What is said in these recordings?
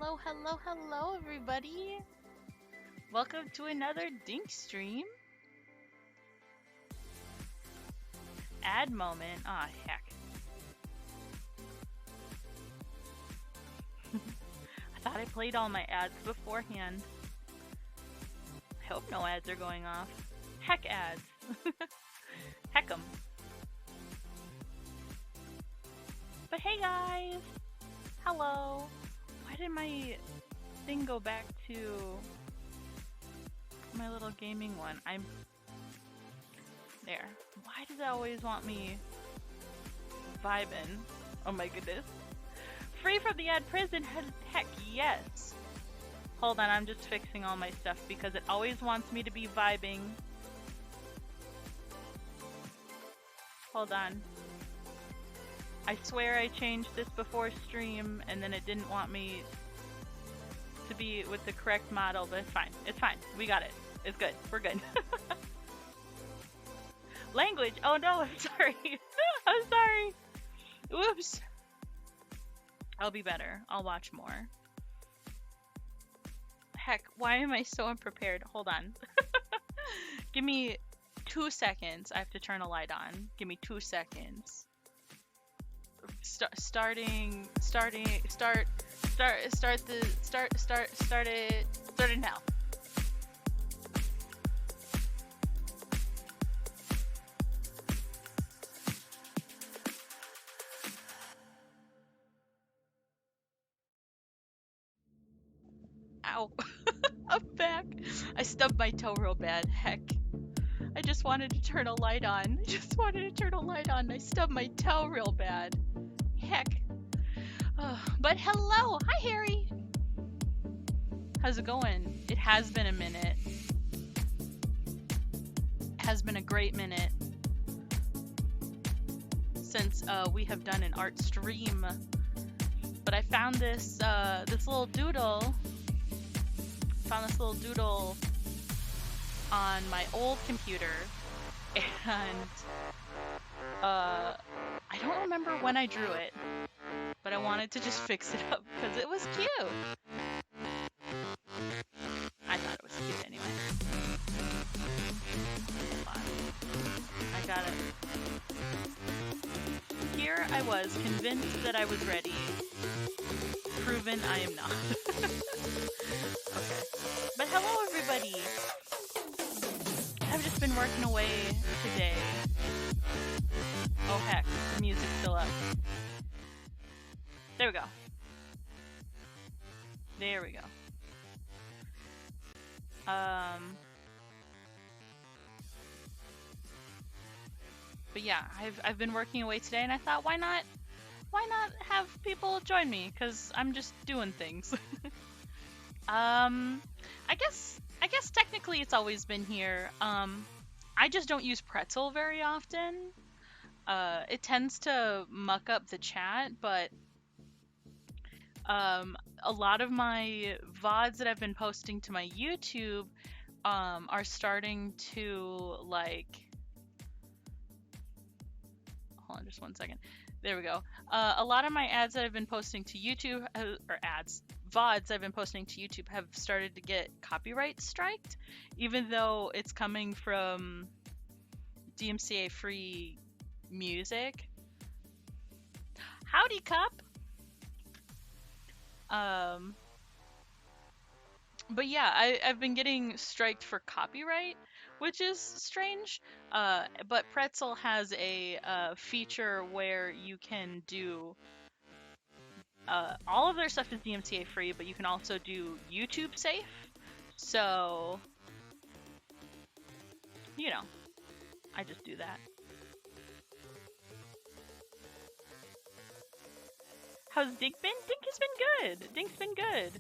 hello, everybody. Welcome to another Dink stream. Ad moment. Ah, heck. I thought I played all my ads beforehand. I hope no ads are going off. Heck ads. Heck 'em. But hey, guys. Hello. Why did my thing go back to my little gaming one? I'm there. Why does it always want me vibing? Oh my goodness. Free from the ad prison? Heck yes. Hold on, I'm just fixing all my stuff because it always wants me to be vibing. Hold on. I swear I changed this before stream and then it didn't want me to be with the correct model, but it's fine. It's fine. We got it. It's good. We're good. Language. Oh no, I'm sorry. I'm sorry. Whoops. I'll be better. I'll watch more. Heck, why am I so unprepared? Hold on. Give me 2 seconds. I have to turn a light on. Give me 2 seconds. Start it now. Ow. I'm back. I stubbed my toe real bad. Heck. I just wanted to turn a light on. I stubbed my toe real bad. Heck. But hello. Hi, Harry. How's it going? It has been a minute. It has been a great minute since we have done an art stream. But I found this little doodle. On my old computer, and I don't remember when I drew it, but I wanted to just fix it up because it was cute. I thought it was cute anyway. Hold on. I got it. Here I was, convinced that I was ready. Proven I am not. Okay. But hello, everybody. I've just been working away today. Oh heck, the music's still up. There we go. There we go. But yeah, I've been working away today, and I thought, why not have people join me? Cause I'm just doing things. I guess technically it's always been here. I just don't use Pretzel very often. It tends to muck up the chat, but a lot of my VODs that I've been posting to my YouTube are starting to hold on just 1 second. There we go. A lot of my ads that I've been posting to YouTube, VODs I've been posting to YouTube have started to get copyright striked, even though it's coming from DMCA free music. Howdy, Cup. But yeah, I've been getting striked for copyright, which is strange. But Pretzel has a feature where you can do all of their stuff is DMCA free, but you can also do YouTube safe. So, you know, I just do that. How's Dink been? Dink has been good. Dink's been good.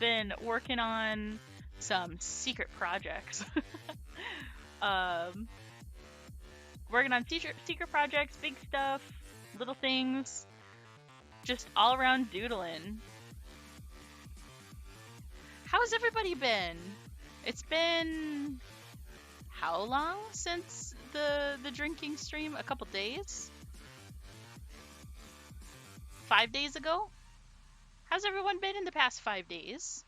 Been working on some secret projects. Working on secret projects, big stuff, little things, just all around doodling. How's everybody been? It's been how long since the drinking stream? A couple days? 5 days ago. How's everyone been in the past 5 days?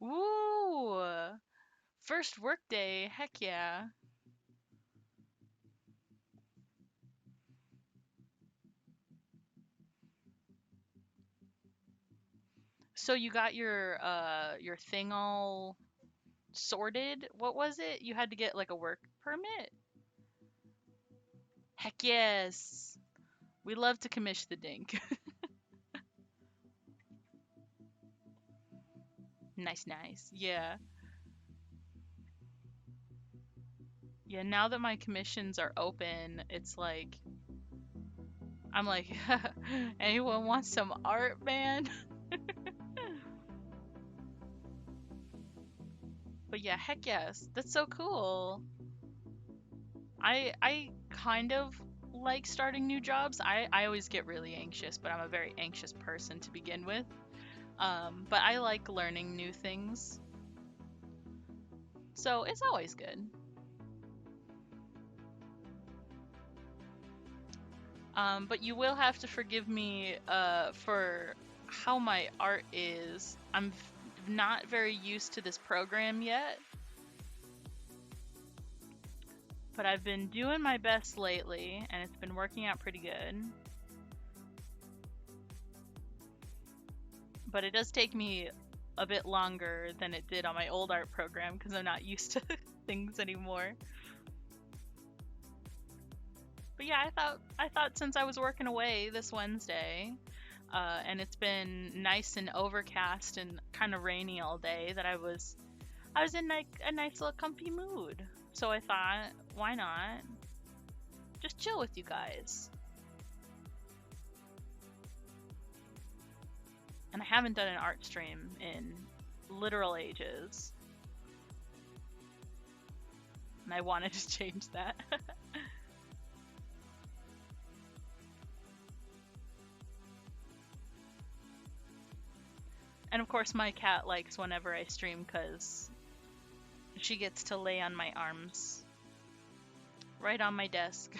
Ooh, first work day. Heck yeah. So you got your thing all sorted? What was it? You had to get like a work permit? Heck yes. We love to commish the dink. Nice, nice. Yeah. Yeah, now that my commissions are open, it's like I'm like, anyone want some art, man? But yeah, heck yes. That's so cool. I kind of like starting new jobs. I always get really anxious, but I'm a very anxious person to begin with. But I like learning new things. So it's always good. But you will have to forgive me for how my art is. I'm not very used to this program yet, but I've been doing my best lately, and it's been working out pretty good. But it does take me a bit longer than it did on my old art program because I'm not used to things anymore. But yeah, I thought since I was working away this Wednesday, and it's been nice and overcast and kind of rainy all day, that I was in like a nice little comfy mood. So I thought, why not just chill with you guys? And I haven't done an art stream in literal ages, and I wanted to change that. And of course, my cat likes whenever I stream because she gets to lay on my arms, right on my desk.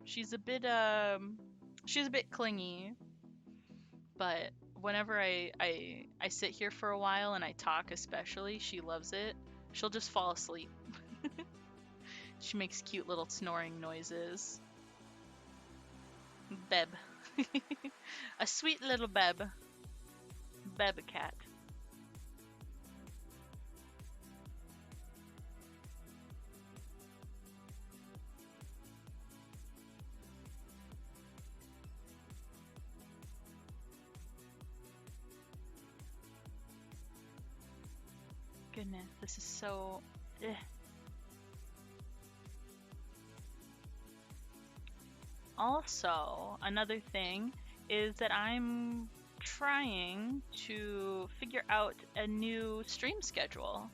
She's a bit she's a bit clingy, but whenever I sit here for a while and I talk especially, she loves it. She'll just fall asleep. She makes cute little snoring noises. Beb. A sweet little Beb. Beb cat. Goodness, this is so... Ugh. Also, another thing is that I'm trying to figure out a new stream schedule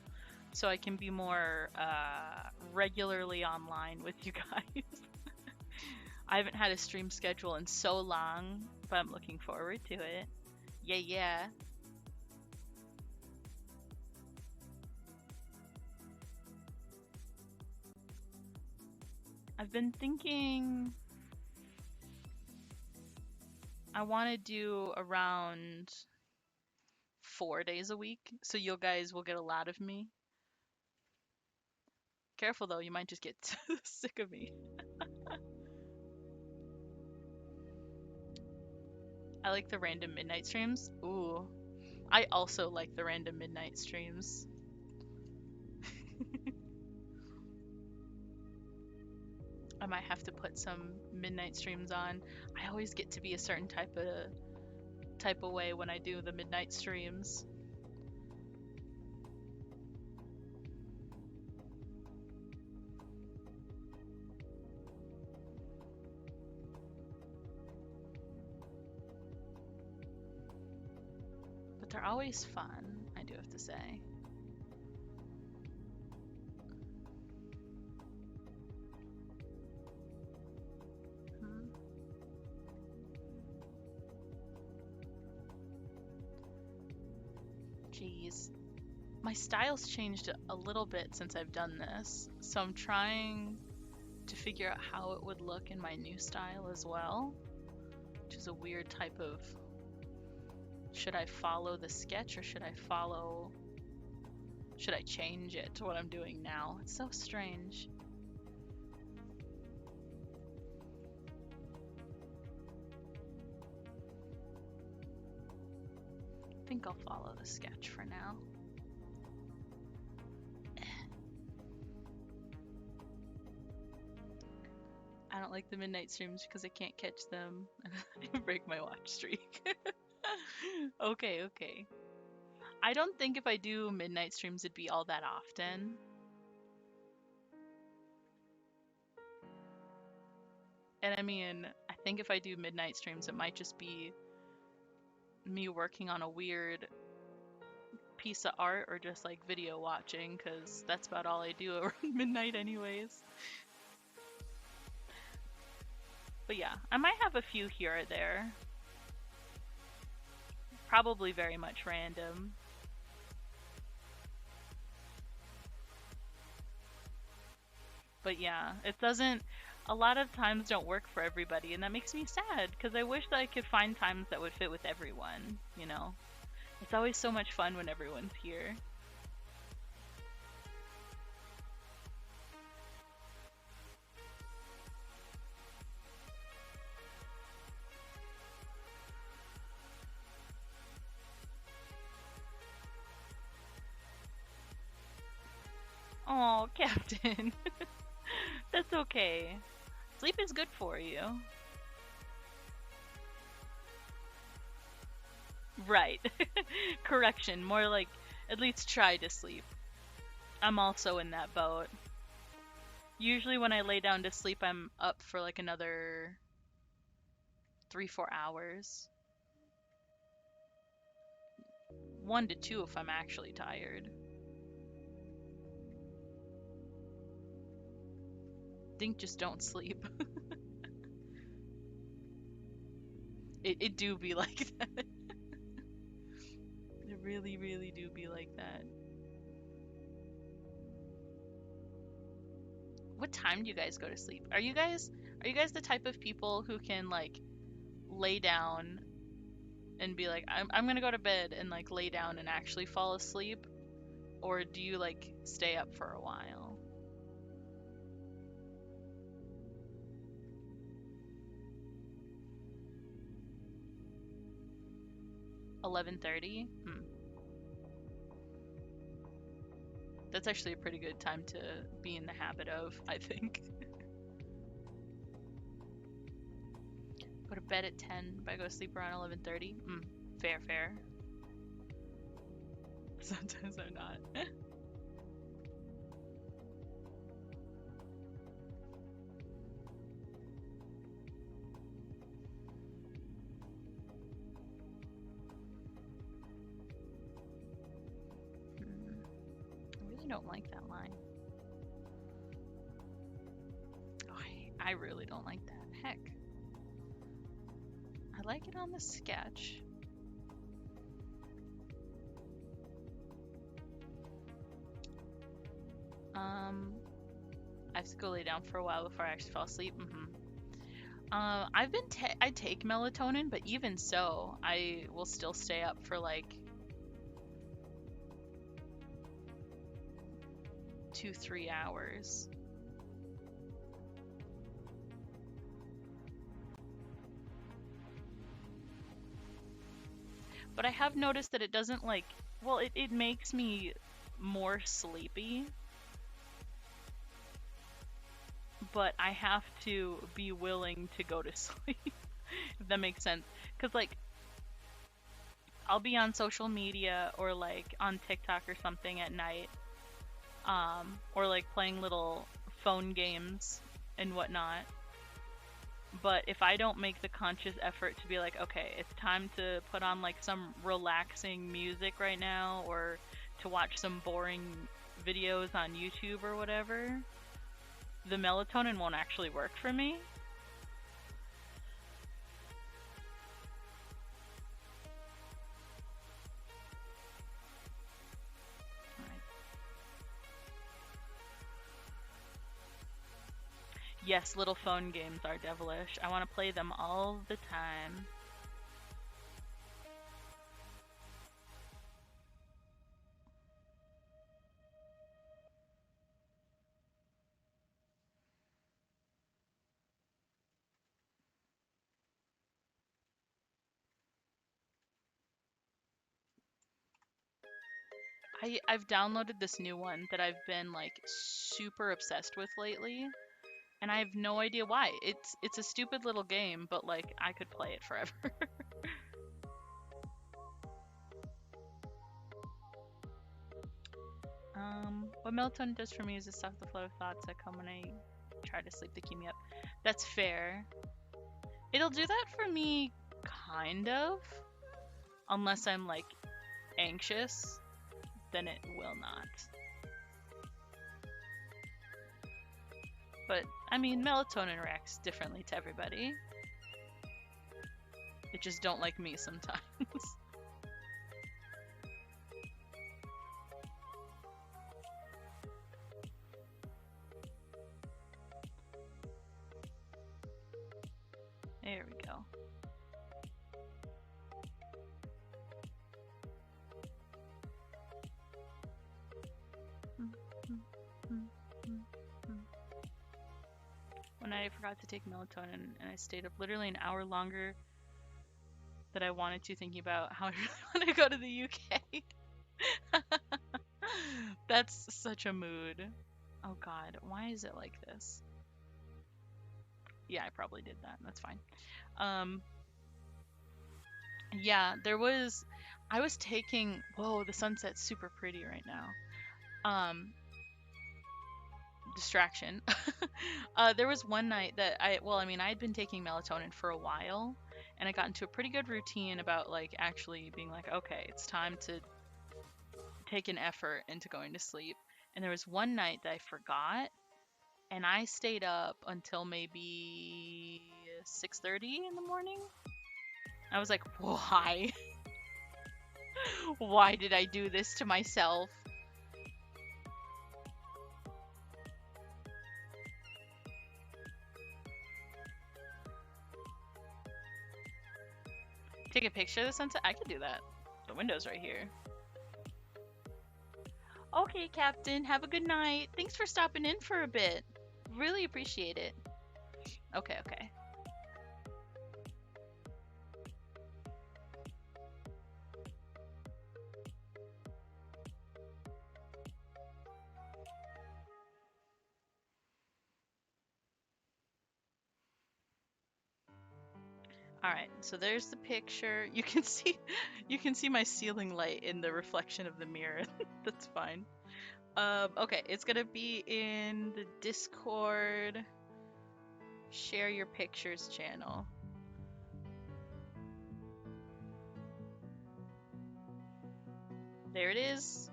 so I can be more regularly online with you guys. I haven't had a stream schedule in so long, but I'm looking forward to it. Yeah, yeah. I've been thinking I want to do around 4 days a week, so you guys will get a lot of me. Careful though, you might just get sick of me. I like the random midnight streams. Ooh, I also like the random midnight streams. I might have to put some midnight streams on. I always get to be a certain type of way when I do the midnight streams. But they're always fun, I do have to say. Hmm. Jeez. My style's changed a little bit since I've done this, so I'm trying to figure out how it would look in my new style as well, which is a weird type of, should I follow the sketch or should I change it to what I'm doing now? It's so strange. I think I'll follow the sketch for now. I don't like the midnight streams because I can't catch them. I break my watch streak. Okay. I don't think if I do midnight streams it'd be all that often. And I mean, I think if I do midnight streams it might just be me working on a weird piece of art or just like video watching, because that's about all I do around midnight anyways. But yeah, I might have a few here or there. Probably very much random. But yeah, it doesn't, a lot of times don't work for everybody, and that makes me sad, because I wish that I could find times that would fit with everyone, you know? It's always so much fun when everyone's here. Oh, Captain. That's okay. Sleep is good for you. Right. Correction, more like at least try to sleep. I'm also in that boat. Usually when I lay down to sleep, I'm up for like another 3-4 hours. 1 to 2 if I'm actually tired. Think just don't sleep. It do be like that. It really, really do be like that. What time do you guys go to sleep? Are you guys the type of people who can like lay down and be like, I'm gonna go to bed, and like lay down and actually fall asleep? Or do you like stay up for a while? 11:30? That's actually a pretty good time to be in the habit of, I think. Go to bed at 10, but I go to sleep around 11:30? Fair. Sometimes I'm not. I don't like that line. Oh, I really don't like that. Heck. I like it on the sketch. I have to go lay down for a while before I actually fall asleep. I take melatonin, but even so, I will still stay up for like 2-3 hours. But I have noticed that it doesn't like, well, it makes me more sleepy, but I have to be willing to go to sleep, if that makes sense. Because like, I'll be on social media or like on TikTok or something at night, or like playing little phone games and whatnot. But if I don't make the conscious effort to be like, okay, it's time to put on like some relaxing music right now, or to watch some boring videos on YouTube or whatever, the melatonin won't actually work for me. Yes, little phone games are devilish. I want to play them all the time. I've downloaded this new one that I've been like super obsessed with lately, and I have no idea why. It's a stupid little game, but like I could play it forever. What melatonin does for me is to stop the flow of thoughts that come when I try to sleep to keep me up. That's fair. It'll do that for me, kind of, unless I'm like anxious, then it will not. But I mean, melatonin reacts differently to everybody. It just don't like me sometimes. There we go. When I forgot to take melatonin and I stayed up literally an hour longer than I wanted to, thinking about how I really want to go to the UK. That's such a mood. Oh god, why is it like this? Yeah, I probably did that. That's fine. Yeah, I was taking, whoa, the sunset's super pretty right now. Distraction. There was one night that I had been taking melatonin for a while, and I got into a pretty good routine about like actually being like, okay, it's time to take an effort into going to sleep. And there was one night that I forgot, and I stayed up until maybe 6:30 in the morning. I was like, why? Why did I do this to myself? Take a picture of the sunset? I could do that. The window's right here. Okay, Captain. Have a good night. Thanks for stopping in for a bit. Really appreciate it. Okay, okay. Alright, so there's the picture. You can see my ceiling light in the reflection of the mirror. That's fine. Okay, it's gonna be in the Discord share your pictures channel. There it is.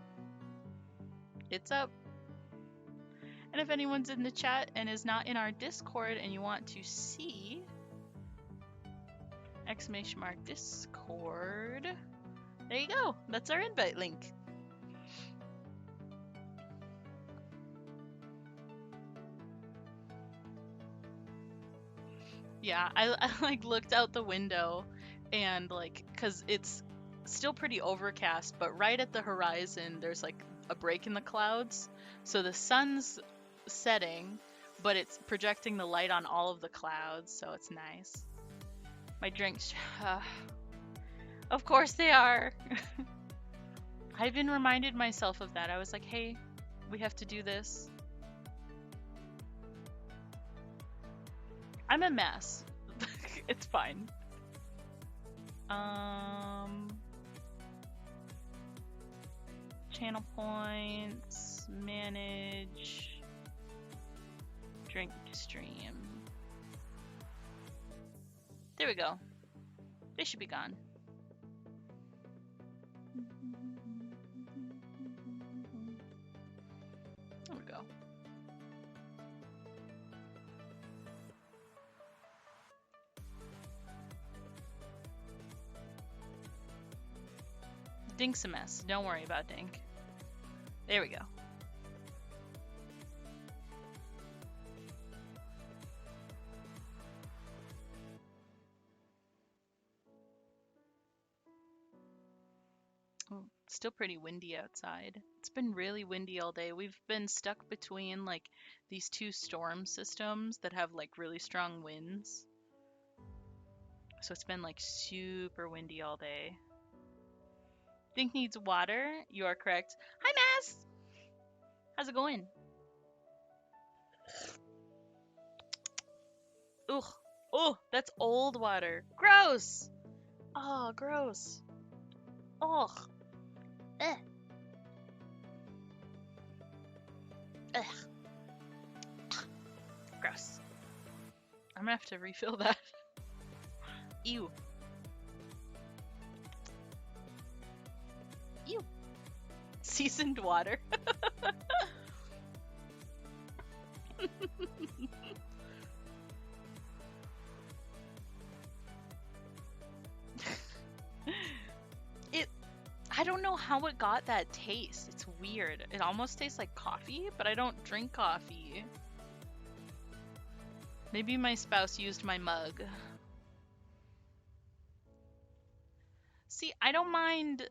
It's up. And if anyone's in the chat and is not in our Discord and you want to see !Discord, there you go. That's our invite link. Yeah, I like looked out the window and like, cause it's still pretty overcast, but right at the horizon there's like a break in the clouds. So the sun's setting, but it's projecting the light on all of the clouds, so it's nice. My drinks, of course they are. I've been reminded myself of that. I was like, hey, we have to do this. I'm a mess. It's fine. Channel points, manage, drink stream. There we go. They should be gone. There we go. Dink's a mess. Don't worry about Dink. There we go. Still pretty windy outside. It's been really windy all day. We've been stuck between like these two storm systems that have like really strong winds. So it's been like super windy all day. Think needs water? You are correct. Hi, Mass! How's it going? Ugh. Oh, that's old water. Gross! Oh, gross. Ugh. Eh. Ugh. Gross. I'm gonna have to refill that. Ew. Ew. Seasoned water. I don't know how it got that taste. It's weird. It almost tastes like coffee, but I don't drink coffee. Maybe my spouse used my mug. See, I don't mind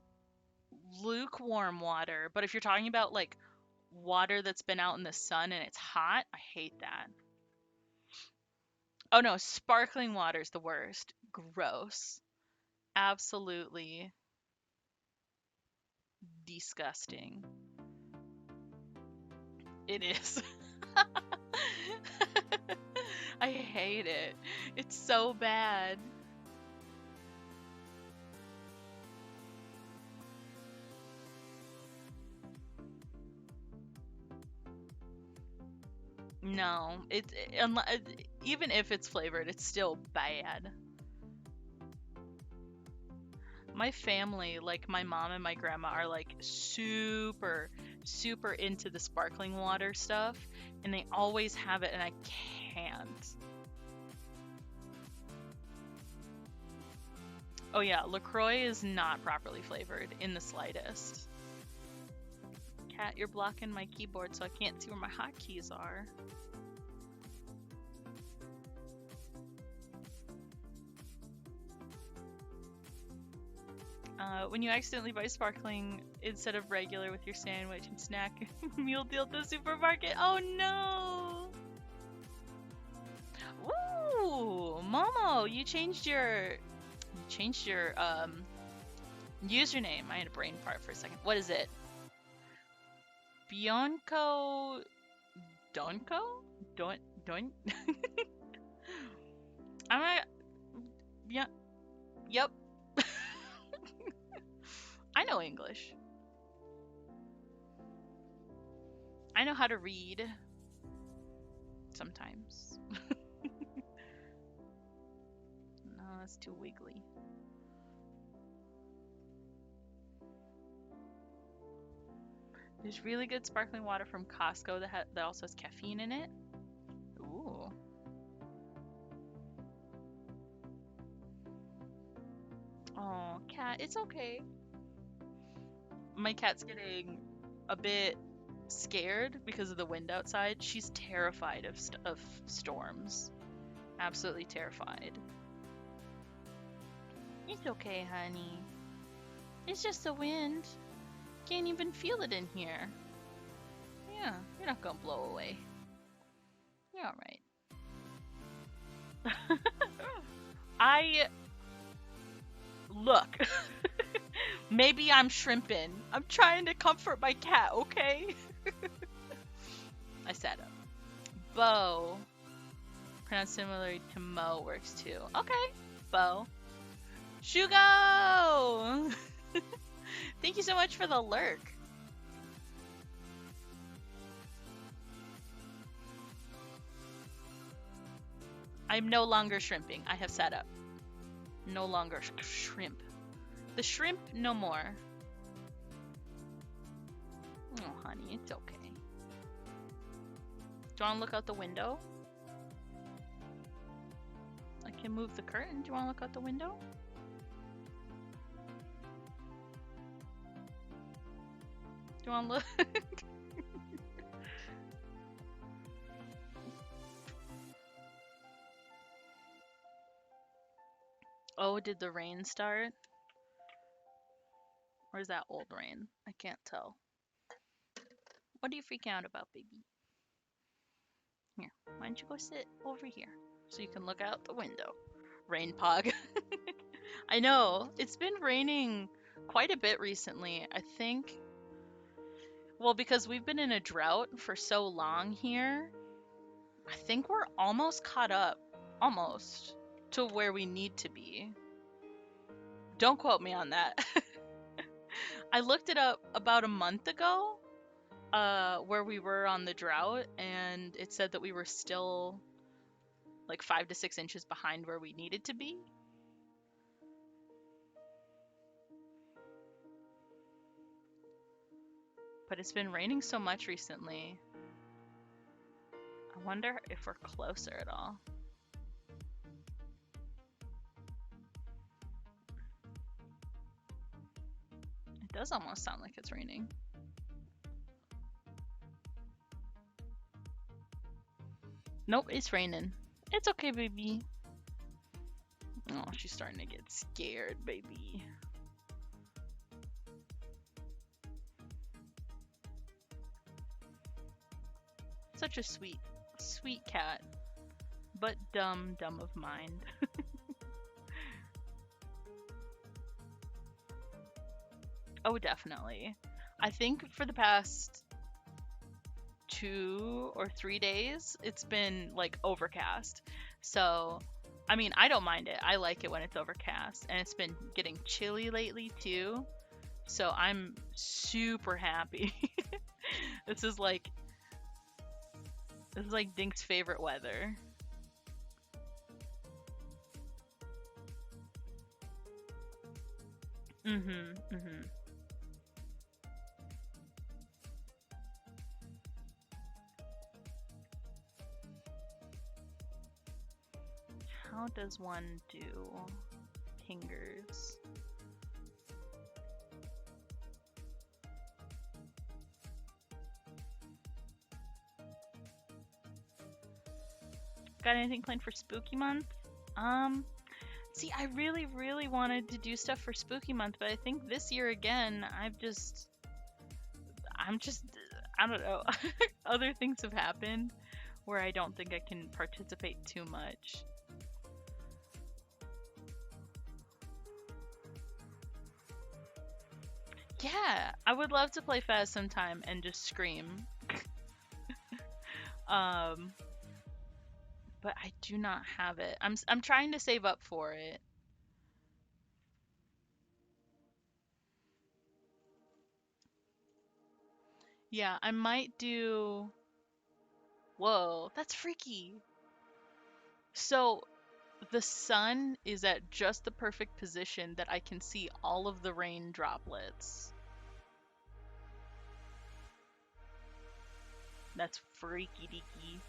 lukewarm water, but if you're talking about like water that's been out in the sun and it's hot, I hate that. Oh no, sparkling water's the worst. Gross. Absolutely disgusting. It is. I hate it. It's so bad. No, even if it's flavored, it's still bad. My family, like my mom and my grandma, are like super, super into the sparkling water stuff, and they always have it, and I can't. Oh yeah, LaCroix is not properly flavored in the slightest. Cat, you're blocking my keyboard so I can't see where my hotkeys are. When you accidentally buy sparkling instead of regular with your sandwich and snack meal deal at the supermarket, oh no! Ooh, Momo, you changed your username. I had a brain fart for a second. What is it? Bionco Donko? Don't. I'm a. Yeah. Yep. I know English. I know how to read. Sometimes. No, that's too wiggly. There's really good sparkling water from Costco that also has caffeine in it. Ooh. Oh, cat, it's okay. My cat's getting a bit scared because of the wind outside. She's terrified of storms. Absolutely terrified. It's okay, honey. It's just the wind. Can't even feel it in here. Yeah, you're not gonna blow away. You're alright. Look. Maybe I'm shrimping. I'm trying to comfort my cat, okay? I sat up. Bo. Pronounced similarly to Mo works too. Okay, Bo. Shugo! Thank you so much for the lurk. I'm no longer shrimping. I have sat up. No longer shrimp. The shrimp, no more. Oh, honey, it's okay. Do you want to look out the window? I can move the curtain. Do you want to look out the window? Do you want to look? Oh, did the rain start? Or is that old rain? I can't tell. What are you freaking out about, baby? Here, why don't you go sit over here so you can look out the window? Rain pog. I know, it's been raining quite a bit recently. I think, well, because we've been in a drought for so long here, I think we're almost caught up, almost, to where we need to be. Don't quote me on that. I looked it up about a month ago, where we were on the drought, and it said that we were still like 5 to 6 inches behind where we needed to be. But it's been raining so much recently. I wonder if we're closer at all. It does almost sound like it's raining. Nope, it's raining. It's okay, baby. Oh, she's starting to get scared, baby. Such a sweet, sweet cat. But dumb of mind. Oh, definitely. I think for the past 2 or 3 days, it's been like overcast. So, I mean, I don't mind it. I like it when it's overcast. And it's been getting chilly lately too. So I'm super happy. This is like Dink's favorite weather. Mhm. How does one do pingers? Got anything planned for Spooky Month? See, I really wanted to do stuff for Spooky Month, but I think this year again, I'm just, I don't know. Other things have happened where I don't think I can participate too much. Yeah, I would love to play Faz sometime and just scream. Um, but I do not have it. I'm trying to save up for it. Yeah, I might do. Whoa, that's freaky. So the sun is at just the perfect position that I can see all of the rain droplets. That's freaky deaky.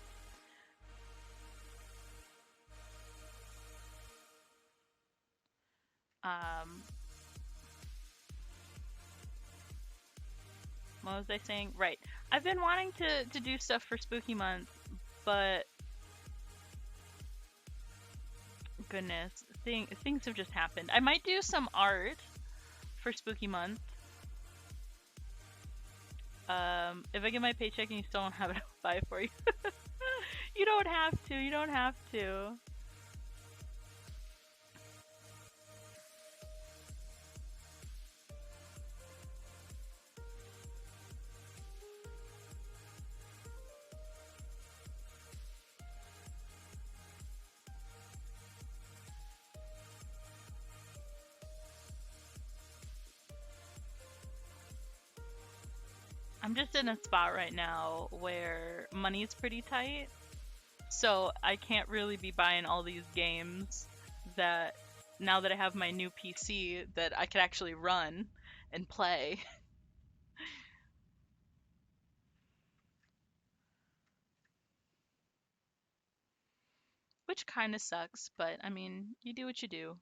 Um, what was I saying? Right. I've been wanting to do stuff for Spooky Month, but goodness, things have just happened. I might do some art for Spooky Month. If I get my paycheck and you still don't have it, I'll buy it for you. You don't have to. You don't have to. I'm just in a spot right now where money's pretty tight, so I can't really be buying all these games that now that I have my new PC that I could actually run and play. Which kind of sucks, but I mean, you do what you do.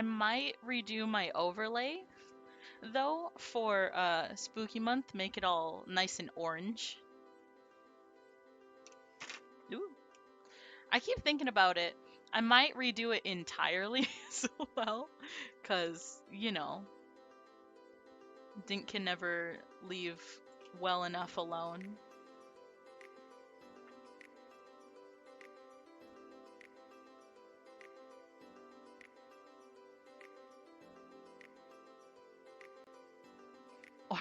I might redo my overlay though for spooky month, make it all nice and orange. Ooh. I keep thinking about it. I might redo it entirely as well, cause you know, Dink can never leave well enough alone.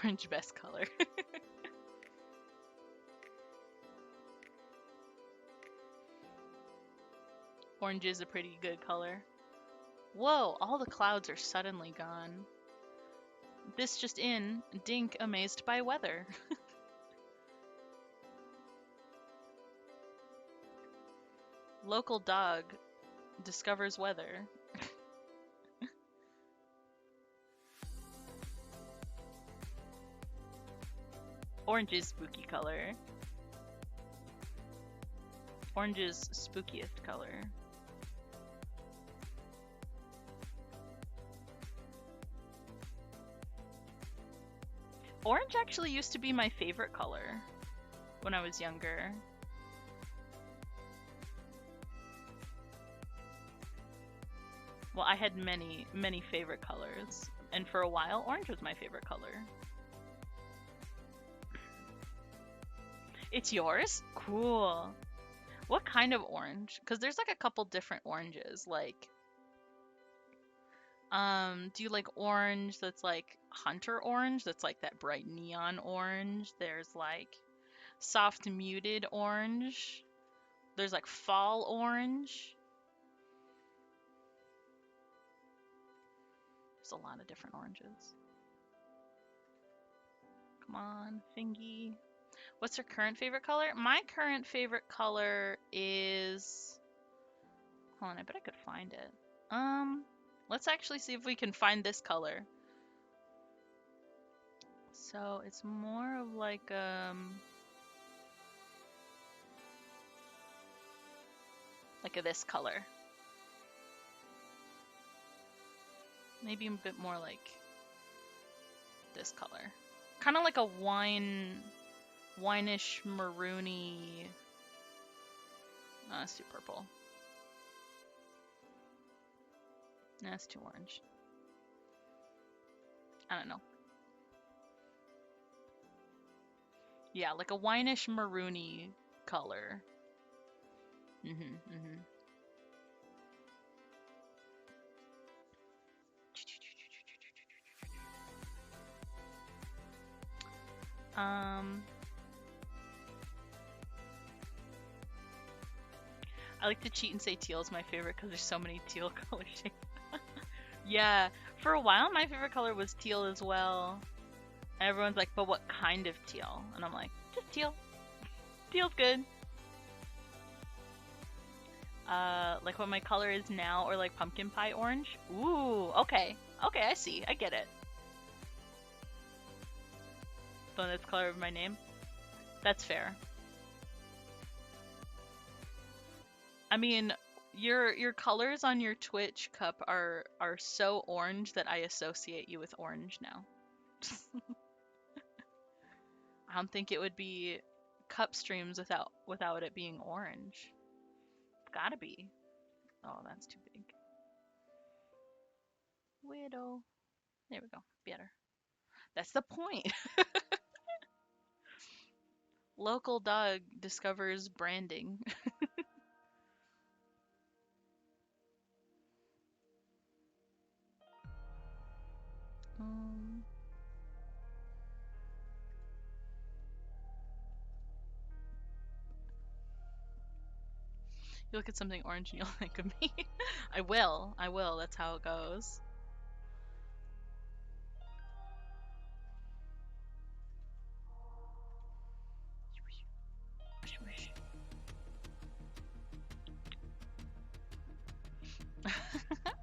Orange best color. Orange is a pretty good color. Whoa, all the clouds are suddenly gone. This just in, Dink amazed by weather. Local dog discovers weather. Orange is spooky color. Orange is spookiest color. Orange actually used to be my favorite color when I was younger. Well, I had many, many favorite colors, and for a while, orange was my favorite color. It's yours? Cool. What kind of orange? Because there's like a couple different oranges. Like, do you like orange that's like hunter orange? That's like that bright neon orange. There's like soft muted orange. There's like fall orange. There's a lot of different oranges. Come on, Fingy. What's her current favorite color? My current favorite color is... Hold on, I bet I could find it. Let's actually see if we can find this color. So it's more of like this color. Maybe a bit more like this color. Kind of like a wineish maroony. No, that's too purple. That's too orange. I don't know. Yeah, like a wineish maroony color. I like to cheat and say teal is my favorite because there's so many teal color shades. Yeah, for a while my favorite color was teal as well. And everyone's like, but what kind of teal? And I'm like, just teal. Teal's good. Like what my color is now, or like pumpkin pie orange. Ooh, okay. Okay, I see. I get it. So that's the color of my name? That's fair. I mean, your colors on your Twitch cup are so orange that I associate you with orange now. I don't think it would be cup streams without it being orange. It's gotta be. Oh, that's too big. Widow. There we go. Better. That's the point. Local dog discovers branding. You look at something orange and you'll think of me. I will. That's how it goes.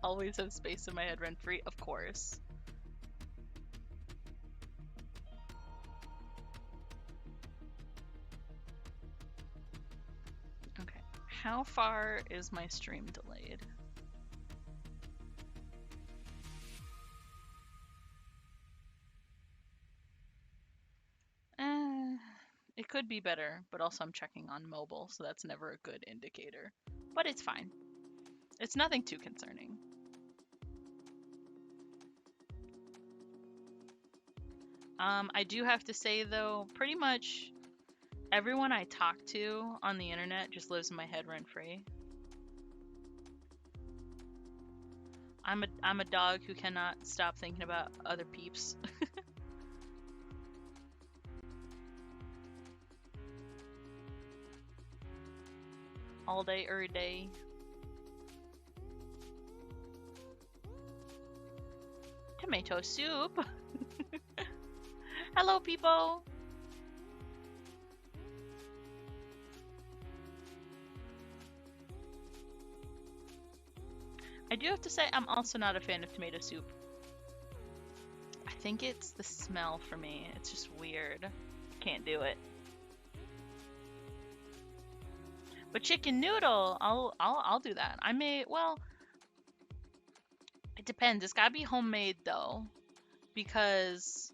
Always have space in my head rent free, of course. Okay, how far is my stream delayed? could be better, but also I'm checking on mobile, so that's never a good indicator. But it's fine. It's nothing too concerning. I do have to say though, pretty much everyone I talk to on the internet just lives in my head rent free. I'm a dog who cannot stop thinking about other peeps. All day, every day. Tomato soup. Hello, people. I do have to say, I'm also not a fan of tomato soup. I think it's the smell for me. It's just weird. Can't do it. But chicken noodle, I'll do that. Well, it depends. It's gotta be homemade though, because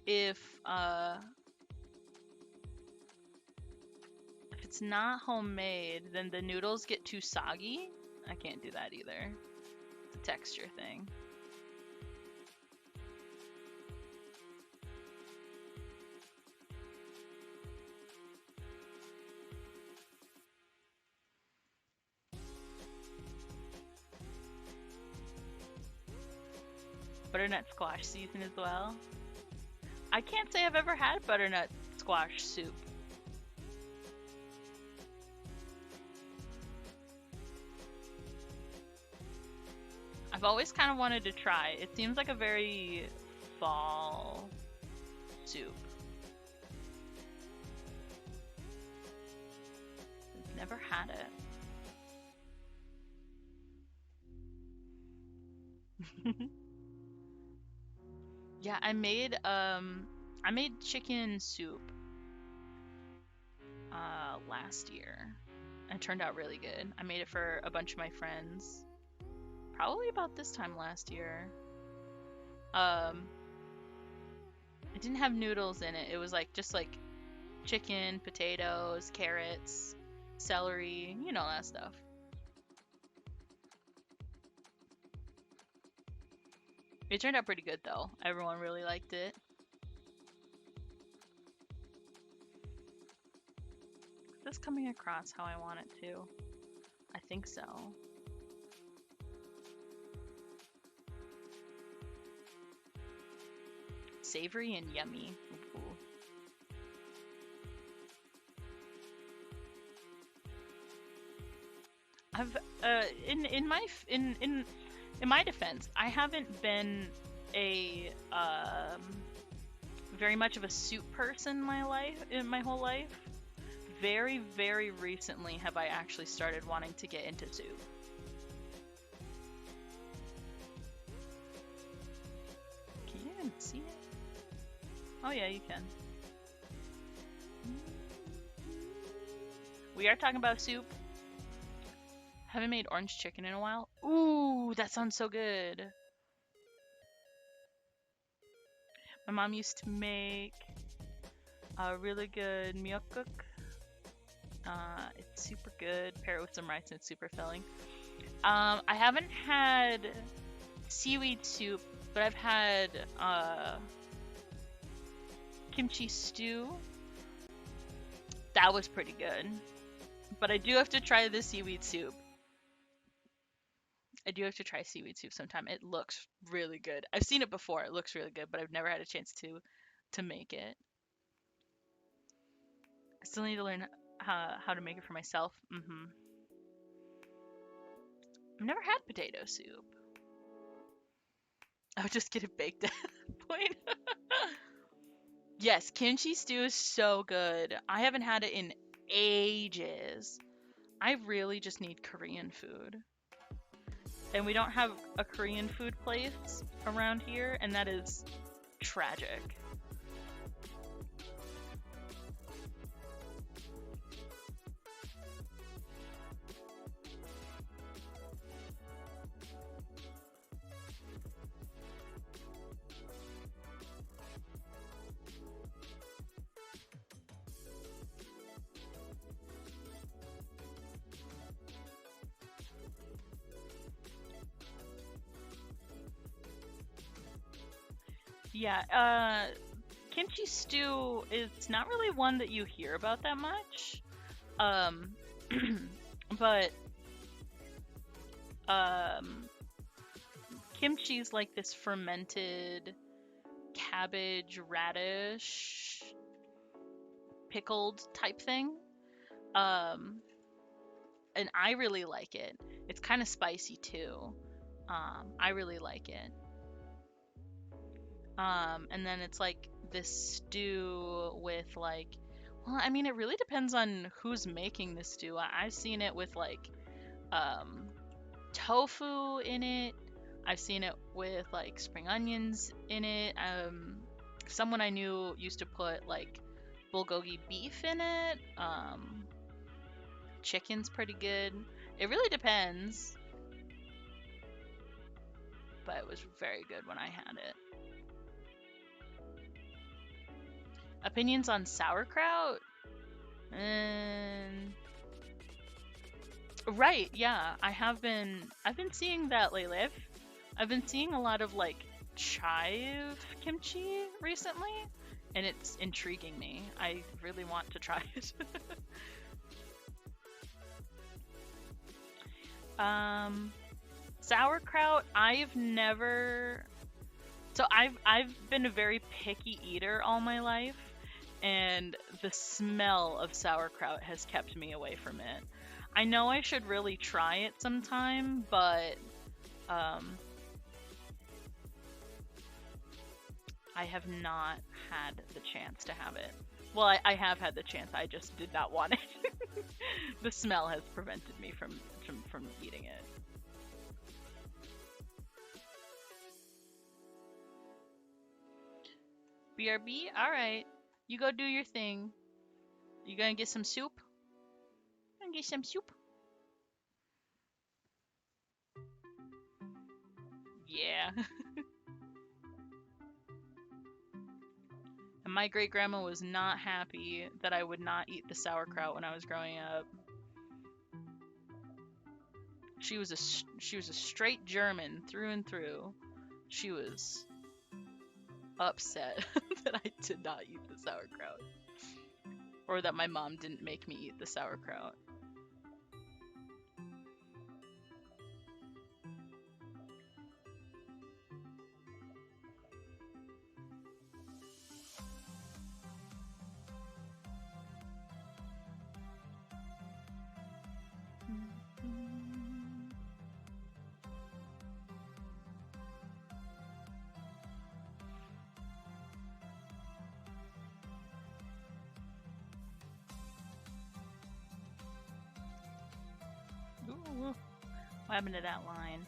if it's not homemade, then the noodles get too soggy. I can't do that either. It's a texture thing. Butternut squash season as well. I can't say I've ever had butternut squash soup. I've always kind of wanted to try. It seems like a very fall soup. I've never had it. Yeah, I made chicken soup last year. It turned out really good. I made it for a bunch of my friends. Probably about this time last year. It didn't have noodles in it. It was just like chicken, potatoes, carrots, celery, you know, that stuff. It turned out pretty good though. Everyone really liked it. Is this coming across how I want it to? I think so. Savory and yummy. Ooh. I've in my defense, I haven't been a very much of a soup person in my whole life. Very, very recently have I actually started wanting to get into soup. Can you even see it? Oh yeah, you can. We are talking about soup. Haven't made orange chicken in a while. Ooh, that sounds so good. My mom used to make a really good myeokguk. It's super good. Pair it with some rice and it's super filling. I haven't had seaweed soup, but I've had Kimchi Stew. That was pretty good. But I do have to try the seaweed soup. I do have to try seaweed soup sometime. It looks really good. I've seen it before. It looks really good, but I've never had a chance to make it. I still need to learn how to make it for myself. I've never had potato soup. I would just get it baked at that point. Yes, kimchi stew is so good. I haven't had it in ages. I really just need Korean food. And we don't have a Korean food place around here, and that is tragic. Yeah, Kimchi Stew is not really one that you hear about that much. Um, but um, kimchi is like this fermented cabbage, radish, pickled type thing. Um, and I really like it. It's kind of spicy too. I really like it. And then it's like this stew with like, well, I mean, it really depends on who's making the stew. I've seen it with like um, tofu in it. I've seen it with like spring onions in it. Someone I knew used to put like bulgogi beef in it. Chicken's pretty good. It really depends, but it was very good when I had it. Opinions on sauerkraut? And right, yeah, I've been seeing that lately. I've been seeing a lot of like chive kimchi recently, and it's intriguing me. I really want to try it. Sauerkraut, I've never so I've been a very picky eater all my life, and the smell of sauerkraut has kept me away from it. I know I should really try it sometime, but um, I have not had the chance to have it. Well, I have had the chance. I just did not want it. The smell has prevented me from eating it. BRB, all right. You go do your thing. You gonna get some soup? Gonna get some soup? Yeah. And my great grandma was not happy that I would not eat the sauerkraut when I was growing up. She was a straight German through and through. She was upset that I did not eat the sauerkraut, or that my mom didn't make me eat the sauerkraut. Ooh, what happened to that line?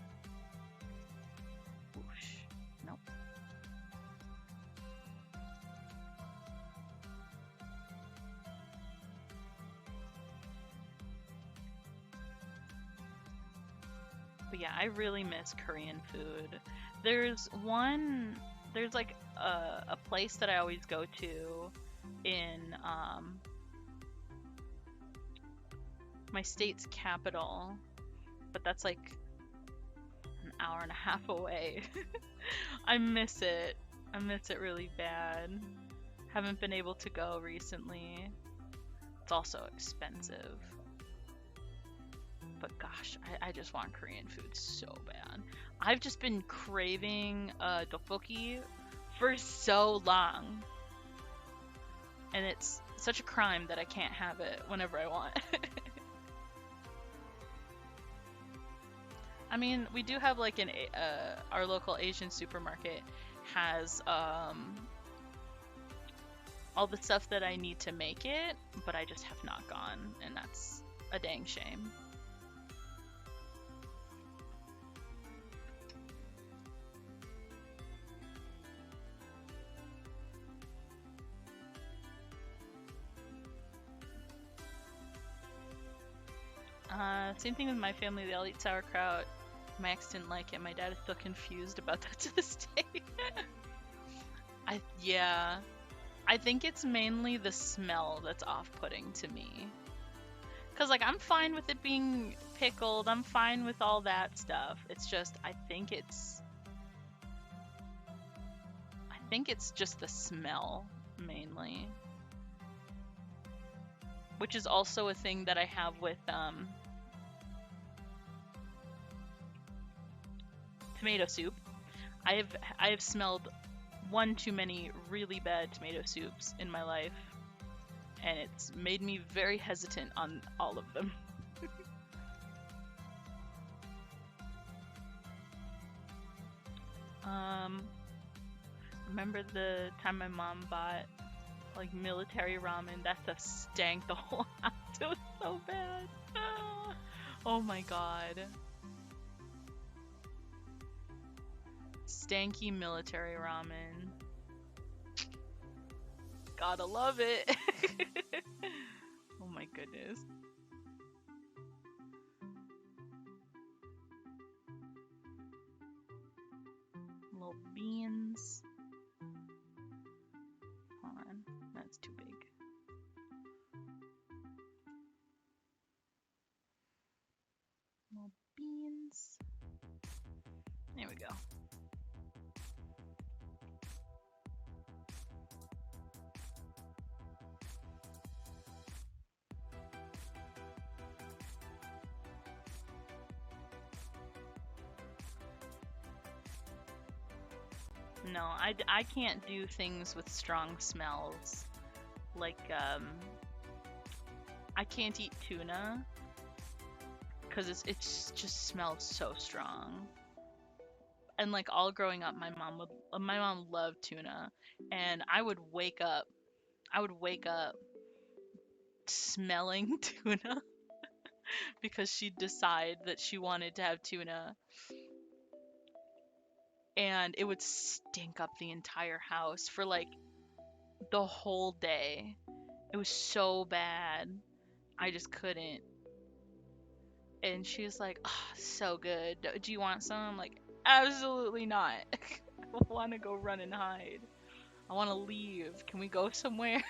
Whoosh. Nope. But yeah, I really miss Korean food. There's one, there's like a place that I always go to in my state's capital, but that's like an hour and a half away. I miss it. I miss it really bad. Haven't been able to go recently. It's also expensive. But gosh, I just want Korean food so bad. I've just been craving tteokbokki for so long. And it's such a crime that I can't have it whenever I want. I mean, we do have like our local Asian supermarket has all the stuff that I need to make it, but I just have not gone, and that's a dang shame. Same thing with my family. They all eat sauerkraut. My ex didn't like it. My dad is still confused about that to this day. Yeah. I think it's mainly the smell that's off-putting to me. Cause like I'm fine with it being pickled. I'm fine with all that stuff. It's just I think think it's just the smell mainly, which is also a thing that I have with tomato soup. I have smelled one too many really bad tomato soups in my life, and it's made me very hesitant on all of them. Remember the time my mom bought like military ramen? That stuff stank the whole house. It was so bad. Oh my god. Stanky military ramen. Gotta love it. Oh my goodness. Little beans. Hold on, that's too big. Little beans. There we go. No, I can't do things with strong smells. Like, I can't eat tuna because it just smells so strong. And like all growing up, my mom loved tuna, and I would wake up smelling tuna because she'd decide that she wanted to have tuna, and it would stink up the entire house for like the whole day. It was so bad. I just couldn't. And she was like, oh, so good. Do you want some? I'm like, absolutely not. I want to go run and hide. I want to leave. Can we go somewhere?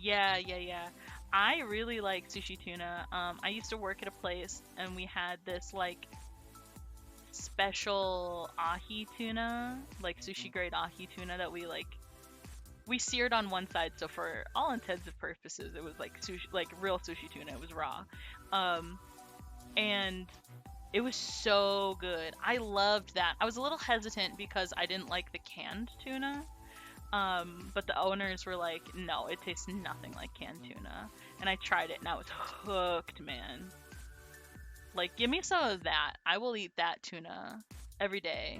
Yeah. I really like sushi tuna. I used to work at a place and we had this like special ahi tuna, like sushi grade ahi tuna that we seared on one side, so for all intents and purposes it was like sushi, like real sushi tuna. It was raw. And it was so good. I loved that. I was a little hesitant because I didn't like the canned tuna. But the owners were like, no, it tastes nothing like canned tuna. And I tried it and I was hooked, man. Like, give me some of that. I will eat that tuna every day.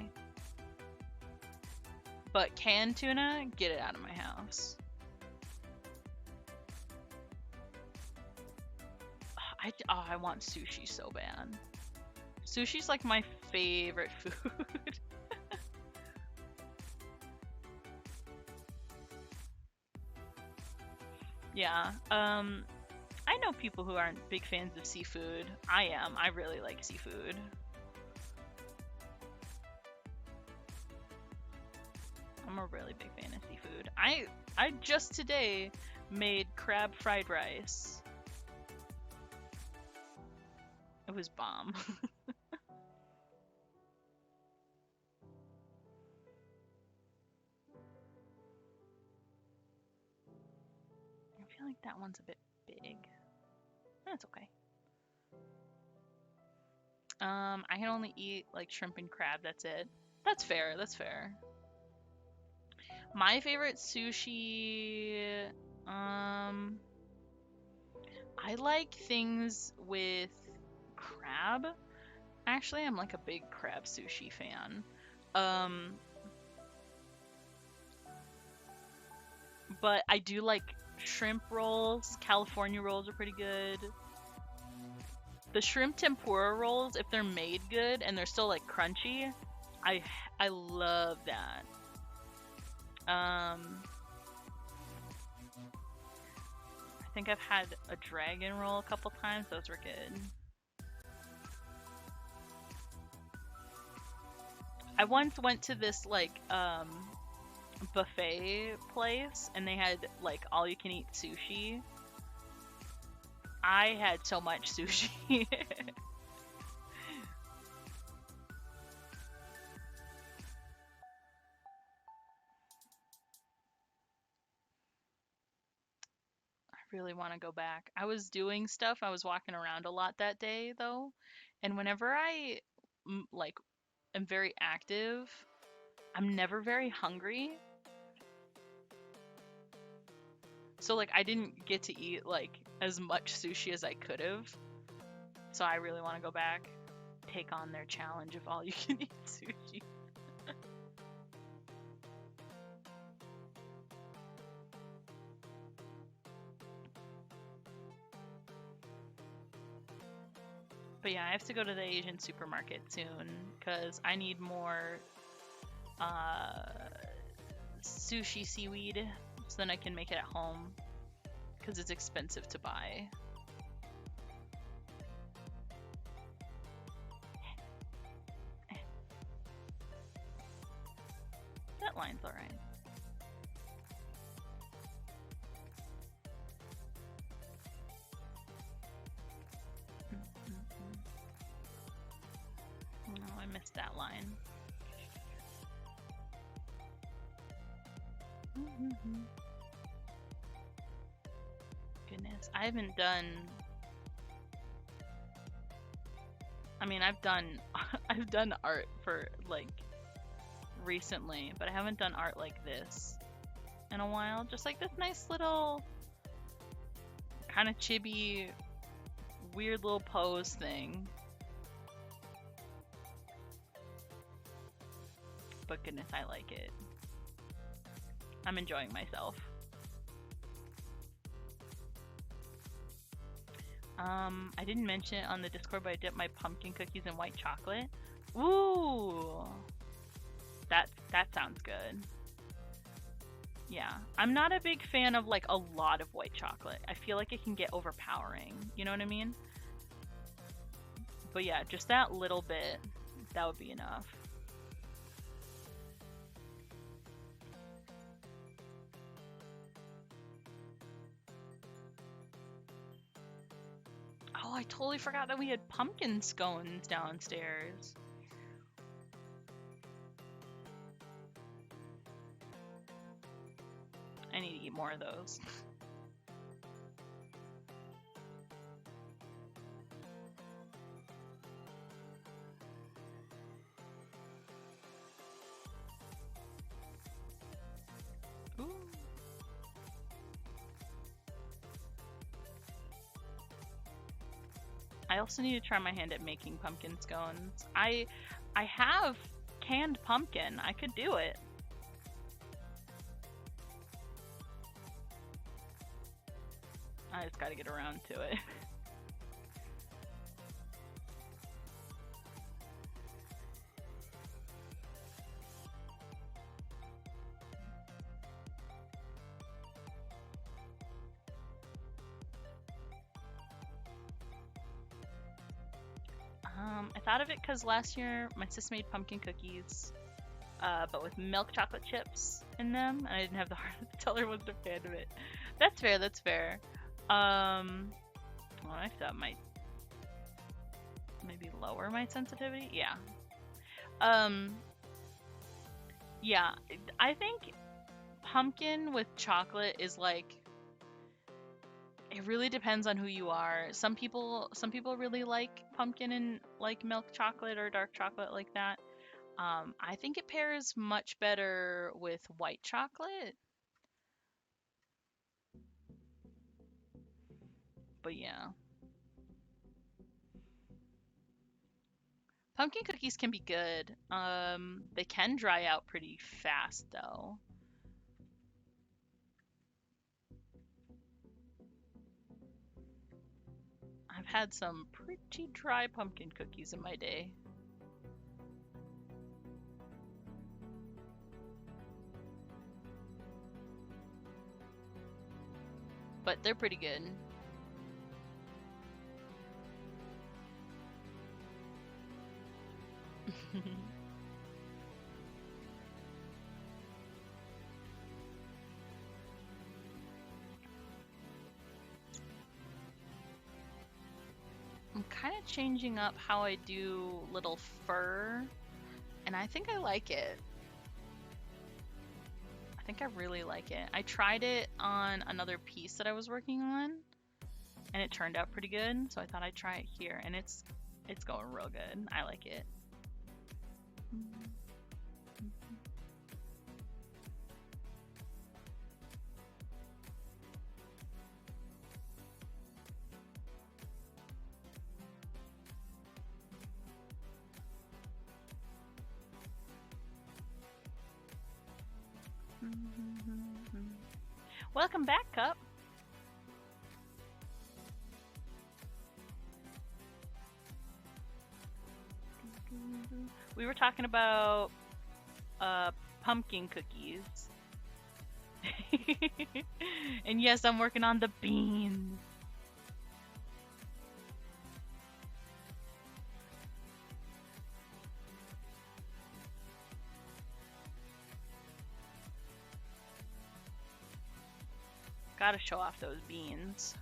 But canned tuna, get it out of my house. I want sushi so bad. Sushi's like my favorite food. Yeah. I know people who aren't big fans of seafood. I am. I really like seafood. I'm a really big fan of seafood. I just today made crab fried rice. It was bomb. I feel like that one's a bit big. That's okay. I can only eat like shrimp and crab, that's it. That's fair, that's fair. My favorite sushi, I like things with crab. Actually, I'm like a big crab sushi fan. Um, but I do like shrimp rolls. California rolls are pretty good. The shrimp tempura rolls, if they're made good and they're still like crunchy, I love that. I think I've had a dragon roll a couple times. Those were good. I once went to this like buffet place and they had like all you can eat sushi. I had so much sushi. I really want to go back. I was doing stuff. I was walking around a lot that day though, and whenever I like am very active, I'm never very hungry. So like I didn't get to eat like as much sushi as I could have. So I really want to go back, take on their challenge of all you can eat sushi. But yeah, I have to go to the Asian supermarket soon because I need more uh, sushi seaweed so then I can make it at home because it's expensive to buy. That line's alright. No, I missed that line. Goodness, I haven't done. I mean, I've done I've done art for like recently, but I haven't done art like this in a while. Just like this nice little kind of chibi weird little pose thing. But goodness, I like it. I'm enjoying myself. I didn't mention it on the Discord, but I dipped my pumpkin cookies in white chocolate. Ooh! That sounds good. Yeah. I'm not a big fan of like a lot of white chocolate. I feel like it can get overpowering. You know what I mean? But yeah, just that little bit, that would be enough. Oh, I totally forgot that we had pumpkin scones downstairs. I need to eat more of those. Ooh. I also need to try my hand at making pumpkin scones. I have canned pumpkin. I could do it. I just gotta get around to it. I thought of it because last year my sis made pumpkin cookies, but with milk chocolate chips in them, and I didn't have the heart to tell her I wasn't a fan of it. That's fair, that's fair. Well, I thought might maybe lower my sensitivity. Yeah. Yeah, I think pumpkin with chocolate is like it really depends on who you are. Some people really like pumpkin and like milk chocolate or dark chocolate like that. I think it pairs much better with white chocolate. But yeah. Pumpkin cookies can be good. They can dry out pretty fast though. I've had some pretty dry pumpkin cookies in my day. But they're pretty good. kind of changing up how I do little fur, and I think I like it. I think I really like it. I tried it on another piece that I was working on, and it turned out pretty good, so I thought I'd try it here, and it's going real good. I like it. Welcome back, Cup. We were talking about pumpkin cookies. And yes, I'm working on the beans. Gotta show off those beans.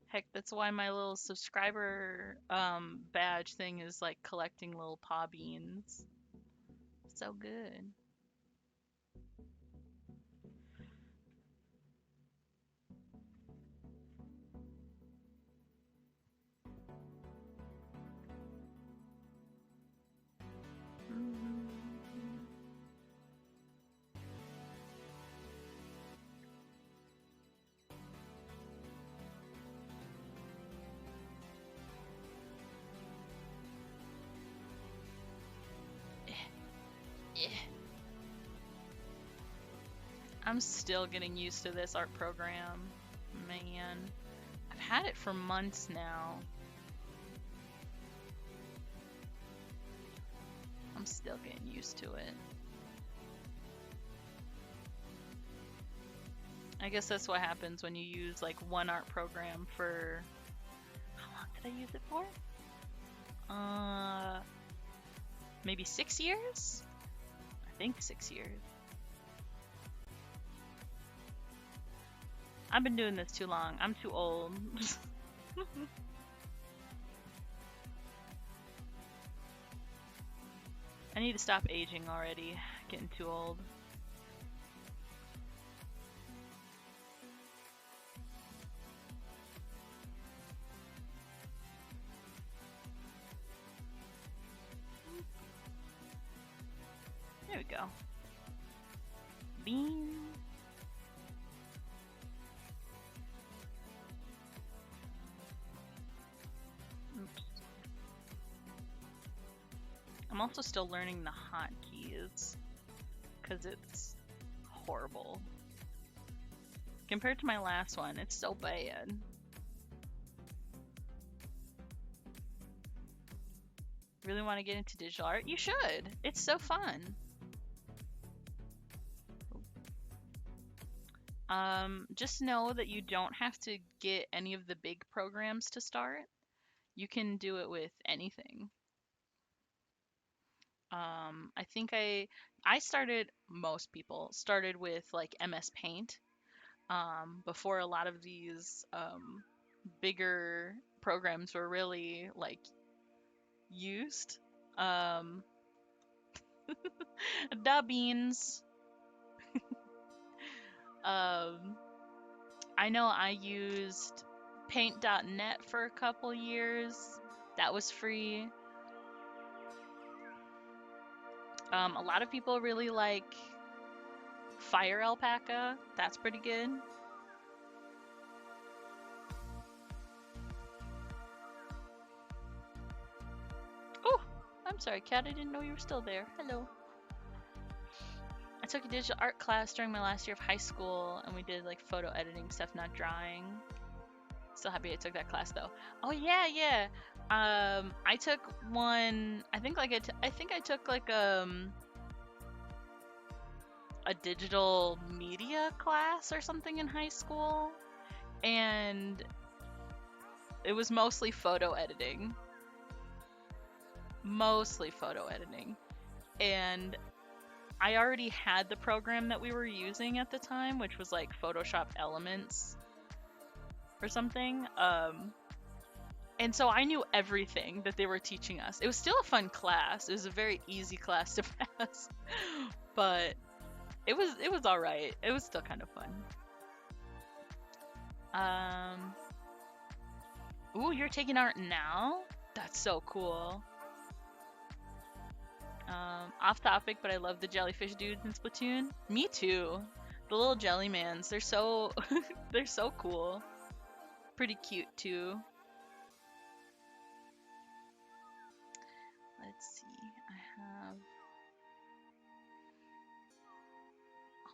Heck, that's why my little subscriber badge thing is like collecting little paw beans. So good. I'm still getting used to this art program. Man, I've had it for months now. I'm still getting used to it. I guess that's what happens when you use like one art program for... How long did I use it for? Maybe 6 years? I think 6 years. I've been doing this too long. I'm too old. I need to stop aging already. Getting too old. There we go. Bean. Oops. I'm also still learning the hotkeys because it's horrible. Compared to my last one, it's so bad. Really want to get into digital art? You should. It's so fun. Just know that you don't have to get any of the big programs to start. You can do it with anything. I think most people started with like MS Paint before a lot of these bigger programs were really like used. Da beans. I know I used paint.net for a couple years. That was free. A lot of people really like Fire Alpaca. That's pretty good. Oh, I'm sorry, Kat. I didn't know you were still there. Hello. I took a digital art class during my last year of high school, and we did like photo editing stuff, not drawing. Still happy I took that class though. Oh yeah, yeah. I took one. I think I took like a digital media class or something in high school, and it was mostly photo editing. And I already had the program that we were using at the time, which was like Photoshop Elements or something. And so I knew everything that they were teaching us. It was still a fun class. It was a very easy class to pass, but it was all right. It was still kind of fun. Ooh, you're taking art now? That's so cool. Off topic, but I love the jellyfish dudes in Splatoon. Me too. The little jellymans, they're so they're so cool. Pretty cute too. Let's see. I have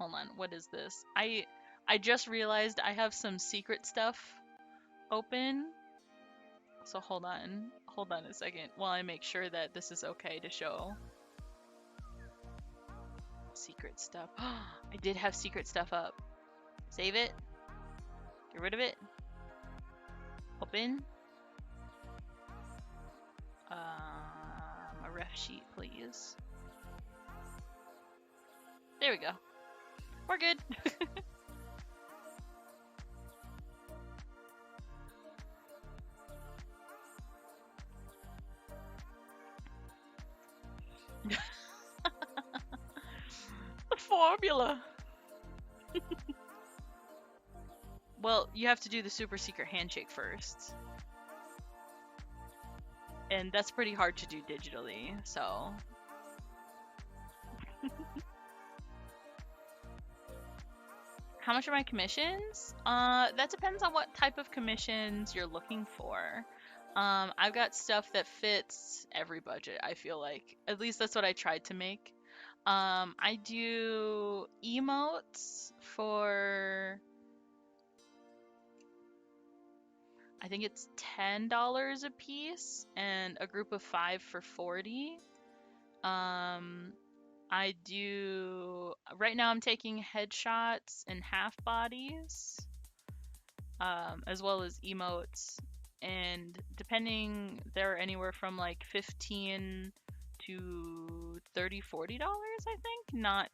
Hold on, what is this? I just realized I have some secret stuff open. So hold on. Hold on a second while I make sure that this is okay to show. Secret stuff. I did have secret stuff up. Save it. Get rid of it. Open. A ref sheet, please. There we go. We're good. The formula. Well, you have to do the super secret handshake first. And that's pretty hard to do digitally, so. How much are my commissions? That depends on what type of commissions you're looking for. I've got stuff that fits every budget, I feel like. At least that's what I tried to make. I do emotes for, I think it's $10 a piece, and a group of 5 for 40. I do, right now I'm taking headshots and half bodies, as well as emotes, and depending, they're anywhere from like $15 to $30, $40, I think. Not,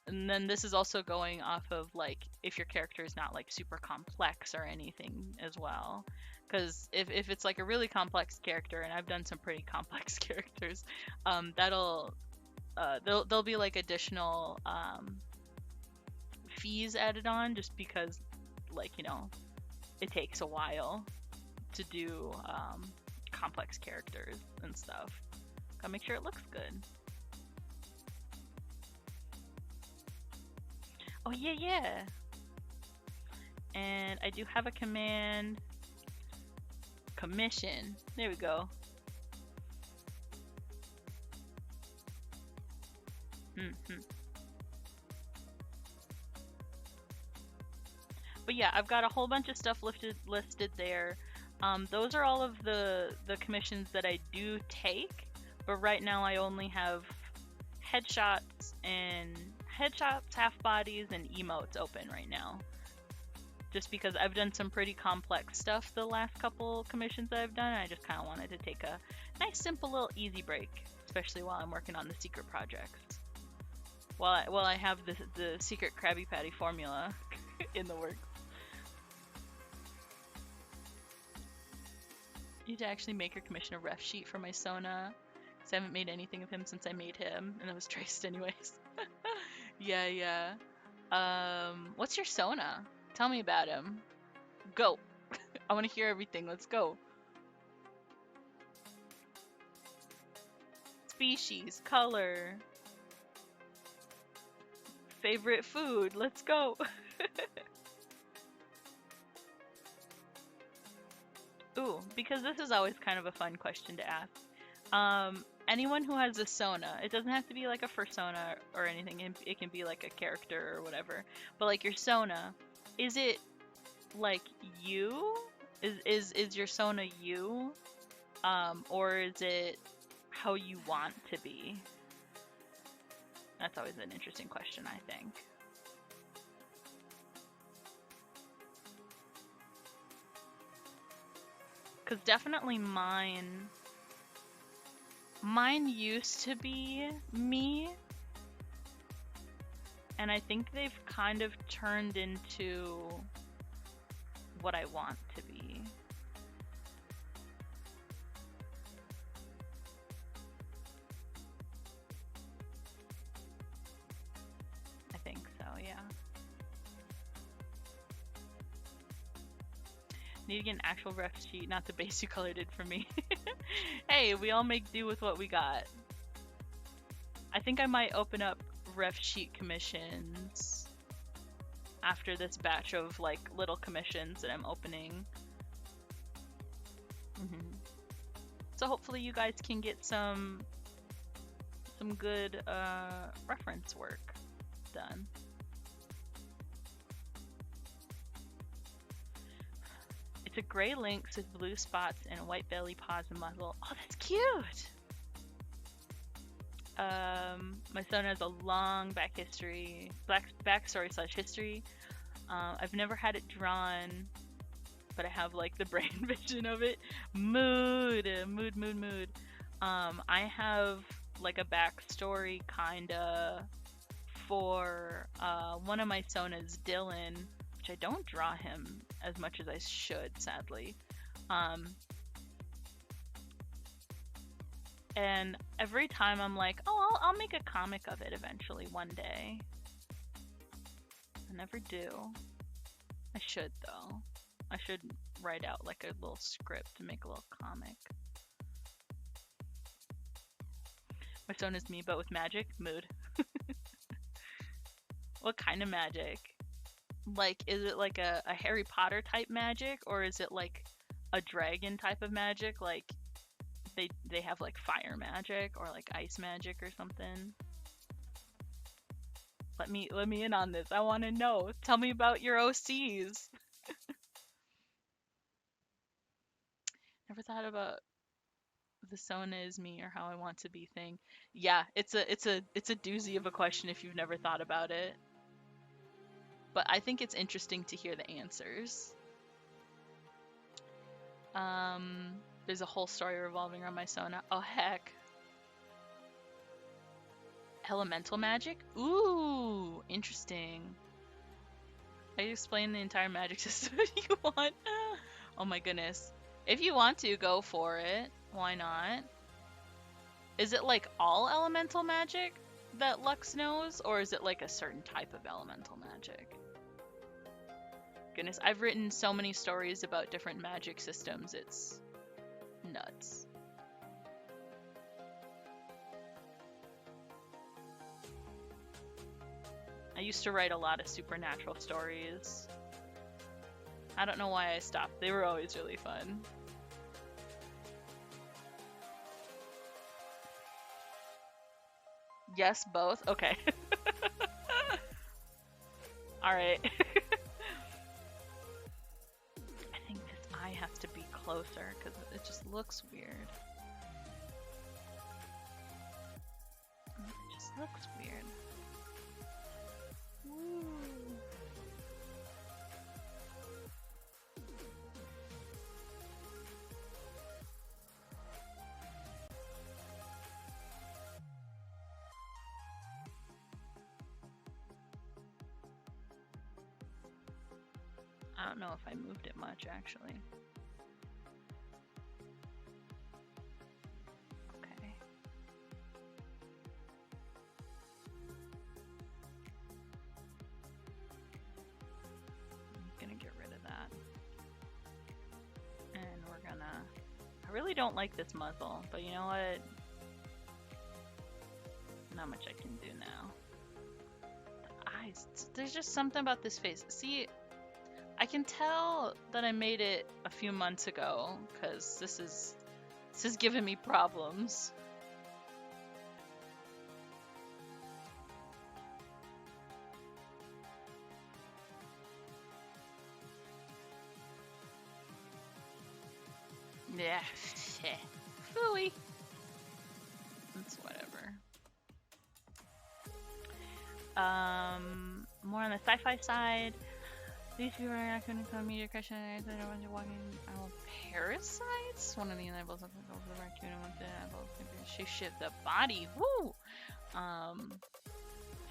and then this is also going off of like if your character is not like super complex or anything as well. Because if it's like a really complex character, and I've done some pretty complex characters, there'll be like additional fees added on, just because, like, you know, it takes a while to do complex characters and stuff. Gotta make sure it looks good. Oh yeah, yeah. And I do have a command. Commission. There we go. But yeah, I've got a whole bunch of stuff listed there. Those are all of the commissions that I do take, but right now I only have headshots, half bodies, and emotes open right now. Just because I've done some pretty complex stuff the last couple commissions that I've done, I just kind of wanted to take a nice, simple, little easy break, especially while I'm working on the secret projects. While I have the secret Krabby Patty formula in the works. I need to actually make or commission a ref sheet for my Sona, because I haven't made anything of him since I made him, and it was traced anyways. Yeah. What's your Sona? Tell me about him. Go. I want to hear everything. Let's go. Species, color, favorite food. Let's go. Ooh, because this is always kind of a fun question to ask. Anyone who has a Sona, it doesn't have to be like a persona or anything. It can be like a character or whatever. But like your Sona, is it like you? Is your Sona you? Or is it how you want to be? That's always an interesting question, I think. Because definitely mine used to be me, And I think they've kind of turned into what I want to be. I think so, yeah. Need to get an actual ref sheet, not the base you colored it for me. Hey, we all make do with what we got. I think I might open up ref sheet commissions after this batch of like little commissions that I'm opening. So hopefully you guys can get some good reference work done. It's a gray lynx with blue spots and a white belly, paws, and muzzle. Oh, that's cute! My son has a long backstory/history. I've never had it drawn, but I have like the brain vision of it. Mood. I have like a backstory kinda for one of my sonas, Dylan, which I don't draw him as much as I should, sadly. And every time I'm like, oh, I'll make a comic of it eventually one day. I never do. I should, though. I should write out like a little script to make a little comic. My son is me, but with magic. Mood. What kind of magic? Like, is it like a Harry Potter type magic, or is it like a dragon type of magic? Like, they have like fire magic or like ice magic or something? Let me in on this. I want to know. Tell me about your OCs. Never thought about the Sona is me or how I want to be thing. Yeah, it's a doozy of a question if you've never thought about it. But I think it's interesting to hear the answers. There's a whole story revolving around my Sona. Oh heck. Elemental magic? Ooh, interesting. I explain the entire magic system if you want. Oh my goodness. If you want to, go for it. Why not? Is it like all elemental magic that Lux knows, or is it like a certain type of elemental magic? Goodness, I've written so many stories about different magic systems, it's nuts. I used to write a lot of supernatural stories. I don't know why I stopped. They were always really fun. Yes, both? Okay. Alright. I think this eye has to be closer because it just looks weird. It just looks weird. Woo. I don't know if I moved it much, actually. Okay. I'm gonna get rid of that. And we're gonna... I really don't like this muzzle, but you know what? Not much I can do now. The eyes. There's just something about this face. See... I can tell that I made it a few months ago because this is giving me problems. Yeah, phooey. It's whatever. More on the sci-fi side. These people are not going to come meet your question. I don't want to walk in. Parasites? One of the eyeballs of the raccoon. I want the eyeballs to shape shift the body. Woo!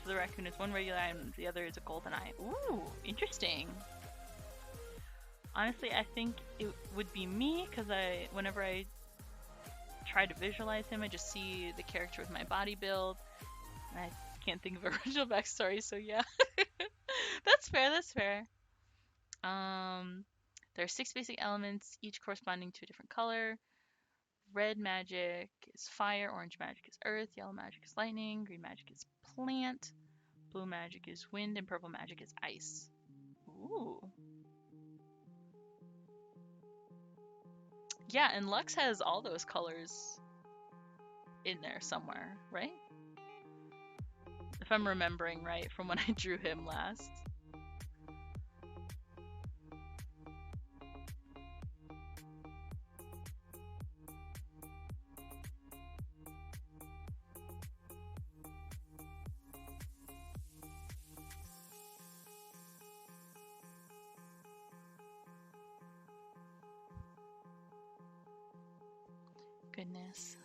for the raccoon is one regular item, the other is a golden eye. Ooh, interesting. Honestly, I think it would be me, because whenever I try to visualize him, I just see the character with my body build, and I can't think of original backstory, so yeah. That's fair, that's fair. There are 6 basic elements, each corresponding to a different color. Red magic is fire, orange magic is earth, yellow magic is lightning, green magic is plant, blue magic is wind, and purple magic is ice. Ooh. Yeah, and Lux has all those colors in there somewhere, right? If I'm remembering right from when I drew him last. Goodness.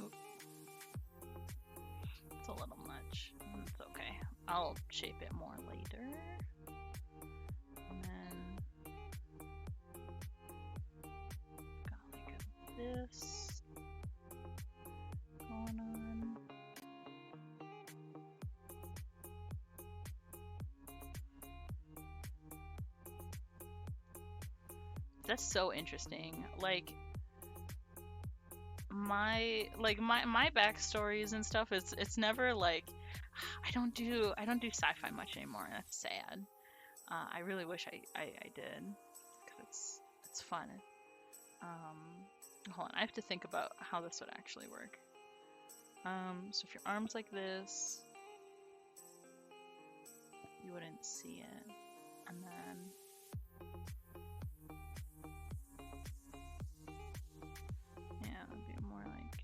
Oop. It's a little much. It's okay. I'll shape it more later. And then got like this going on. That's so interesting. Like my backstories and stuff, it's never like I don't do sci-fi much anymore, and that's sad. I really wish I did, because it's fun. Hold on, I have to think about how this would actually work. So if your arm's like this, you wouldn't see it, and then yeah, it'd be more like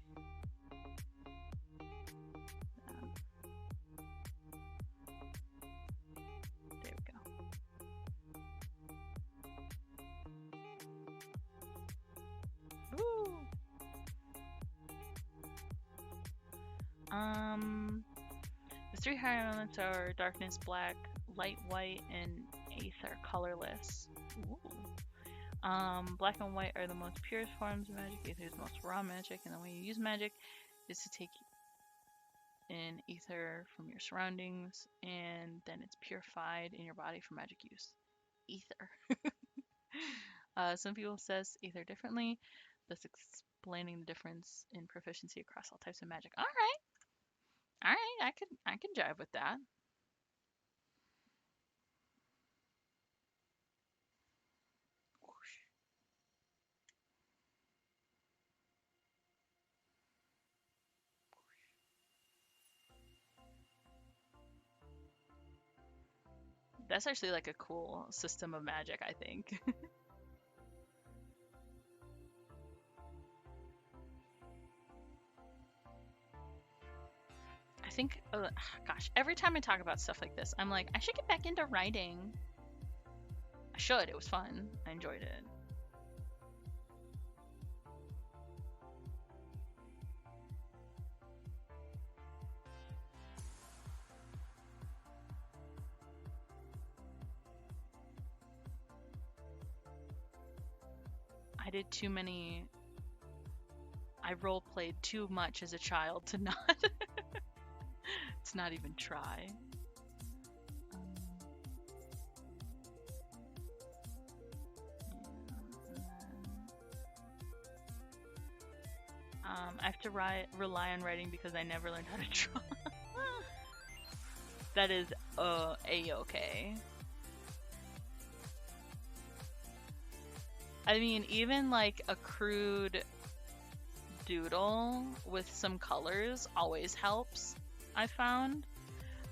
that. There we go. Woo! The 3 higher elements are darkness, black, light white, and aether, colorless. Ooh. Black and white are the most purest forms of magic. Aether is the most raw magic, and the way you use magic is to take in ether from your surroundings, and then it's purified in your body for magic use. Ether. Some people says ether differently, thus explaining the difference in proficiency across all types of magic. All right, I can jive with that. That's actually like a cool system of magic, I think. I think, gosh, every time I talk about stuff like this, I'm like, I should get back into writing. I should. It was fun. I enjoyed it. I did too many. I role played too much as a child to not. To not even try. I have to rely on writing because I never learned how to draw. That is a-okay. I mean, even like a crude doodle with some colors always helps, I found.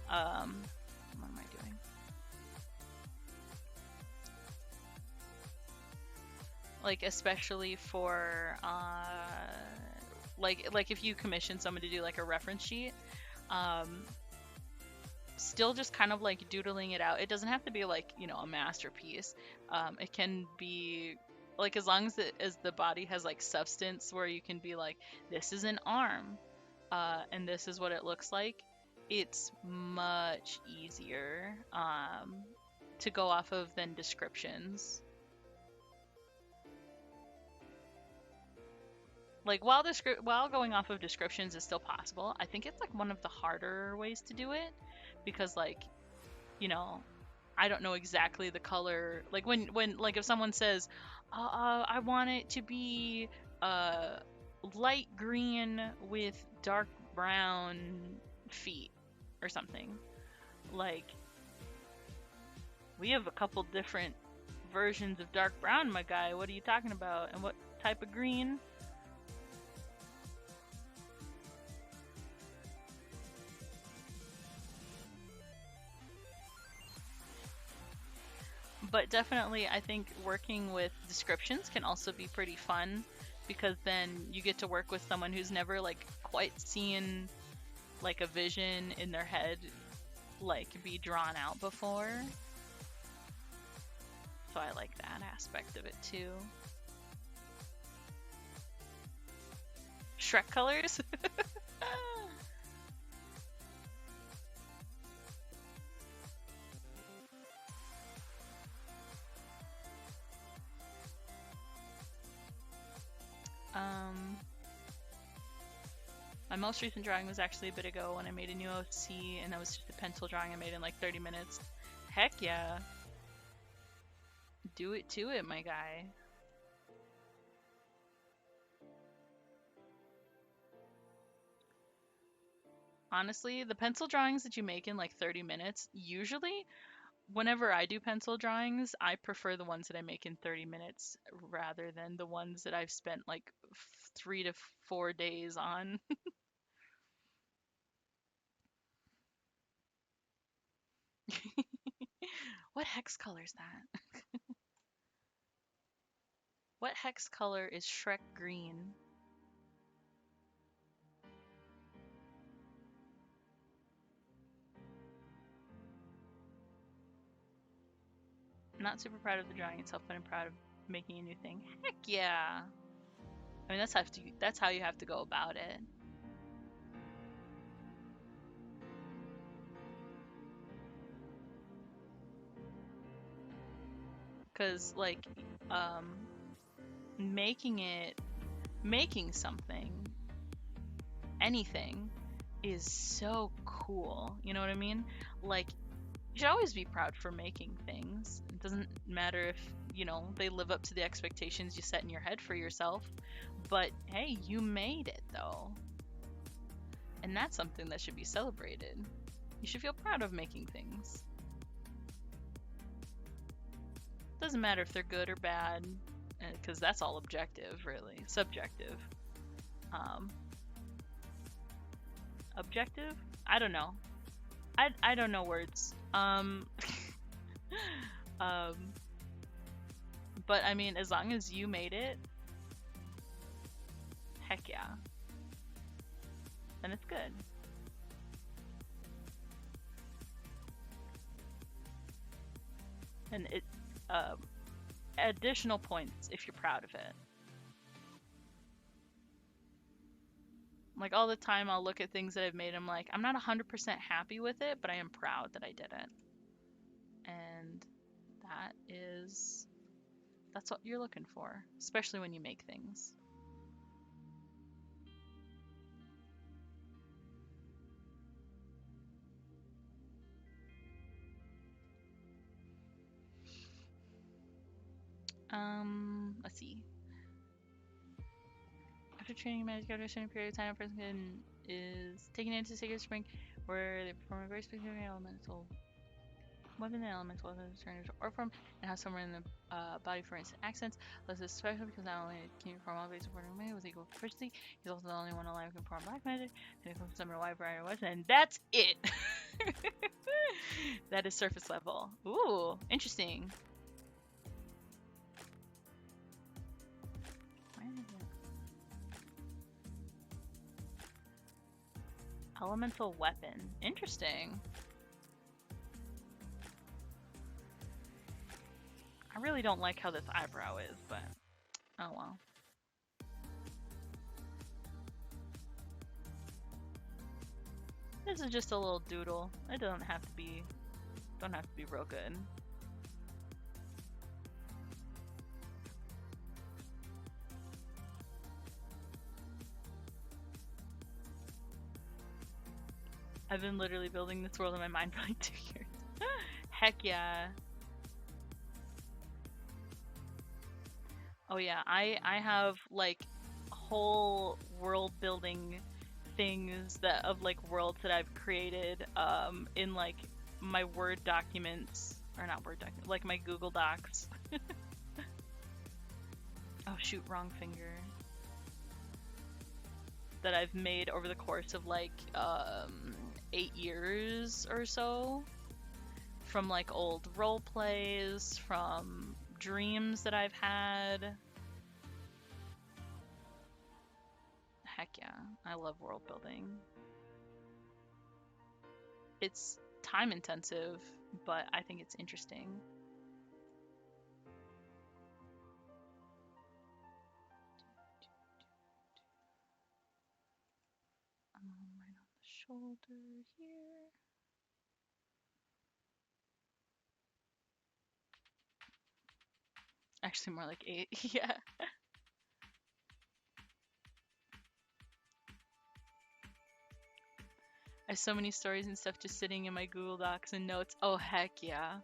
What am I doing? Like, especially for like if you commission someone to do like a reference sheet, still just kind of like doodling it out. It doesn't have to be like, you know, a masterpiece. It can be like as long as the body has like substance where you can be like, this is an arm, and this is what it looks like. It's much easier to go off of than descriptions. Like while going off of descriptions is still possible, I think it's like one of the harder ways to do it because like, you know, I don't know exactly the color. Like when like if someone says, I want it to be uh light green with dark brown feet or something. Like we have a couple different versions of dark brown, my guy. What are you talking about? And what type of green? But definitely, I think working with descriptions can also be pretty fun because then you get to work with someone who's never like quite seen like a vision in their head like be drawn out before. So I like that aspect of it too. Shrek colors? My most recent drawing was actually a bit ago when I made a new OC, and that was just a pencil drawing I made in like 30 minutes. Heck yeah. Do it to it, my guy. Honestly, the pencil drawings that you make in like 30 minutes, usually, whenever I do pencil drawings, I prefer the ones that I make in 30 minutes rather than the ones that I've spent like 3 to 4 days on. What hex color is that? What hex color is Shrek green? I'm not super proud of the drawing itself, but I'm proud of making a new thing. Heck yeah! I mean, that's how you have to go about it. Because like, um, making something, anything, is so cool. You know what I mean? Like, you should always be proud for making things. It doesn't matter if, you know, they live up to the expectations you set in your head for yourself. But hey, you made it though. And that's something that should be celebrated. You should feel proud of making things. Doesn't matter if they're good or bad, because that's all objective, really. Subjective. Um, Objective? I don't know. I don't know words. Um, but I mean, as long as you made it, heck yeah. Then it's good. And it, additional points if you're proud of it. Like all the time, I'll look at things that I've made. I'm like, I'm not 100% happy with it, but I am proud that I did it. And that's what you're looking for, especially when you make things. Let's see. After training, magic after a certain period of time, a person is taken into Sacred Spring, where they perform a very specific elemental weapon and elemental turn into art form, and have somewhere in the body for instant accents. This is special because not only can you perform all basic supporting magic with equal proficiency, he's also the only one alive who can perform black magic, and he can summon a wide variety of weapons, and that's it! That is surface level. Ooh, interesting. Elemental weapon. Interesting. I really don't like how this eyebrow is, but oh well. This is just a little doodle. It don't have to be real good. I've been literally building this world in my mind for like 2 years. Heck yeah. Oh yeah, I have like whole world building things that of like worlds that I've created in like my Word documents, or not Word documents, like my Google Docs. Oh shoot, wrong finger. That I've made over the course of like 8 years or so, from like old role plays, from dreams that I've had. Heck yeah, I love world building. It's time intensive, but I think it's interesting. Right on the shoulder here. Actually, more like 8. Yeah. I have so many stories and stuff just sitting in my Google Docs and notes. Oh heck yeah.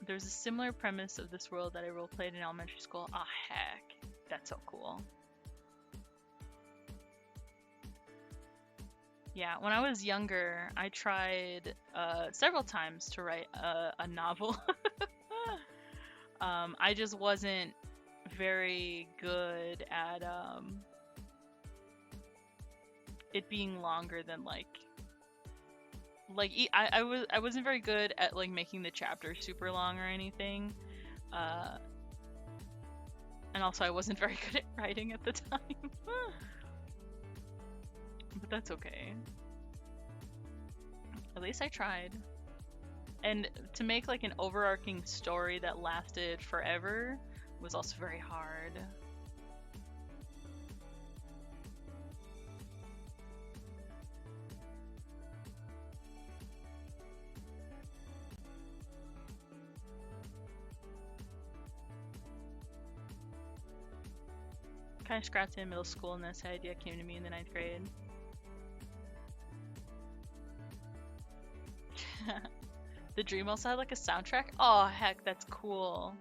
There's a similar premise of this world that I roleplayed in elementary school. Ah, heck. That's so cool. Yeah, when I was younger, I tried several times to write a novel. I just wasn't very good at it being longer than I wasn't very good at like making the chapters super long or anything. And also I wasn't very good at writing at the time. But that's okay. At least I tried. And to make like an overarching story that lasted forever was also very hard. Kind of scrapped in middle school, and this idea came to me in the 9th grade. The dream also had like a soundtrack. Oh heck, that's cool.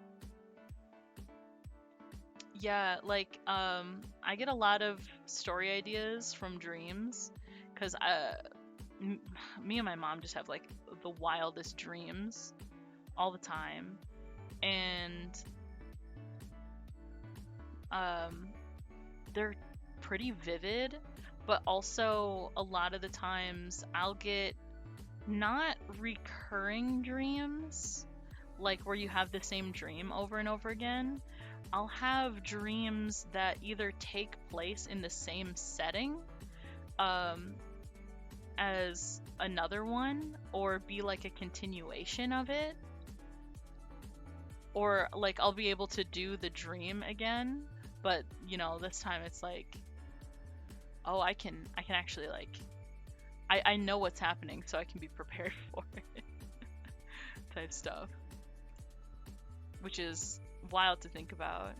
Yeah, like I get a lot of story ideas from dreams, because me and my mom just have like the wildest dreams all the time, and they're pretty vivid, but also a lot of the times I'll get not recurring dreams, like where you have the same dream over and over again. I'll have dreams that either take place in the same setting as another one, or be like a continuation of it, or like I'll be able to do the dream again, but you know, this time it's like, oh, I can actually like I know what's happening, so I can be prepared for it type stuff, which is wild to think about.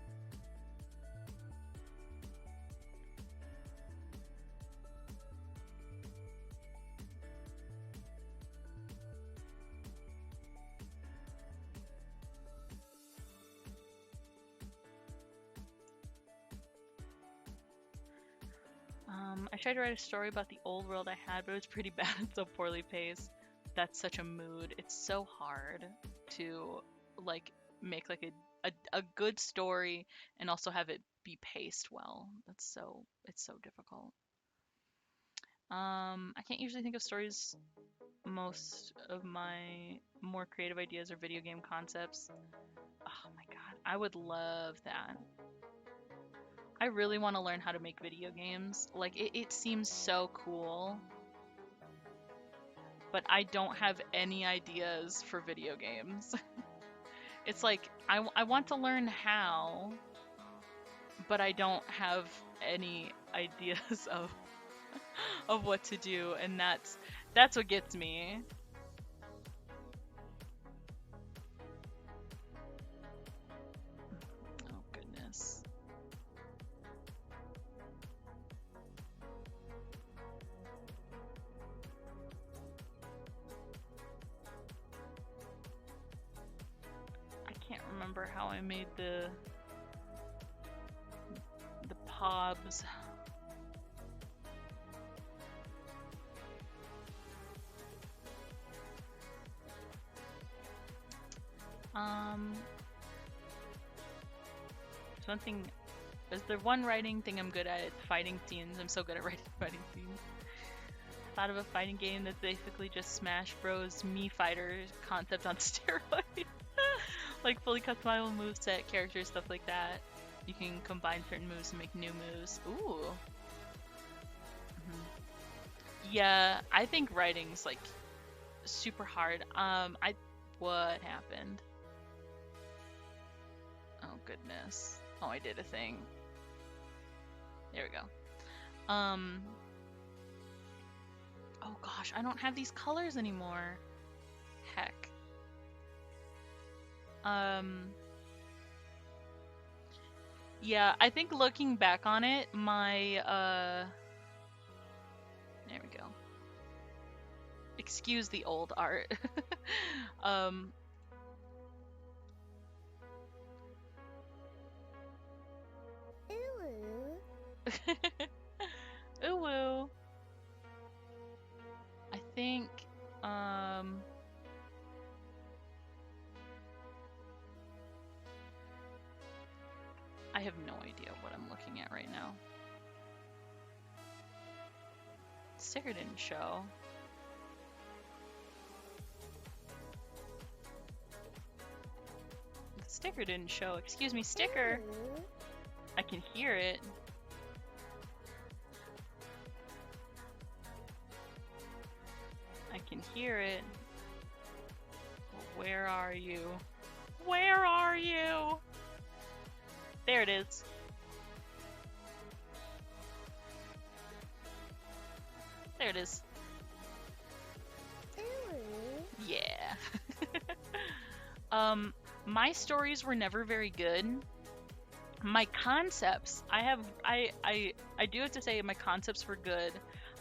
I tried to write a story about the old world I had, but it was pretty bad and so poorly paced. That's such a mood. It's so hard to like make like a good story and also have it be paced well. It's so difficult. I can't usually think of stories. Most of my more creative ideas are video game concepts. Oh my god, I would love that. I really want to learn how to make video games. Like, it seems so cool. but I don't have any ideas for video games. It's like I want to learn how, but I don't have any ideas of what to do, and that's what gets me. Oh goodness. I can't remember how I made the pobs. Something is the one writing thing I'm good at. It's fighting scenes. I'm so good at writing fighting scenes. Thought of a fighting game that's basically just Smash Bros. Mii Fighter concept on steroids. Like fully customizable moveset, characters, stuff like that. You can combine certain moves to make new moves. Ooh. Yeah, I think writing's like super hard. What happened? Oh goodness. Oh, I did a thing. There we go. Oh gosh, I don't have these colors anymore. Heck. Yeah, I think looking back on it, my there we go. Excuse the old art. Ooh woo. I think I have no idea what I'm looking at right now. Sticker didn't show. The sticker didn't show. Excuse me, sticker. I can hear it. I can hear it. Where are you? Where are you? There it is. There it is. Yeah. My stories were never very good. My concepts, I do have to say my concepts were good.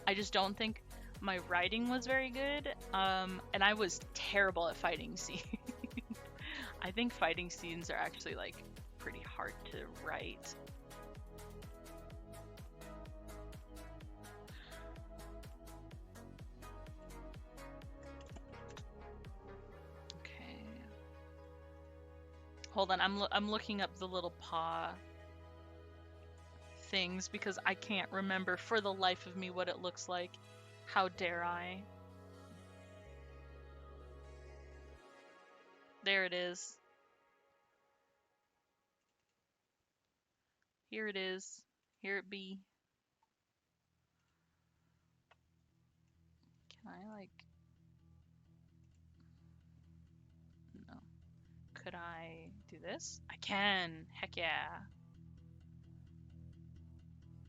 I just don't think my writing was very good. And I was terrible at fighting scenes. I think fighting scenes are actually like pretty hard to write. Okay. Hold on, I'm looking up the little paw things because I can't remember for the life of me what it looks like. How dare I? There it is. Here it is. Here it be. Can I like... No. Could I do this? I can! Heck yeah!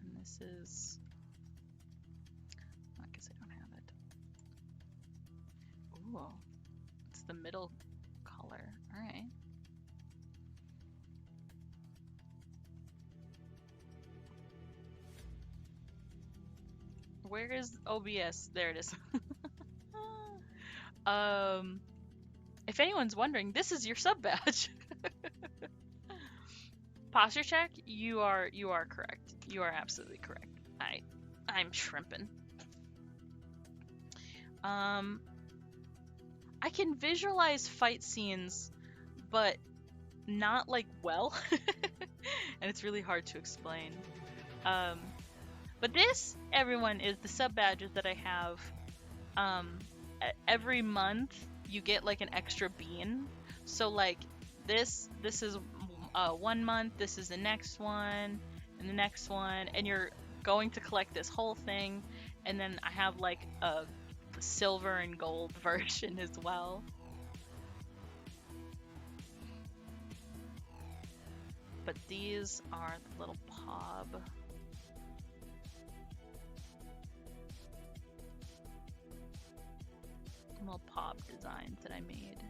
And this is... I guess I don't have it. Ooh. It's the middle color. Alright. Where is OBS? There it is. If anyone's wondering, this is your sub badge. Posture check? You are correct. You are absolutely correct. I'm shrimping. I can visualize fight scenes, but not like well. And it's really hard to explain. But this, everyone, is the sub badges that I have. Every month you get like an extra bean. So like this is 1 month, this is the next one, and the next one, and you're going to collect this whole thing. And then I have like a silver and gold version as well. But these are the little pop designs that I made.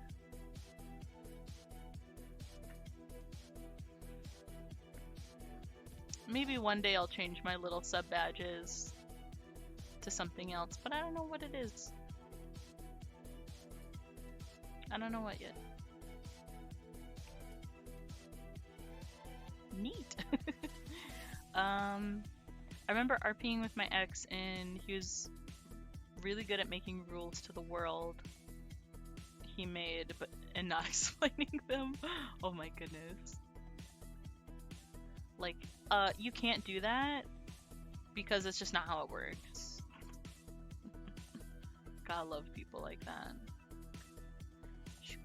Maybe one day I'll change my little sub badges to something else, but I don't know what it is. I don't know what yet. Neat. I remember RPing with my ex, and he was really good at making rules to the world he made, and not explaining them. Oh my goodness. Like, you can't do that because it's just not how it works. Gotta love people like that. Shoot.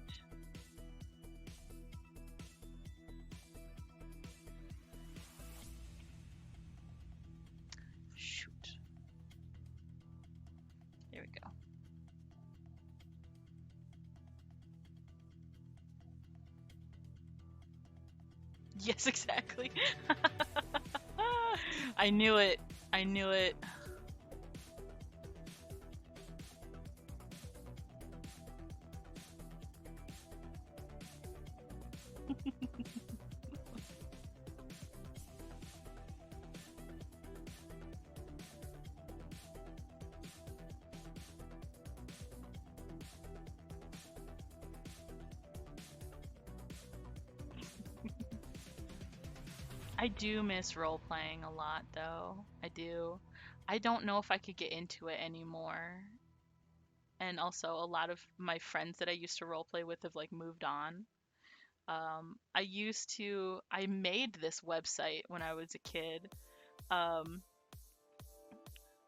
Shoot. There we go. Yes, exactly. I knew it. I knew it. I do miss role-playing a lot, though. I do. I don't know if I could get into it anymore. And also, a lot of my friends that I used to role-play with have, like, moved on. I made this website when I was a kid. I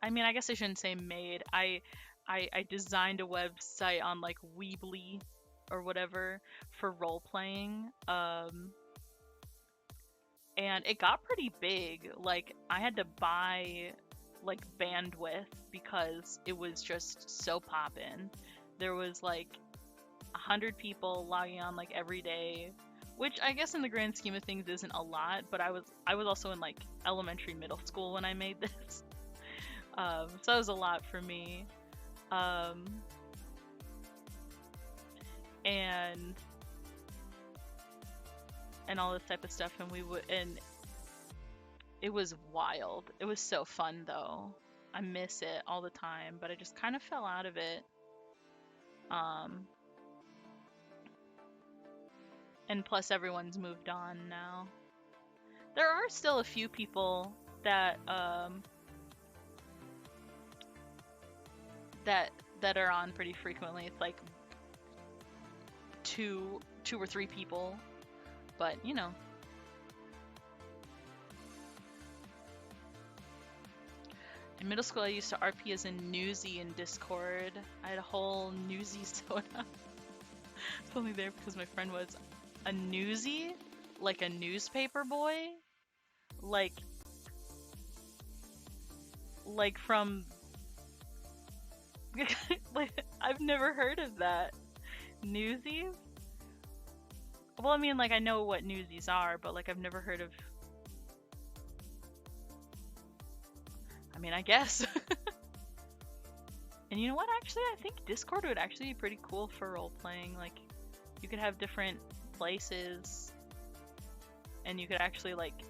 mean, I guess I shouldn't say made. I designed a website on, like, Weebly or whatever for role-playing. And it got pretty big. Like, I had to buy, like, bandwidth because it was just so poppin'. There was, like, 100 people logging on, like, every day, which I guess in the grand scheme of things isn't a lot, but I was also in, like, elementary, middle school when I made this. So that was a lot for me. And all this type of stuff, and it was wild. It was so fun, though. I miss it all the time, but I just kind of fell out of it. And plus everyone's moved on now. There are still a few people that that are on pretty frequently. It's like two or three people, but you know. In middle school, I used to RP as a newsie in Discord. I had a whole newsie soda. It's only there because my friend was a newsie, like a newspaper boy, like from. Like, I've never heard of that. Newsies? Well, I mean, like, I know what newsies are, but, like, I've never heard of... I mean, I guess. And you know what, actually? I think Discord would actually be pretty cool for role-playing. Like, you could have different places, and you could actually, like,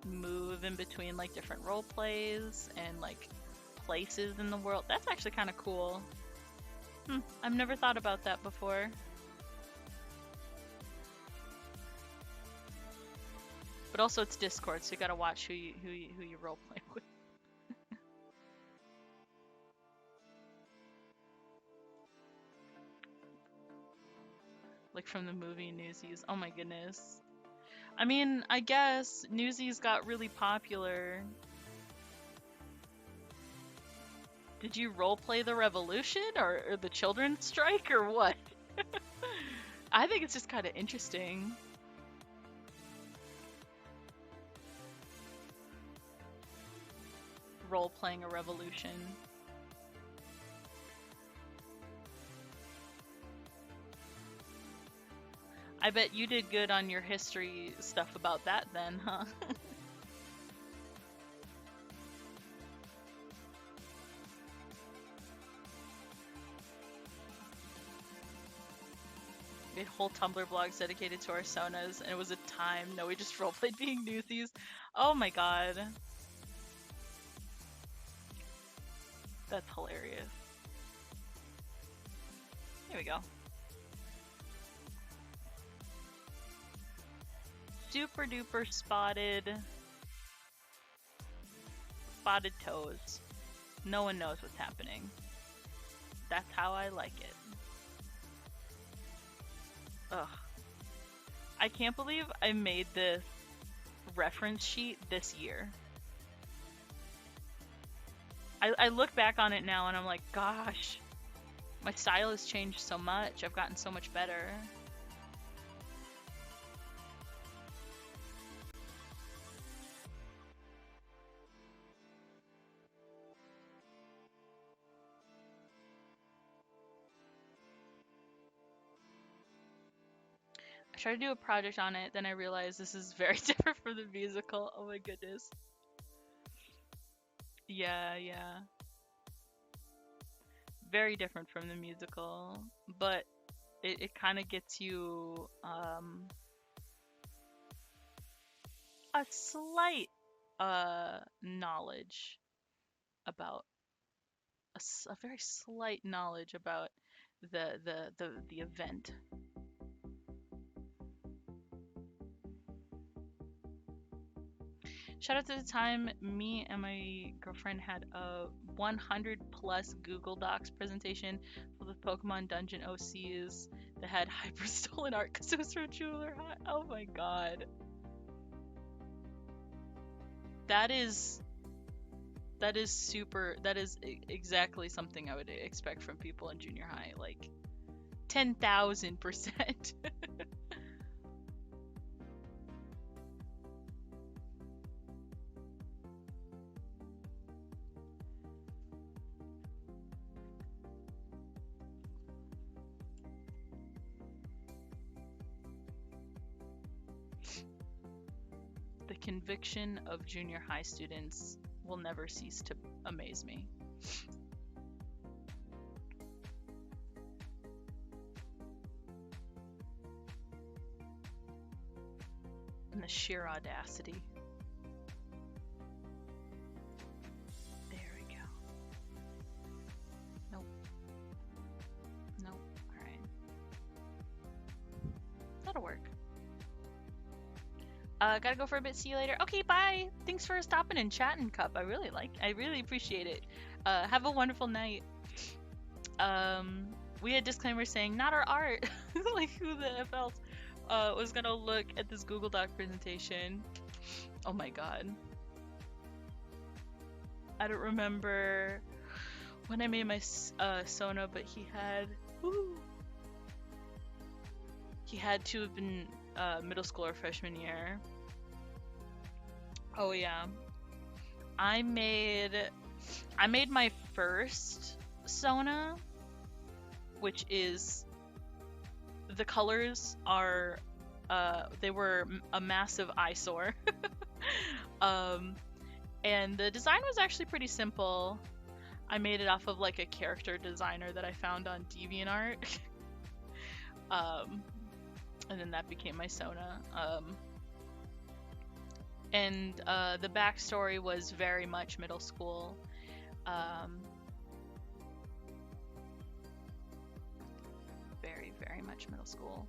move in between, like, different role-plays, and, like, places in the world. That's actually kind of cool. I've never thought about that before. But also it's Discord, so you gotta watch who you role play with. Like from the movie Newsies. Oh my goodness. I mean, I guess Newsies got really popular. Did you roleplay the revolution or the children's strike or what? I think it's just kind of interesting. Role-playing a revolution. I bet you did good on your history stuff about that then, huh? We had whole Tumblr blogs dedicated to our sonas, and it was a time. No, we just roleplayed being newsies. Oh my god. That's hilarious. Here we go. Super duper spotted toes. No one knows what's happening. That's how I like it. Ugh. I can't believe I made this reference sheet this year. I look back on it now and I'm like, gosh, my style has changed so much. I've gotten so much better. I tried to do a project on it, then I realized this is very different from the musical. Oh my goodness. Yeah, yeah. Very different from the musical, but it kind of gets you a slight knowledge about a very slight knowledge about the event. Shout out to the time me and my girlfriend had a 100 plus Google Docs presentation for the Pokemon Dungeon OCs that had hyper stolen art because it was from Jeweler High. Oh my god. That is super, that is exactly something I would expect from people in junior high, like 10,000%. The conviction of junior high students will never cease to amaze me. And the sheer audacity. There we go. Nope. Nope. Alright. That'll work. Gotta go for a bit. See you later. Okay, bye. Thanks for stopping and chatting, Cup. I really appreciate it. Have a wonderful night. We had disclaimers saying not our art. Like, who the F else was gonna look at this Google Doc presentation? Oh my god. I don't remember when I made my Sona, but he had to have been middle school or freshman year. Oh yeah. I made my first Sona, which is, the colors are they were a massive eyesore. And the design was actually pretty simple. I made it off of like a character designer that I found on DeviantArt. And then that became my Sona. And the backstory was very much middle school. Very, very much middle school.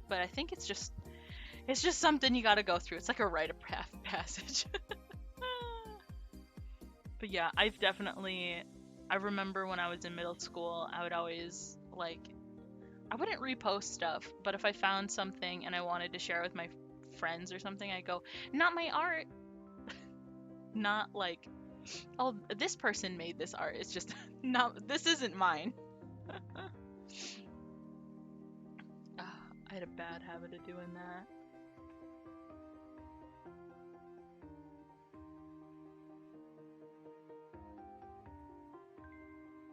But I think it's just something you gotta go through. It's like a rite of passage. But yeah, I remember when I was in middle school, I would always, like, I wouldn't repost stuff, but if I found something and I wanted to share with my friends or something, I'd go, not my art. Not like, oh, this person made this art. It's just, not, this isn't mine. I had a bad habit of doing that.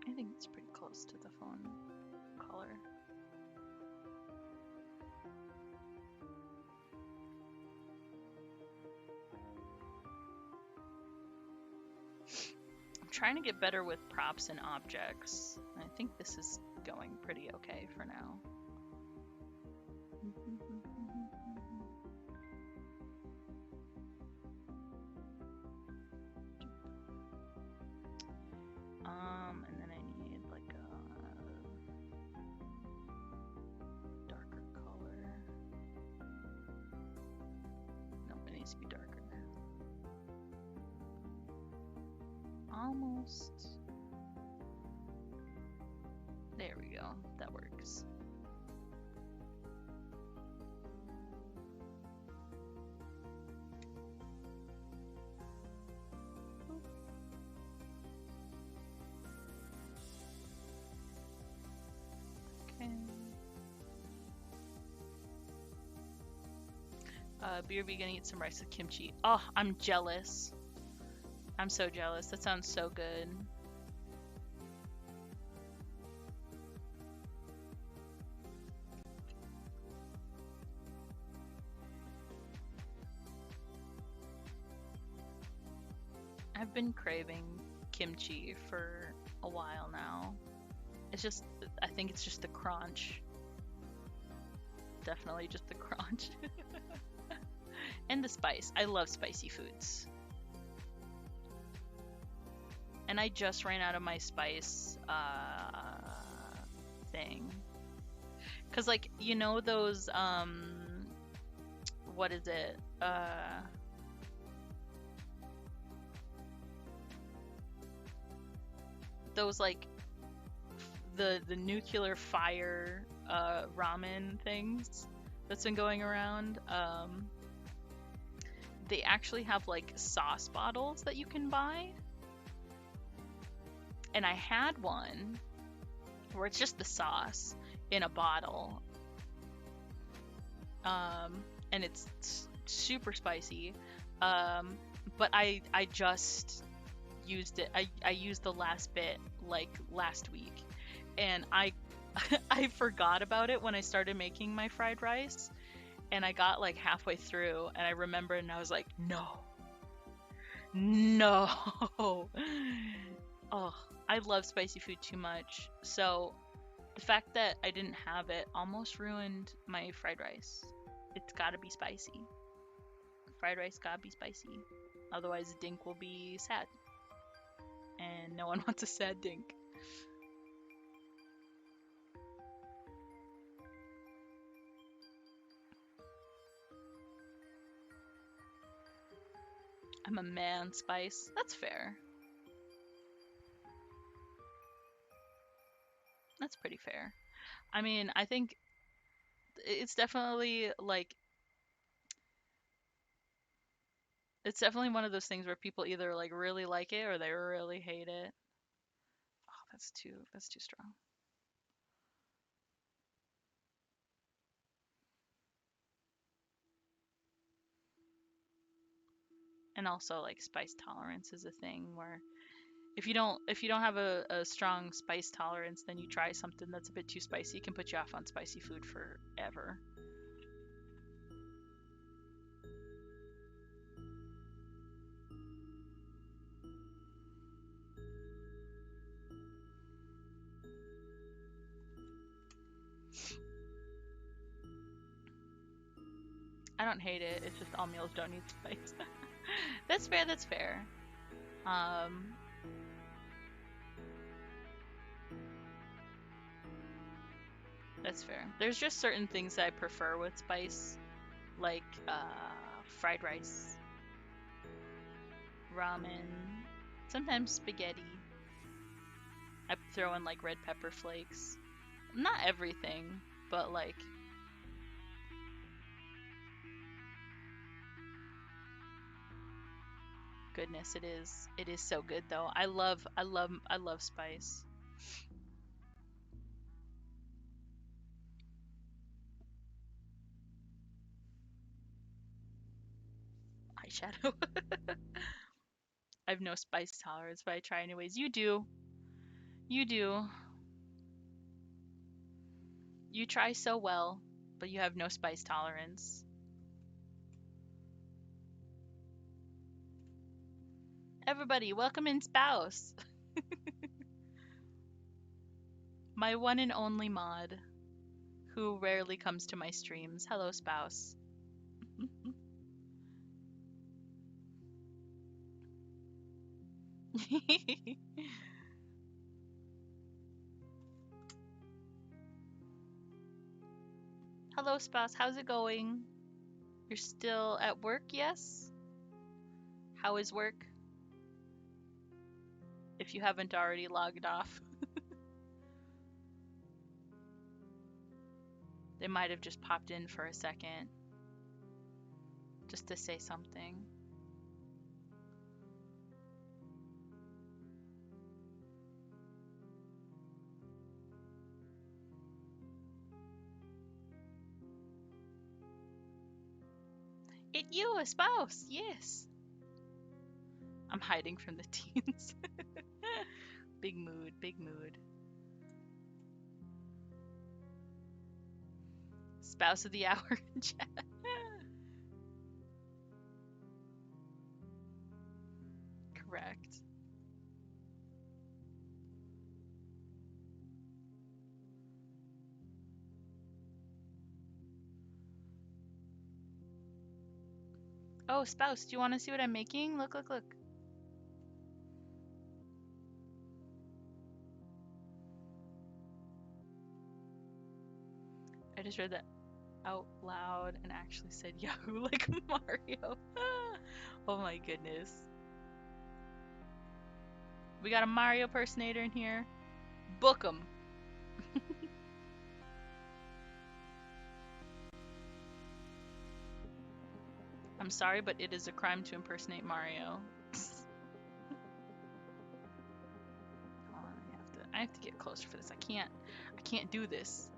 I think it's pretty close to the phone color. trying to get better with props and objects. I think this is going pretty okay for now. And then I need like a darker color. Nope, it needs to be darker. Almost. There we go. That works. Okay. BRB gonna eat some rice with kimchi. Oh, I'm jealous. I'm so jealous. That sounds so good. I've been craving kimchi for a while now. It's just, I think it's just the crunch. Definitely just the crunch. And the spice. I love spicy foods. And I just ran out of my spice thing. Cause like, you know those, what is it? Those like the nuclear fire ramen things that's been going around. They actually have like sauce bottles that you can buy. And I had one where it's just the sauce in a bottle. And it's super spicy. But I just used it. I used the last bit like last week. And I forgot about it when I started making my fried rice. And I got like halfway through and I remembered and I was like, no. Oh, I love spicy food too much. So the fact that I didn't have it almost ruined my fried rice. It's gotta be spicy. Fried rice gotta be spicy. Otherwise Dink will be sad. And no one wants a sad Dink. I'm a man spice. That's fair. That's pretty fair. I mean, I think it's definitely like it's definitely one of those things where people either like really like it or they really hate it. Oh, that's too strong. And also like spice tolerance is a thing where if you don't have a strong spice tolerance, then you try something that's a bit too spicy, it can put you off on spicy food forever. I don't hate it. It's just all meals don't need spice. That's fair. That's fair. That's fair. There's just certain things that I prefer with spice, like fried rice, ramen, sometimes spaghetti. I throw in like red pepper flakes. Not everything, but like goodness, it is. It is so good though. I love spice. Eyeshadow. I have no spice tolerance, but I try anyways. You do. You do. You try so well, but you have no spice tolerance. Everybody, welcome in Spouse. My one and only mod, who rarely comes to my streams. Hello, Spouse. Hello, Spouse. How's it going? You're still at work, yes? How is work? If you haven't already logged off. They might have just popped in for a second. Just to say something. It you, a spouse, yes. I'm hiding from the teens. Big mood, big mood. Spouse of the hour in chat. Correct. Oh, Spouse, do you want to see what I'm making? Look, look, look. I just read that out loud and actually said Yahoo like Mario. Oh my goodness. We got a Mario personator in here. Book 'em. I'm sorry, but it is a crime to impersonate Mario. Hold on, I have to get closer for this. I can't do this.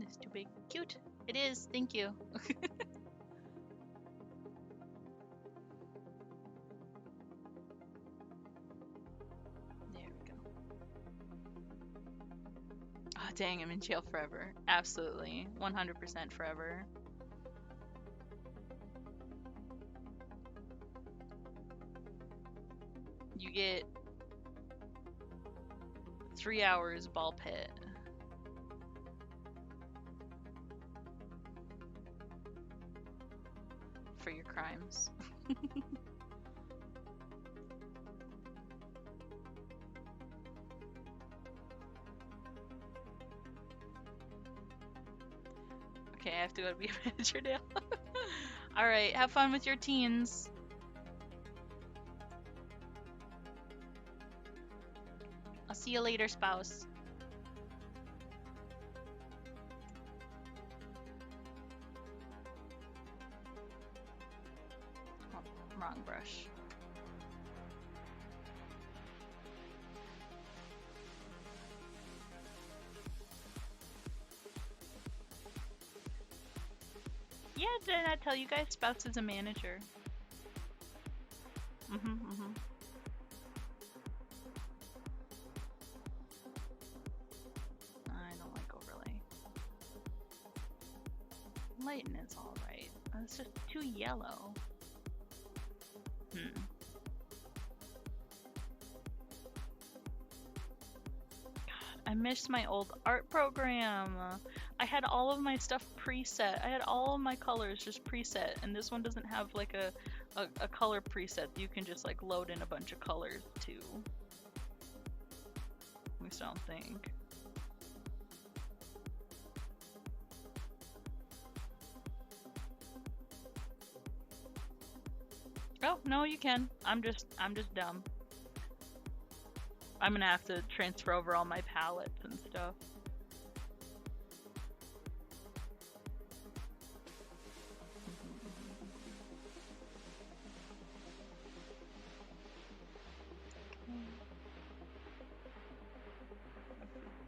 It's too big. Cute. It is. Thank you. There we go. Oh, dang, I'm in jail forever. Absolutely. 100% forever. You get 3 hours ball pit. For your crimes. Okay, I have to go to be a manager now. Alright, have fun with your teens. I'll see you later, spouse. Oh, wrong brush. Yeah, did I not tell you guys Spouse is a manager? I don't like overlay. Lighten is alright. It's just too yellow. God, I missed my old art program. I had all of my stuff preset. I had all of my colors just preset, and this one doesn't have like a color preset. You can just like load in a bunch of colors too. At least I don't think. Oh, no, you can. I'm just dumb. I'm gonna have to transfer over all my palettes and stuff.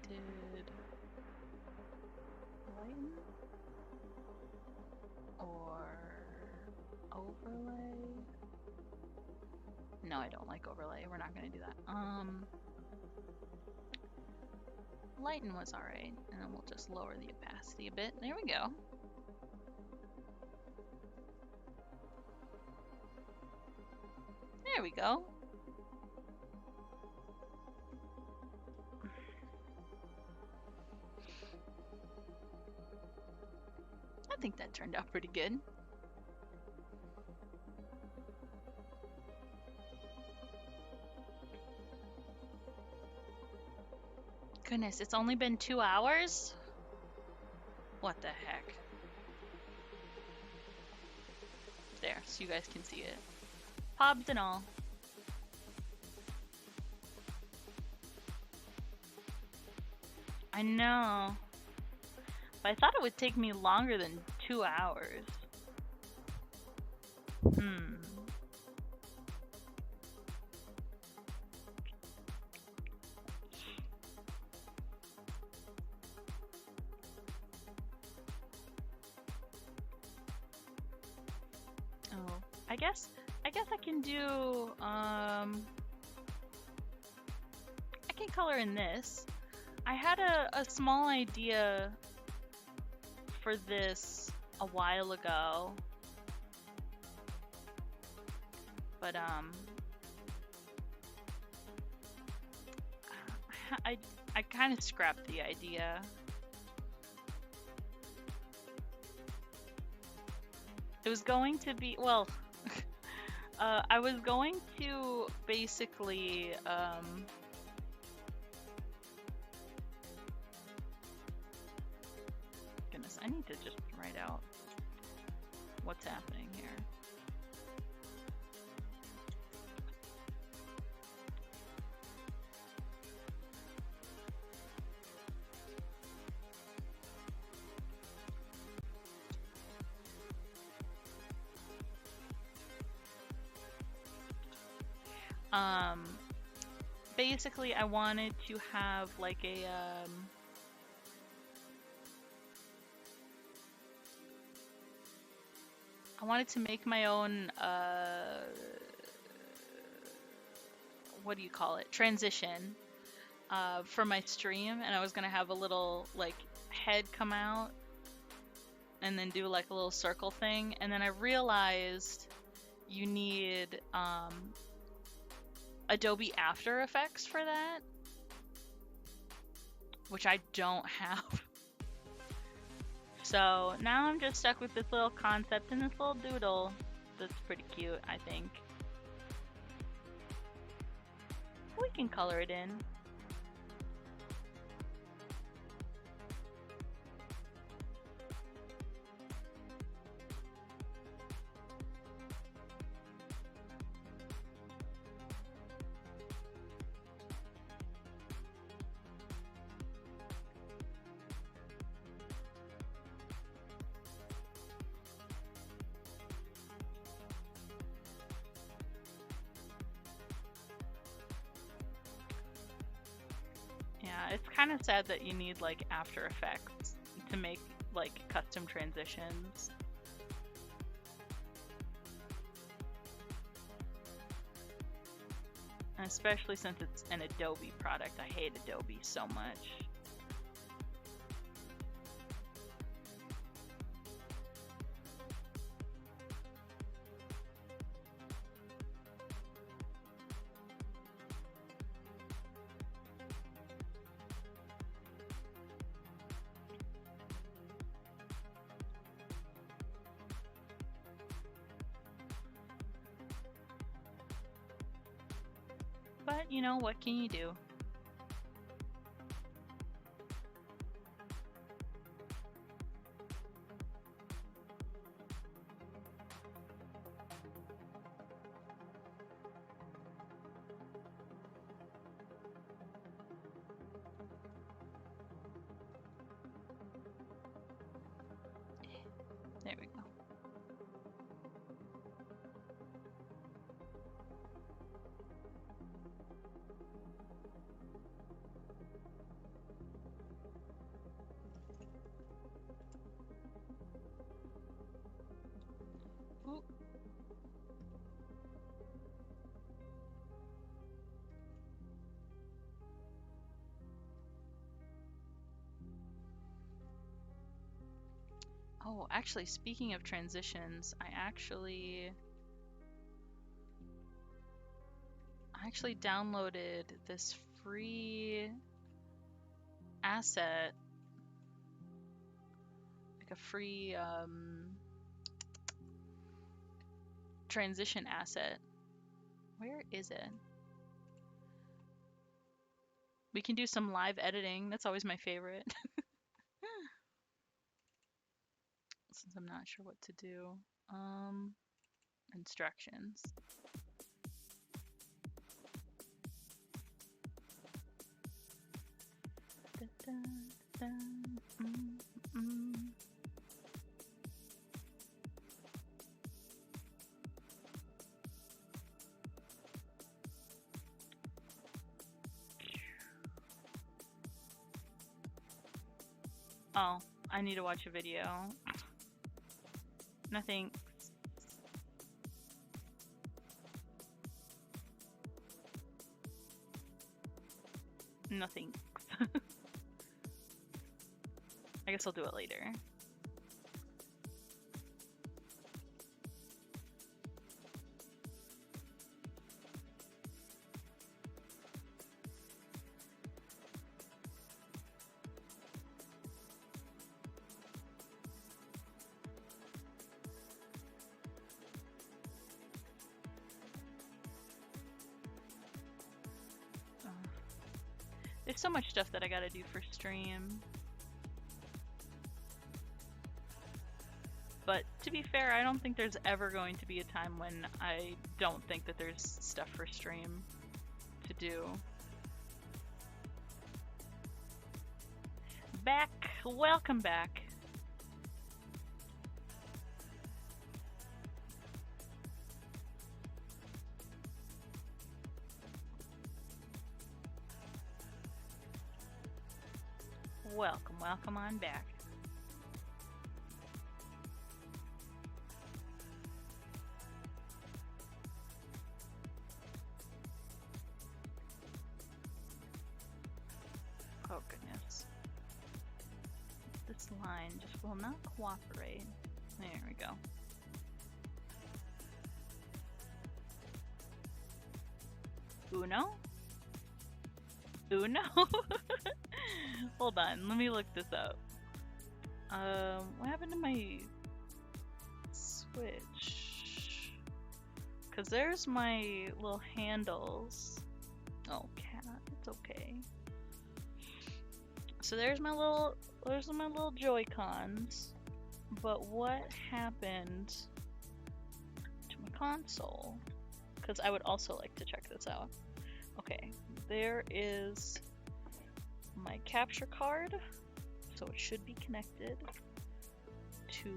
Did lighten or overlay? No, I don't like overlay. We're not gonna do that. lighten was alright. And then we'll just lower the opacity a bit. There we go. There we go. I think that turned out pretty good. Goodness, it's only been 2 hours? What the heck? There, so you guys can see it. Pobs and all. I know. But I thought it would take me longer than 2 hours. Oh, I guess I can do, I can color in this. I had a small idea for this a while ago, but I kind of scrapped the idea. It was going to be, well, I was going to basically goodness, I need to just write out what's happening here. Basically I wanted to have like a I wanted to make my own what do you call it? Transition for my stream, and I was gonna have a little like head come out and then do like a little circle thing, and then I realized you need Adobe After Effects for that, which I don't have. So now I'm just stuck with this little concept and this little doodle that's pretty cute, I think. We can color it in. Yeah, it's kind of sad that you need like After Effects to make like custom transitions. And especially since it's an Adobe product. I hate Adobe so much. But, you know, what can you do? There we go. Oh, actually, speaking of transitions, I actually downloaded this free asset, like a free transition asset. Where is it? We can do some live editing. That's always my favorite. Since I'm not sure what to do. Instructions. Oh, I need to watch a video. Nothing. Nothing. I guess I'll do it later. There's so much stuff that I gotta do for stream. But to be fair, I don't think there's ever going to be a time when I don't think that there's stuff for stream to do. Back! Welcome back! Welcome on back. Oh goodness. This line just will not cooperate. There we go. Uno? Uno? Hold on, let me look this up. What happened to my Switch? Cause there's my little handles. Oh, cat, it's okay. So there's my little Joy-Cons. But what happened to my console? Cause I would also like to check this out. Okay, there is my capture card, so it should be connected to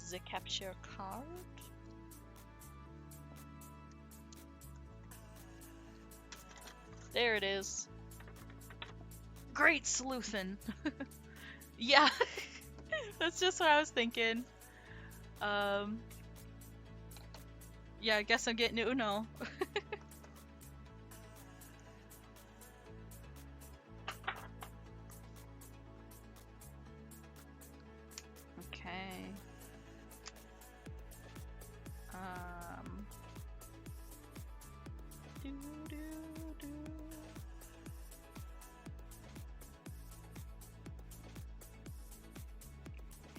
the capture card. There it is. Great sleuthin'. Yeah, that's just what I was thinking. Yeah, I guess I'm getting Uno.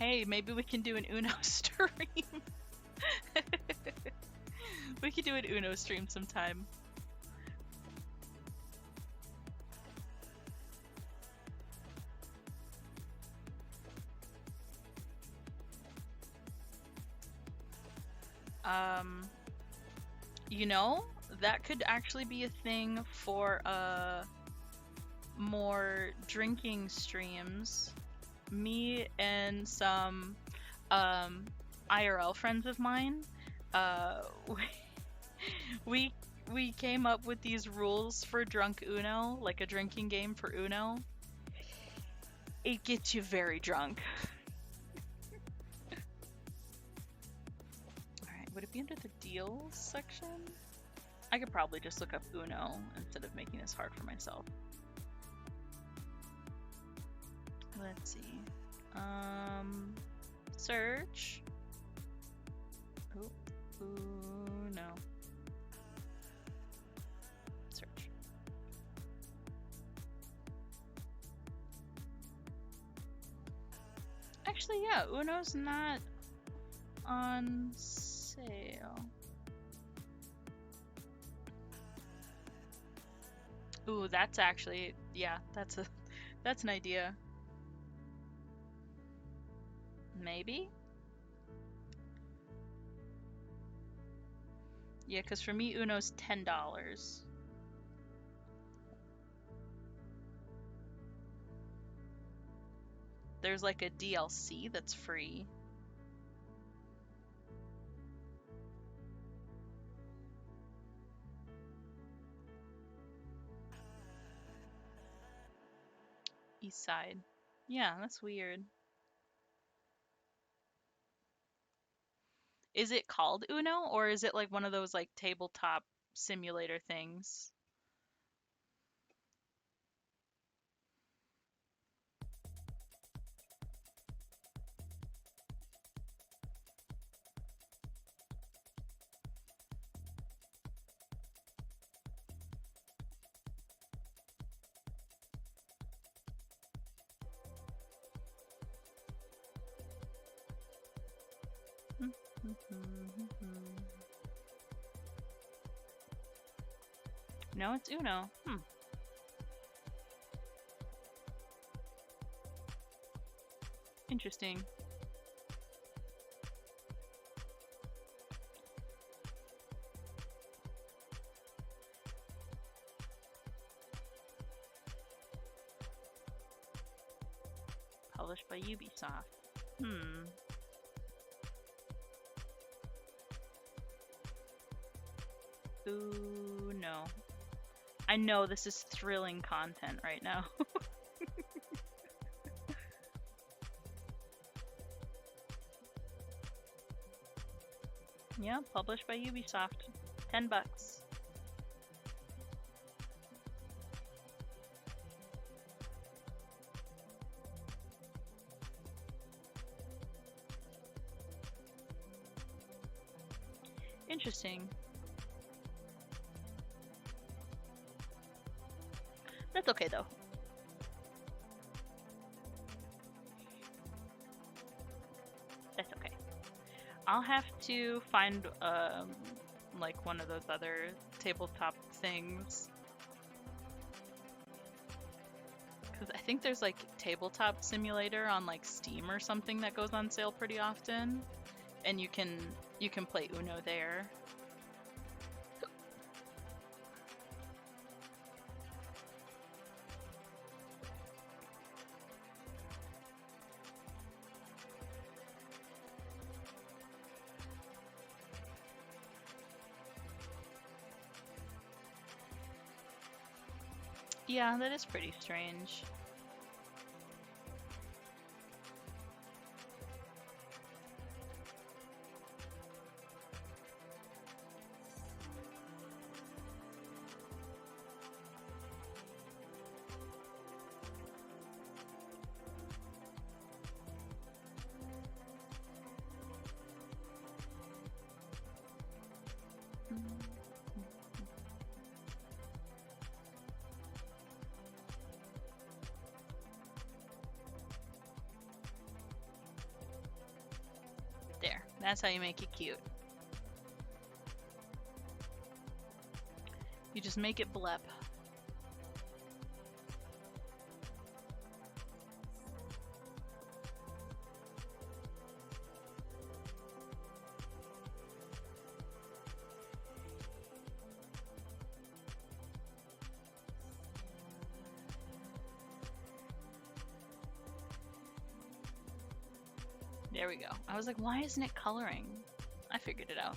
Hey, maybe we can do an Uno stream. We could do an Uno stream sometime. You know, that could actually be a thing for more drinking streams. Me and some IRL friends of mine, we came up with these rules for drunk Uno, like a drinking game for Uno. It gets you very drunk. Alright, would it be under the deals section? I could probably just look up Uno instead of making this hard for myself. Let's see. Search. Oh, ooh, no. Search. Actually, yeah, Uno's not on sale. Ooh, that's actually, yeah, that's an idea. Maybe? Yeah, because for me, Uno's $10. There's like a DLC that's free. East Side. Yeah, that's weird. Is it called Uno, or is it like one of those like tabletop simulator things? No, it's Uno. Interesting. Published by Ubisoft. Ooh, no. I know this is thrilling content right now. Yeah, published by Ubisoft. $10. Interesting. That's okay though. That's okay. I'll have to find like one of those other tabletop things. Cause I think there's like Tabletop Simulator on like Steam or something that goes on sale pretty often, and you can play Uno there. Yeah, that is pretty strange. There, that's how you make it cute. You just make it blep. There we go. I was like, why isn't it coloring? I figured it out.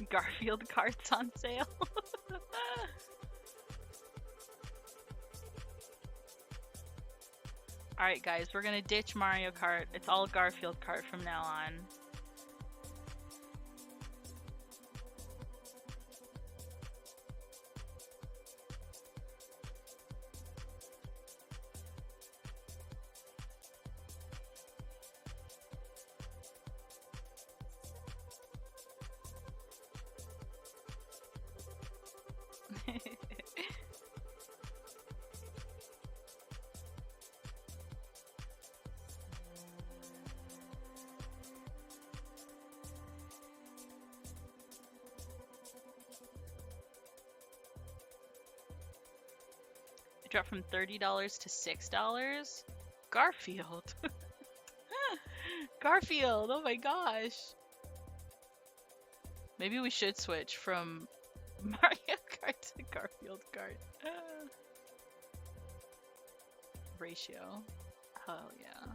Garfield carts on sale. Alright guys, we're gonna ditch Mario Kart. It's all Garfield Kart from now on. Dropped from $30 to $6. Garfield. Garfield, oh my gosh. Maybe we should switch from Mario Kart to Garfield Kart. Ratio. Hell yeah.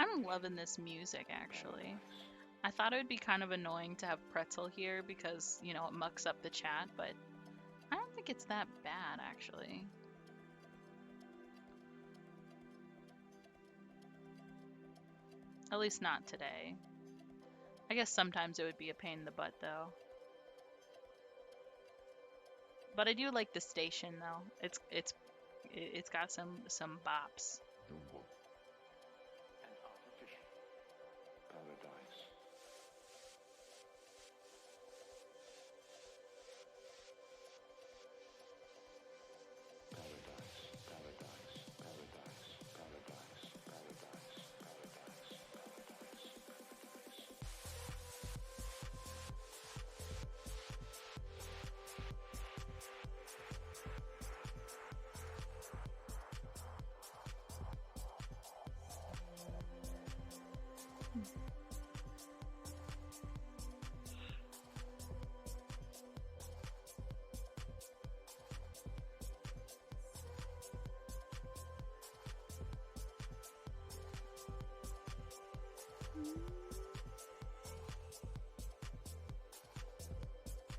I'm loving this music, actually. I thought it would be kind of annoying to have Pretzel here because, you know, it mucks up the chat, but I don't think it's that bad, actually. At least not today. I guess sometimes it would be a pain in the butt, though. But I do like the station, though. It's got some bops.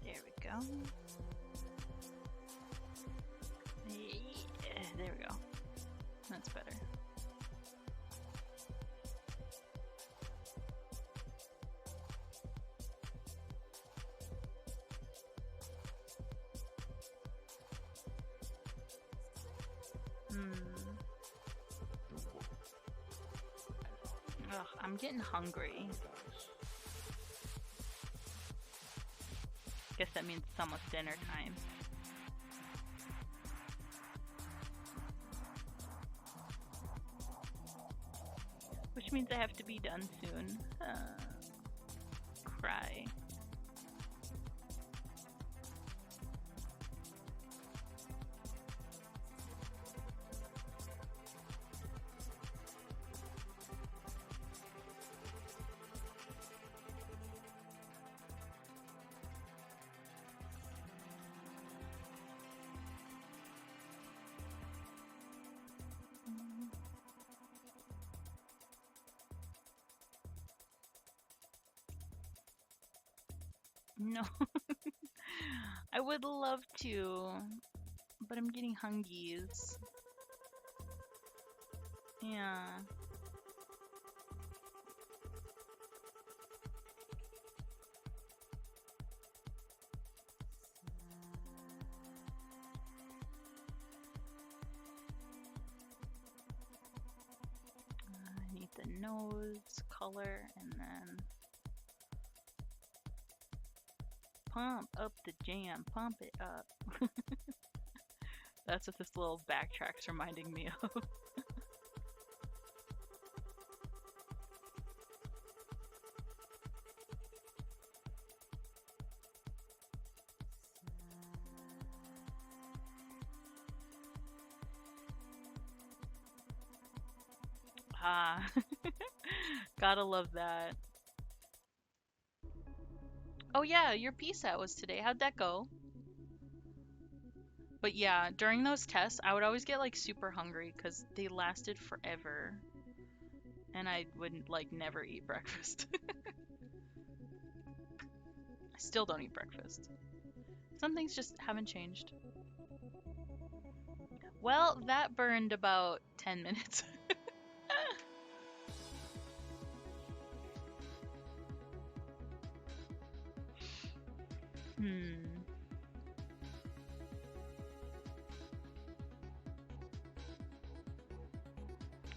There we go. Yeah, there we go. That's better. Ugh, I'm getting hungry. Guess that means it's almost dinner time. Which means I have to be done soon. Cry. No. I would love to, but I'm getting hungies. Yeah. I need the nose color and then Pump up the jam. Pump it up. That's what this little backtrack's reminding me of. Ah, gotta love that. Oh yeah, your PSAT was today. How'd that go? But yeah, during those tests, I would always get like super hungry because they lasted forever. And I wouldn't like never eat breakfast. I still don't eat breakfast. Some things just haven't changed. Well, that burned about 10 minutes. Hmm.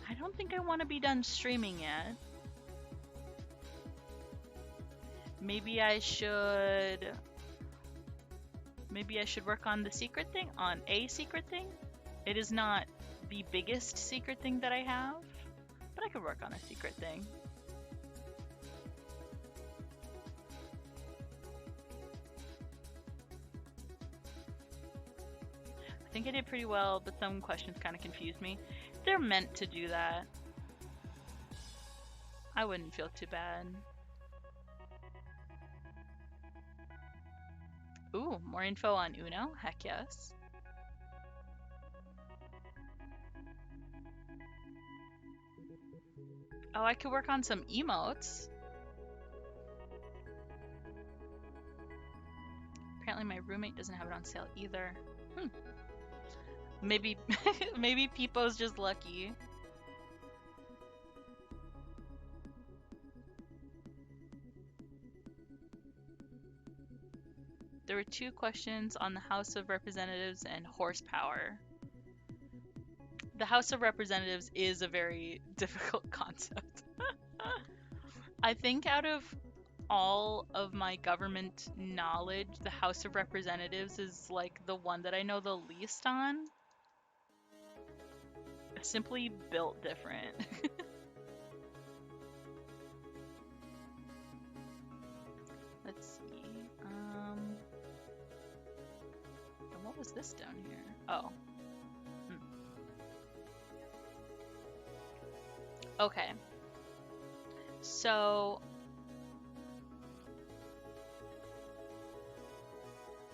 I don't think I want to be done streaming yet. Maybe I should... Maybe I should work on the secret thing? On a secret thing? It is not the biggest secret thing that I have, but I could work on a secret thing. I think I did pretty well, but some questions kind of confused me. They're meant to do that. I wouldn't feel too bad. Ooh, more info on Uno? Heck yes. Oh, I could work on some emotes. Apparently my roommate doesn't have it on sale either. Maybe maybe Peepo's just lucky. There were 2 questions on the House of Representatives and horsepower. The House of Representatives is a very difficult concept. I think out of all of my government knowledge, the House of Representatives is like the one that I know the least on. Simply built different. Let's see. And what was this down here? Oh. Okay. So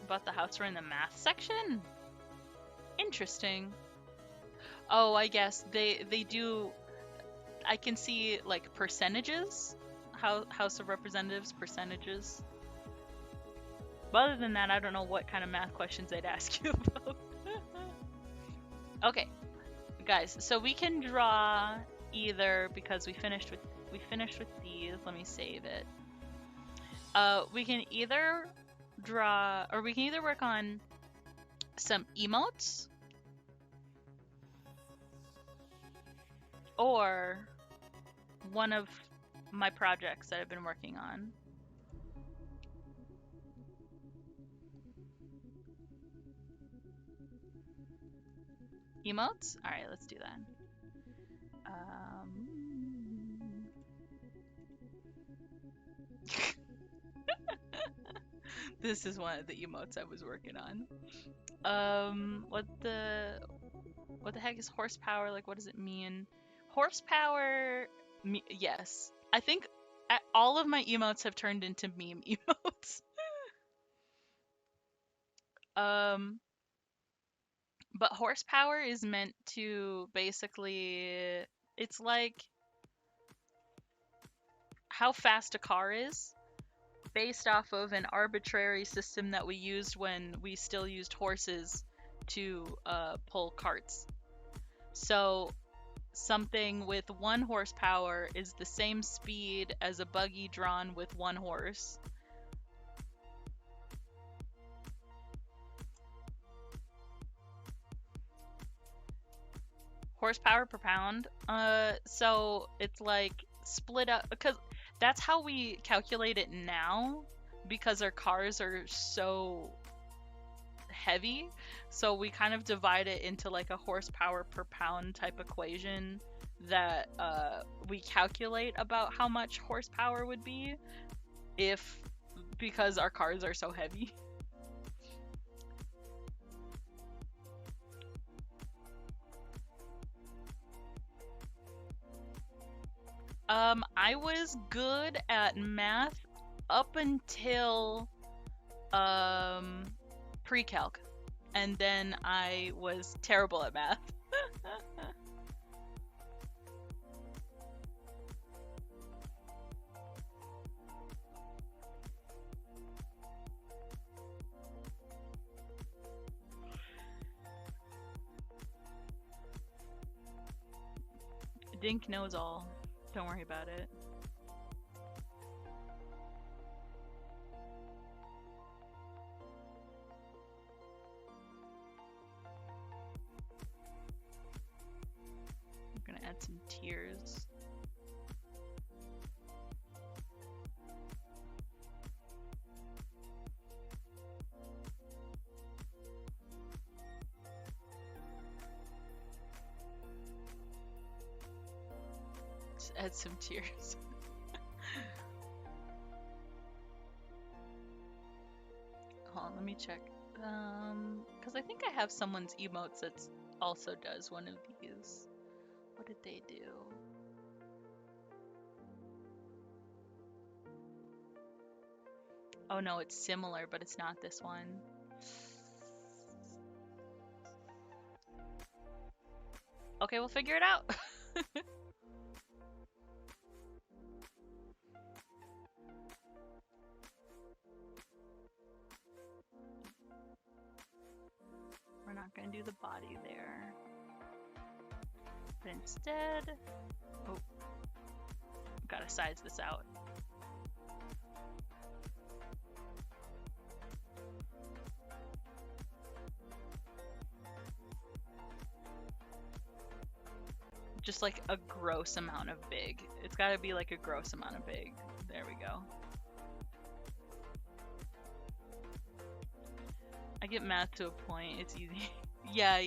about the house we're in the math section? Interesting. Oh, I guess they do. I can see like percentages. House of Representatives percentages. But other than that, I don't know what kind of math questions they'd ask you about. Okay, guys, so we can draw either because we finished with these. Let me save it. We can either draw, or we can either work on some emotes or one of my projects that I've been working on. Emotes? Alright, let's do that. This is one of the emotes I was working on. What the heck is horsepower? Like, what does it mean? Horsepower, yes. I think all of my emotes have turned into meme emotes. But horsepower is meant to basically, it's like how fast a car is based off of an arbitrary system that we used when we still used horses to pull carts. So something with 1 horsepower is the same speed as a buggy drawn with 1 horse. Horsepower per pound. So it's like split up, because that's how we calculate it now. because our cars are so heavy, so we kind of divide it into like a horsepower per pound type equation that we calculate about how much horsepower would be because our cars are so heavy. I was good at math up until pre-calc, and then I was terrible at math. Dink knows all. Don't worry about it. I'm gonna add some tears. Just add some tears. Hold on, let me check. Because I think I have someone's emotes that also does one of these. What did they do? Oh no, it's similar, but it's not this one. Okay, we'll figure it out. We're not gonna do the body there. But instead, oh, gotta size this out. Just like a gross amount of big. It's gotta be like a gross amount of big. There we go. I get math to a point, it's easy. Yeah.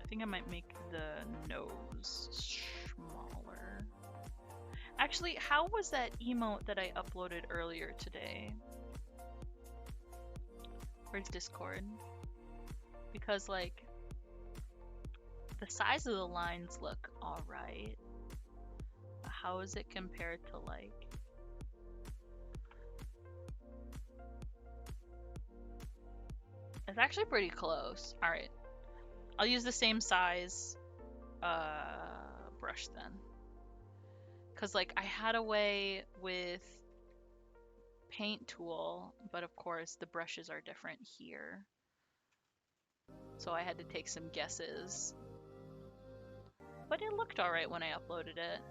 I think I might make the nose smaller. Actually, how was that emote that I uploaded earlier today? Where's Discord? Because like the size of the lines look alright. How is it compared to like it's actually pretty close. Alright. I'll use the same size brush then. Cause like I had a way with paint tool, but of course the brushes are different here. So I had to take some guesses. But it looked alright when I uploaded it.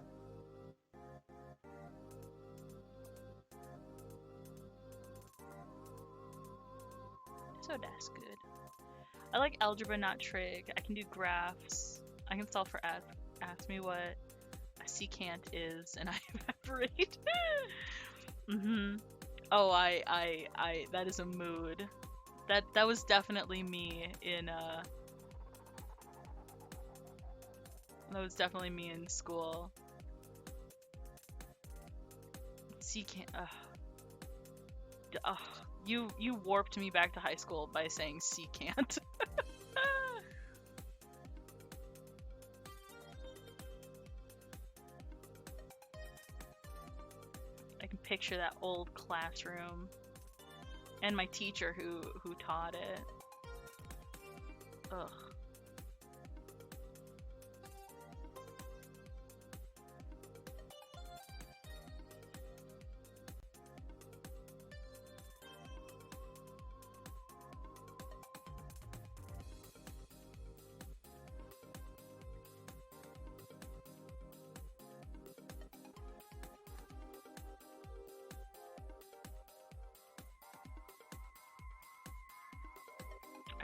So that's good. I like algebra, not trig. I can do graphs. I can solve for ask me what a secant is, and I evaporate. Oh, I that is a mood. That was definitely me in that was definitely me in school. Secant. You warped me back to high school by saying secant. I can picture that old classroom and my teacher who taught it. Ugh.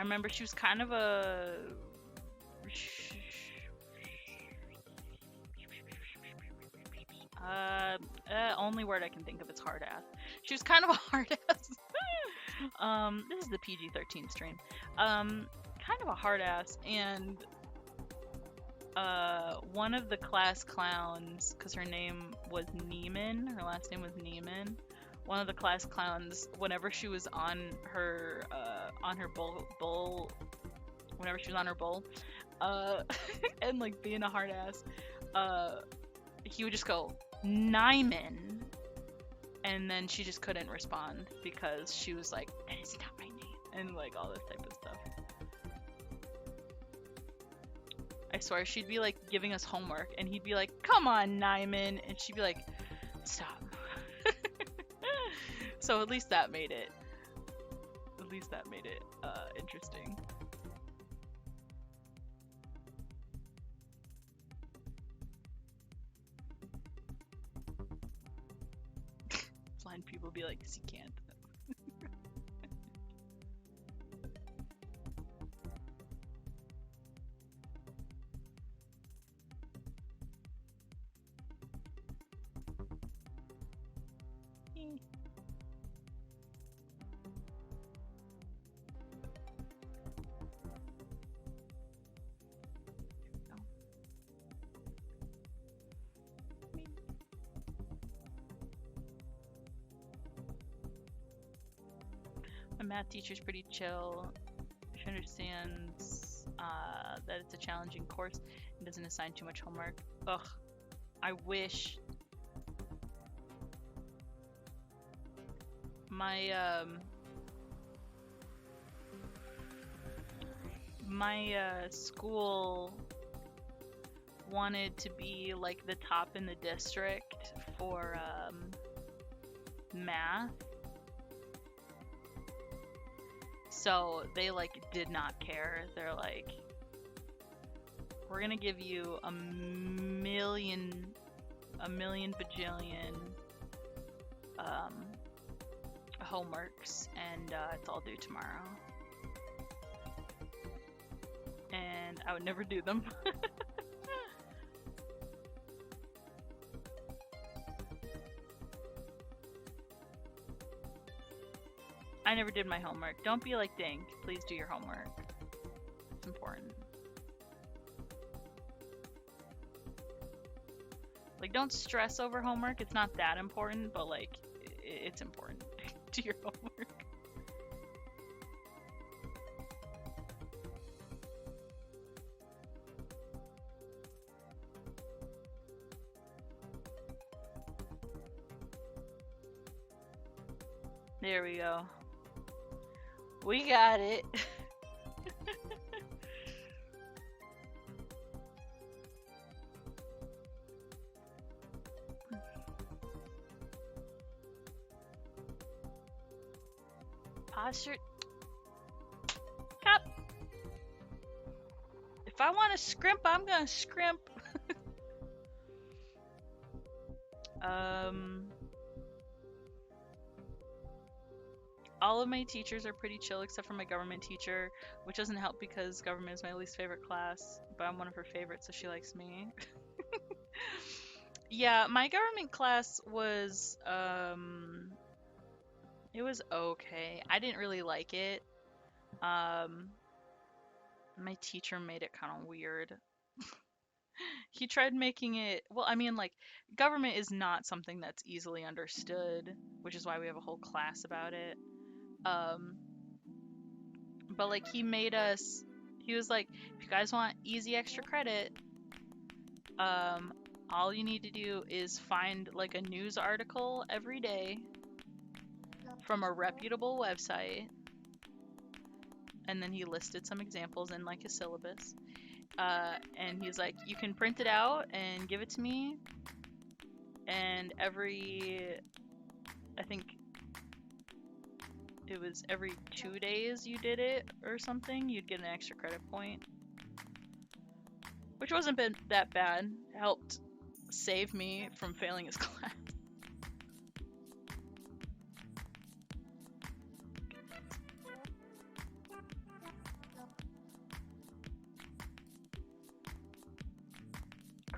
I remember she was kind of a only word I can think of is hard ass. She was kind of a hard ass. This is the PG-13 stream. Kind of a hard ass, and one of the class clowns, because her name was Neiman, her last name was Neiman. One of the class clowns, whenever she was on her bull, whenever she was on her bull, and like being a hard ass, he would just go Nyman, and then she just couldn't respond because she was like, "That is not my name," and like all this type of stuff. I swear, she'd be like giving us homework, and he'd be like, "Come on, Nyman," and she'd be like, "Stop." So at least that made it. Interesting. Blind people be like, "Yes, you can't." My math teacher's pretty chill. She understands that it's a challenging course and doesn't assign too much homework. Ugh, I wish my school wanted to be like the top in the district for math. So they like did not care. They're like, we're gonna give you a million bajillion homeworks, and it's all due tomorrow. And I would never do them. I never did my homework. Don't be like Dink. Please do your homework. It's important. Like, don't stress over homework. It's not that important, but like, it's important. Do your homework. There we go. We got it. Posture. Cup. If I want to scrimp, I'm gonna scrimp. All of my teachers are pretty chill except for my government teacher, which doesn't help because government is my least favorite class, but I'm one of her favorites, so she likes me. Yeah, my government class was, it was okay. I didn't really like it. My teacher made it kind of weird. He tried making it, well, I mean, like, government is not something that's easily understood, which is why we have a whole class about it. But like he was like, if you guys want easy extra credit, all you need to do is find like a news article every day from a reputable website, and then he listed some examples in like his syllabus, and he's like, you can print it out and give it to me, and I think it was every 2 days you did it or something, you'd get an extra credit point. Which wasn't that bad. It helped save me from failing his class.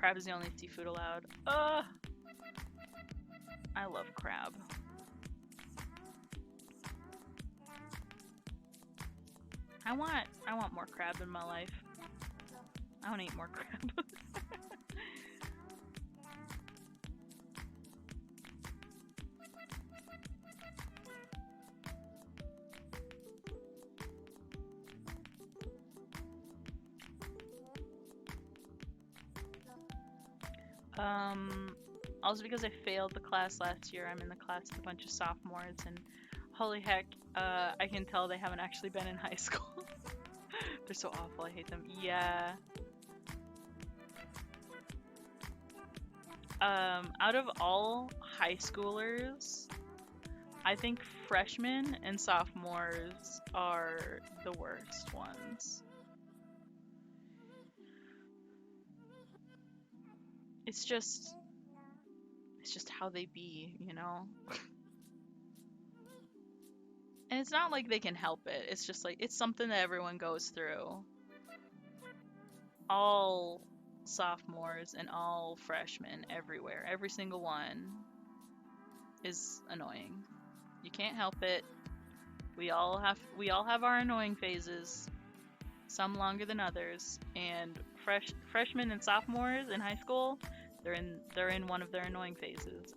Crab is the only seafood allowed. I love crab. I want more crab in my life. I want to eat more crab. Also because I failed the class last year, I'm in the class with a bunch of sophomores, and holy heck, I can tell they haven't actually been in high school. They're so awful, I hate them. Yeah. Out of all high schoolers, I think freshmen and sophomores are the worst ones. It's just how they be, you know? And it's not like they can help it. It's just like, it's something that everyone goes through. All sophomores and all freshmen everywhere, every single one is annoying. You can't help it. We all have our annoying phases, some longer than others, and freshmen and sophomores in high school, they're in one of their annoying phases.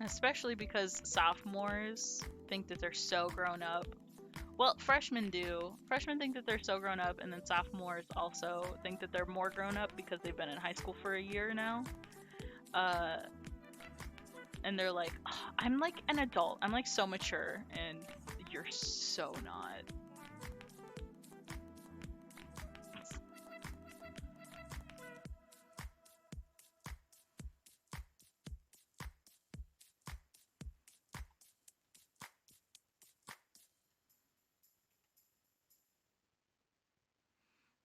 Especially because sophomores think that they're so grown up. Well, freshmen do. Freshmen think that they're so grown up, and then sophomores also think that they're more grown up because they've been in high school for a year now. And they're like, oh, I'm like an adult. I'm like so mature, and you're so not.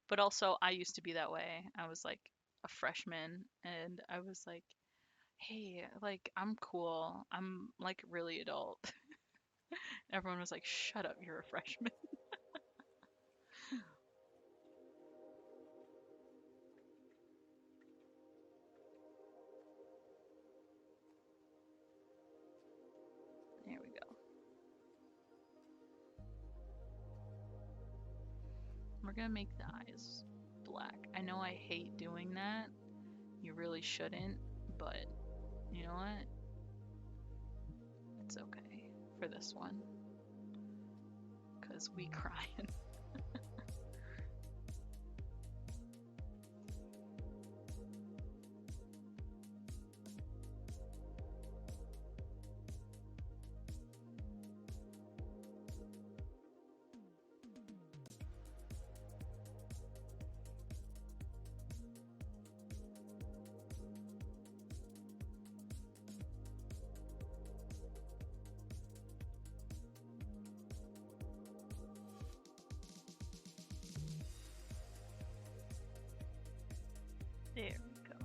But also, I used to be that way. I was like a freshman, and I was like, hey, like, I'm cool. I'm like really adult. Everyone was like, shut up, you're a freshman. There we go. We're gonna make the eyes black. I know I hate doing that. You really shouldn't, but you know what? It's okay for this one. Cause we crying. There we go.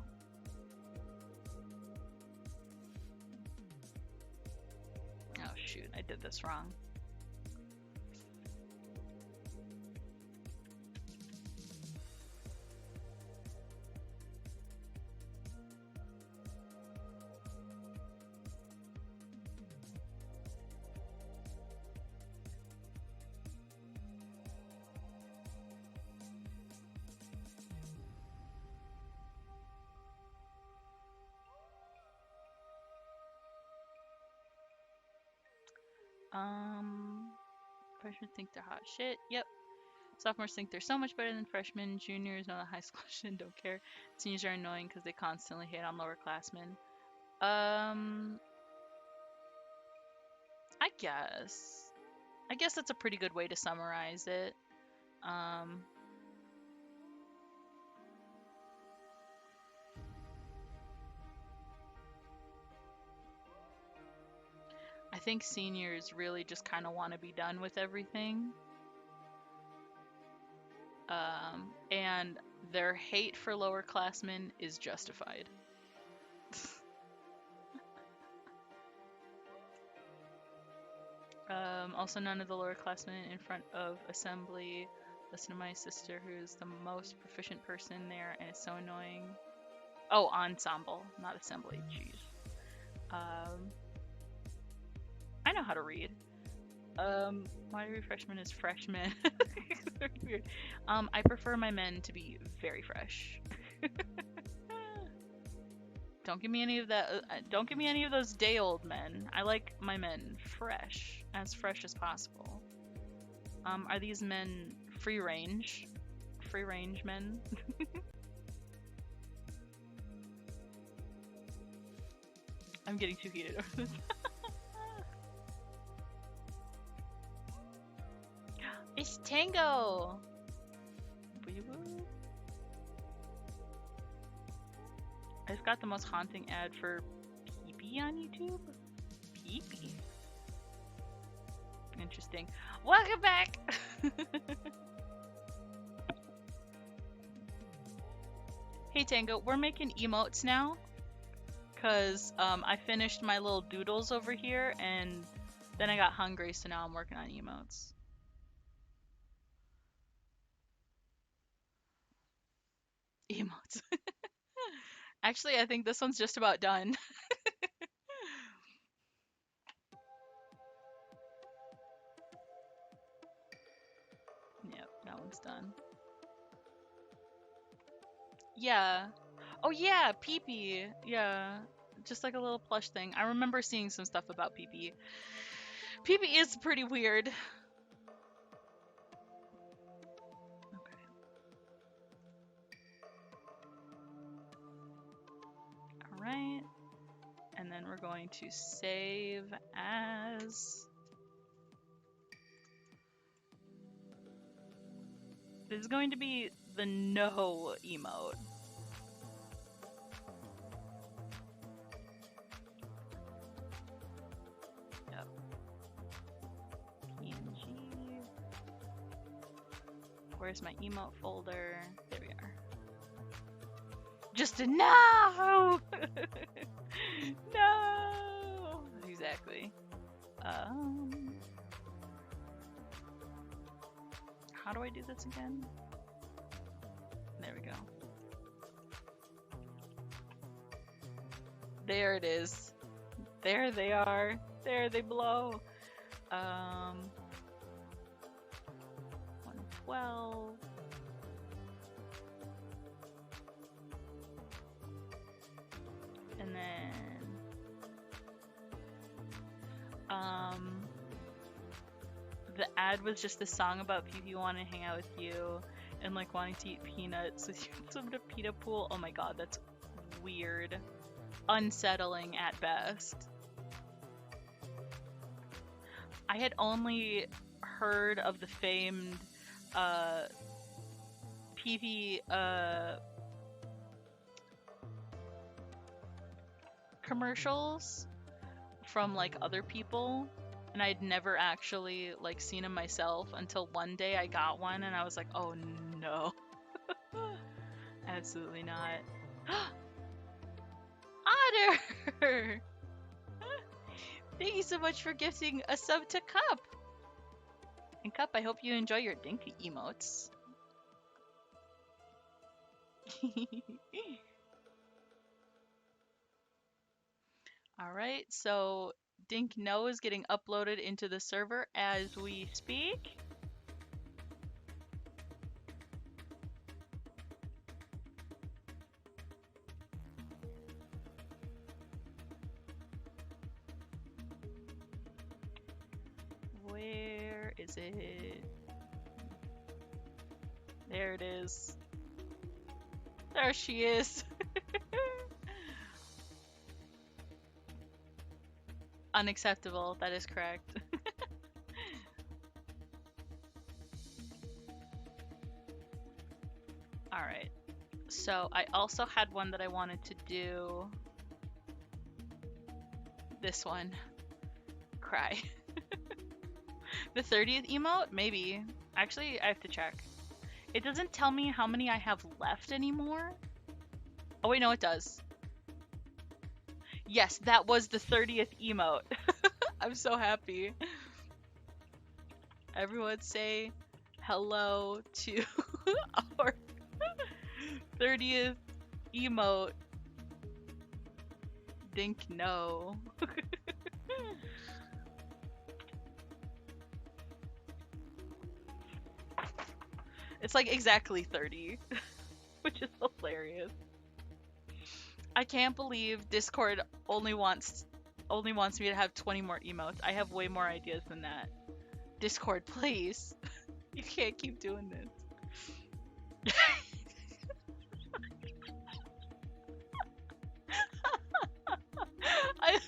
Oh shoot, I did this wrong. Freshmen think they're hot shit. Yep. Sophomores think they're so much better than freshmen. Juniors know that high school shit don't care. Seniors are annoying because they constantly hate on lowerclassmen. I guess. I guess that's a pretty good way to summarize it. I think seniors really just kind of want to be done with everything. And their hate for lowerclassmen is justified. Also, none of the lowerclassmen in front of assembly. Listen to my sister, who's the most proficient person there, and it's so annoying. Oh, ensemble, not assembly. Jeez. I know how to read. My refreshment is freshmen. Weird. I prefer my men to be very fresh. Don't give me any of that. Don't give me any of those day-old men. I like my men fresh as possible. Are these men free range? Free range men? I'm getting too heated over this. It's Tango! Woo-woo. I just got the most haunting ad for pee-pee on YouTube? Pee-pee? Interesting. Welcome back! Hey Tango, we're making emotes now. Cause I finished my little doodles over here and then I got hungry, so now I'm working on emotes. Emotes. Actually, I think this one's just about done. Yep, that one's done. Yeah. Oh yeah, pee-pee. Yeah. Just like a little plush thing. I remember seeing some stuff about pee-pee. Pee-pee is pretty weird. Okay. Alright. And then we're going to save as... This is going to be the no emote. Yep. PNG. Where's my emote folder? There we are. Just a no! No! Exactly. How do I do this again? There we go. There it is. There they are. There they blow. 112. And then the ad was just a song about people wanting to hang out with you and like wanting to eat peanuts with you in some peanut pool. Oh my god, that's weird. Unsettling at best. I had only heard of the famed PV commercials from like other people, and I'd never actually like seen them myself until one day I got one and I was like, oh no. Absolutely not. Otter! Thank you so much for gifting a sub to Cup. And Cup, I hope you enjoy your dinky emotes. Alright, so Dink No is getting uploaded into the server as we speak. Where is it? There it is. There she is. Unacceptable, that is correct. Alright, so I also had one that I wanted to do. This one. Cry. The 30th emote? Maybe. Actually, I have to check. It doesn't tell me how many I have left anymore. Oh wait, no it does. Yes, that was the 30th emote. I'm so happy. Everyone say hello to our 30th emote. Dink no. It's like exactly 30, which is hilarious. I can't believe Discord only wants me to have 20 more emotes. I have way more ideas than that. Discord, please. You can't keep doing this. I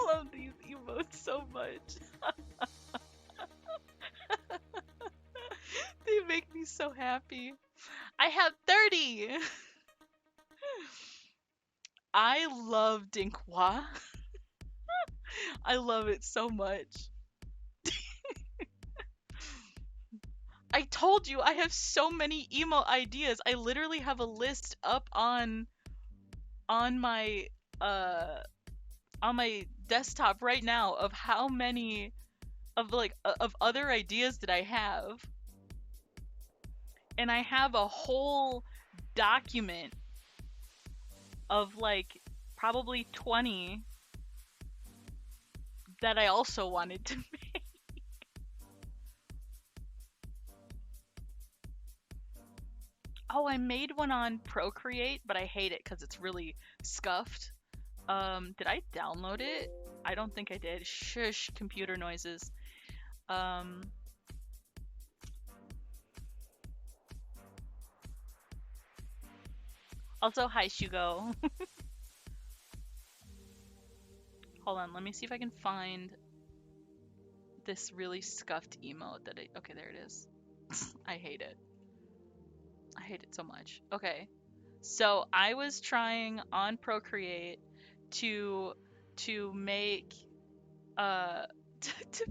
love these emotes so much. They make me so happy. I have 30! I love Dinkwa. I love it so much. I told you I have so many emote ideas. I literally have a list up on my uh on my desktop right now of how many of other ideas that I have. And I have a whole document of like probably 20 that I also wanted to make. Oh, I made one on Procreate, but I hate it because it's really scuffed. Did I download it? I don't think I did. Shush, computer noises. Also, hi, Shugo. Hold on, let me see if I can find this really scuffed emote that okay, there it is. I hate it. I hate it so much. Okay. So I was trying on Procreate to make to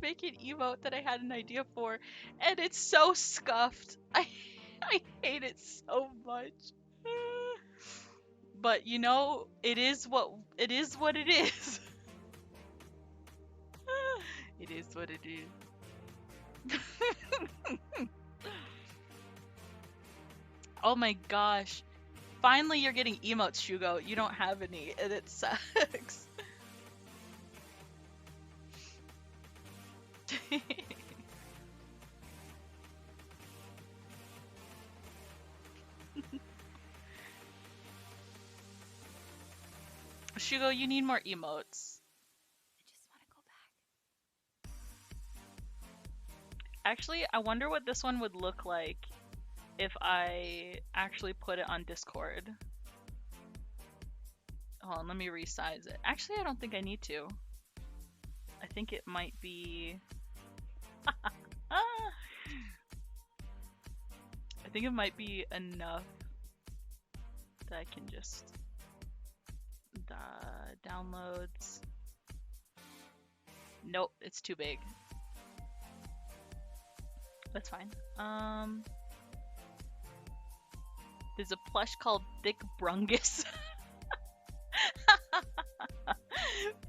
make an emote that I had an idea for, and it's so scuffed. I hate it so much. But you know, it is what it is. It is what it is. Oh my gosh. Finally you're getting emotes, Shugo. You don't have any, and it sucks. Shugo, you need more emotes. I just want to go back. Actually, I wonder what this one would look like if I actually put it on Discord. Hold on, let me resize it. Actually, I don't think I need to. I think it might be... I think it might be enough that I can just... downloads. Nope, it's too big. That's fine. There's a plush called Thick Brungus.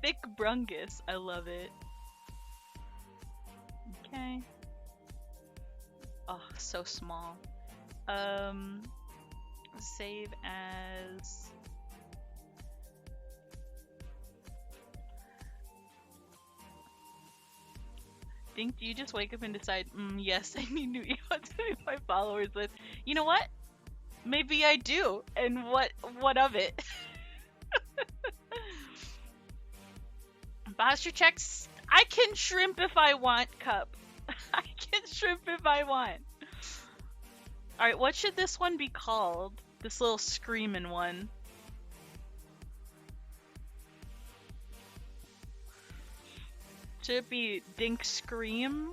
Thick Brungus. I love it. Okay. Oh, so small. Save as... Think, do you just wake up and decide, yes, I need new emotes to make my followers with? You know what? Maybe I do. And what of it? Posture checks. I can shrimp if I want, Cup. I can shrimp if I want. Alright, what should this one be called? This little screaming one. Should it be Dink Scream?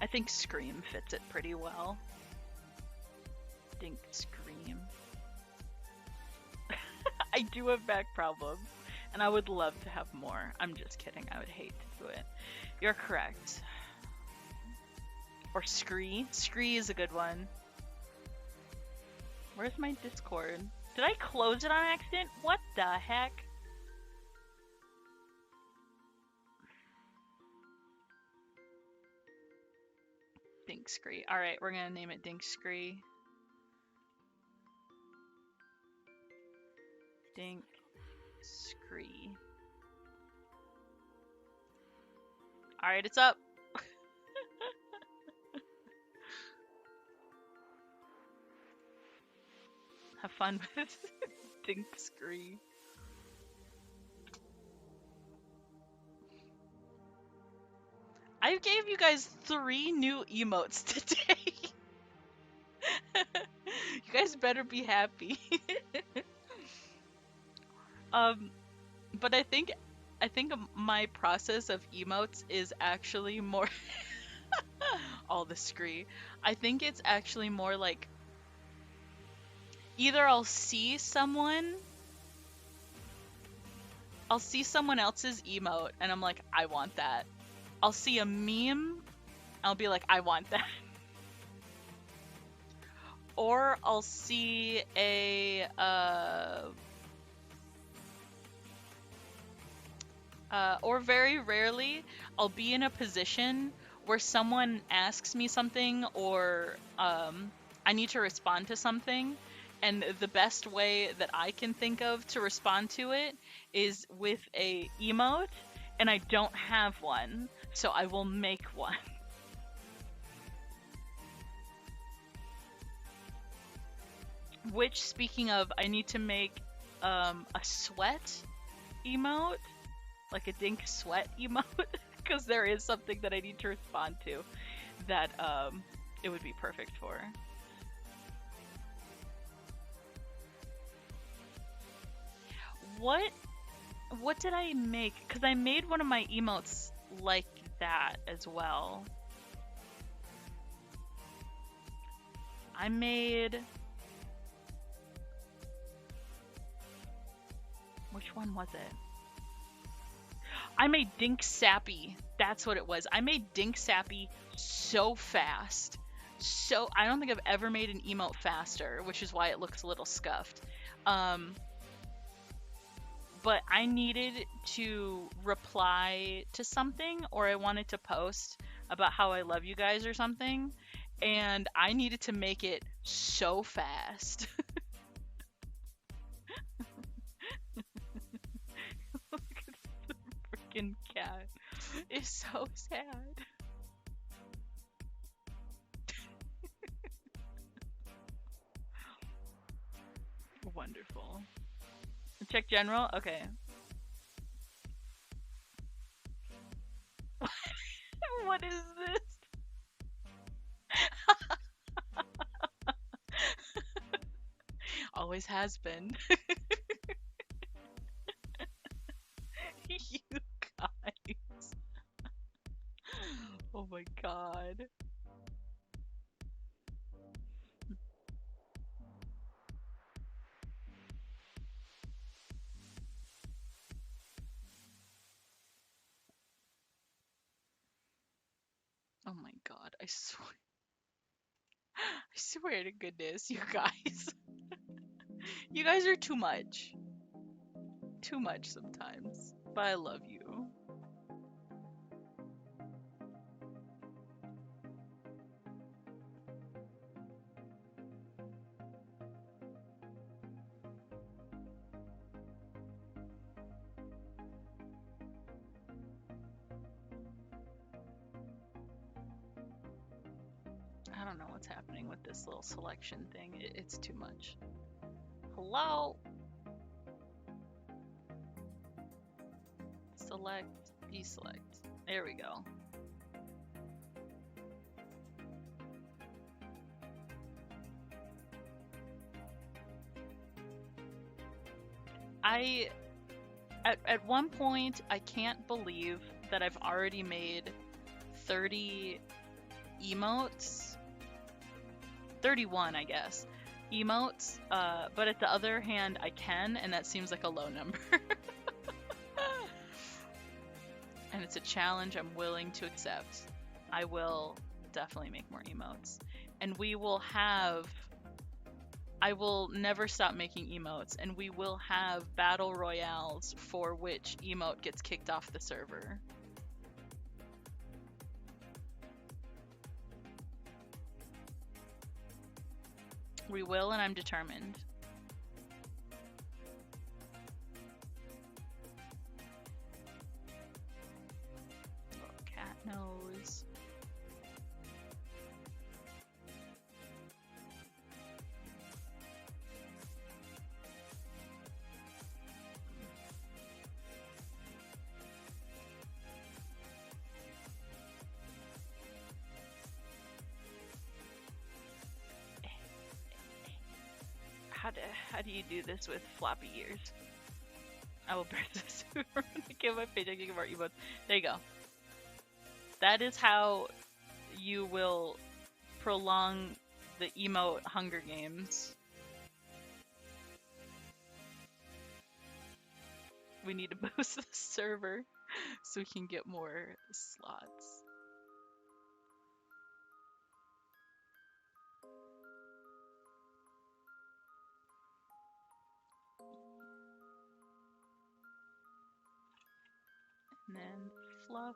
I think Scream fits it pretty well. Dink Scream. I do have back problems, and I would love to have more. I'm just kidding. I would hate to do it. You're correct. Or Scree. Scree is a good one. Where's my Discord? Did I close it on accident? What the heck? Dink Scree. Alright, we're gonna name it Dink Scree. Dink Scree. Alright, it's up. Have fun with Dink Scree. I gave you guys 3 new emotes today. You guys better be happy. But I think my process of emotes is actually more all the scree. I think it's actually more like either I'll see someone else's emote and I'm like, I want that. I'll see a meme, I'll be like, I want that. Or I'll see a or very rarely I'll be in a position where someone asks me something or I need to respond to something, and the best way that I can think of to respond to it is with a emote, and I don't have one, so I will make one. Which, speaking of, I need to make a sweat emote, like a dink sweat emote, because there is something that I need to respond to that it would be perfect for. What did I make? Because I made one of my emotes like that as well. I made... Which one was it? I made Dink Sappy. That's what it was. I made Dink Sappy so fast. So I don't think I've ever made an emote faster, which is why it looks a little scuffed. But I needed to reply to something, or I wanted to post about how I love you guys or something, and I needed to make it so fast. Look at the freaking cat. It's so sad. Wonderful. Check general? Okay. What is this? Always has been. You guys. Oh my god. Oh my god, I swear. I swear to goodness, you guys. You guys are too much. Too much sometimes. But I love you. I don't know what's happening with this little selection thing. It's too much. Hello? Select, deselect. There we go. At one point, I can't believe that I've already made 30 emotes. 31, I guess. Emotes, but at the other hand, I can, and that seems like a low number. And it's a challenge I'm willing to accept. I will definitely make more emotes. And I will never stop making emotes, and we will have battle royales for which emote gets kicked off the server. We will, and I'm determined. Little cat nose. How do you do this with floppy ears? I will press this to give my page. I can give our emotes. There you go. That is how you will prolong the emote Hunger Games. We need to boost the server so we can get more slots. And then fluff.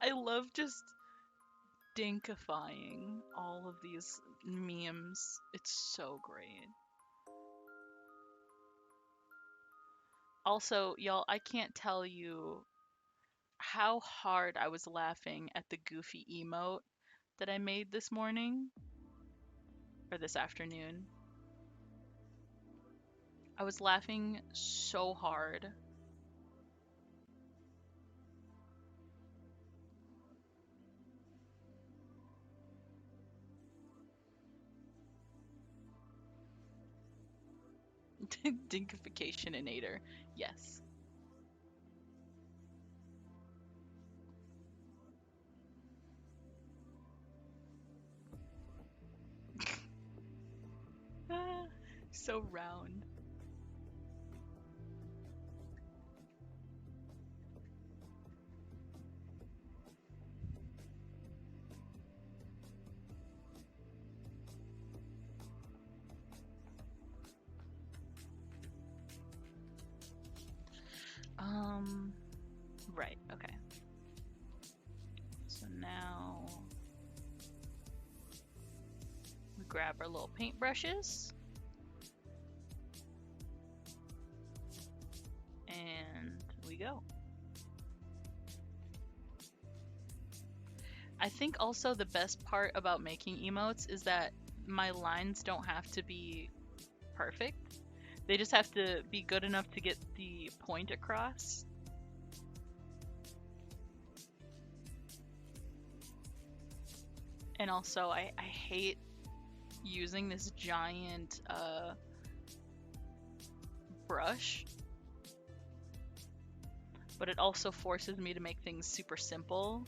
I love just dinkifying all of these memes. It's so great. Also, y'all, I can't tell you how hard I was laughing at the goofy emote that I made this morning or this afternoon. I was laughing so hard. Dinkification-inator. Yes. So round. Right, okay. So now we grab our little paintbrushes. And we go. I think also the best part about making emotes is that my lines don't have to be perfect. They just have to be good enough to get the point across. And also, I hate using this giant brush, but it also forces me to make things super simple.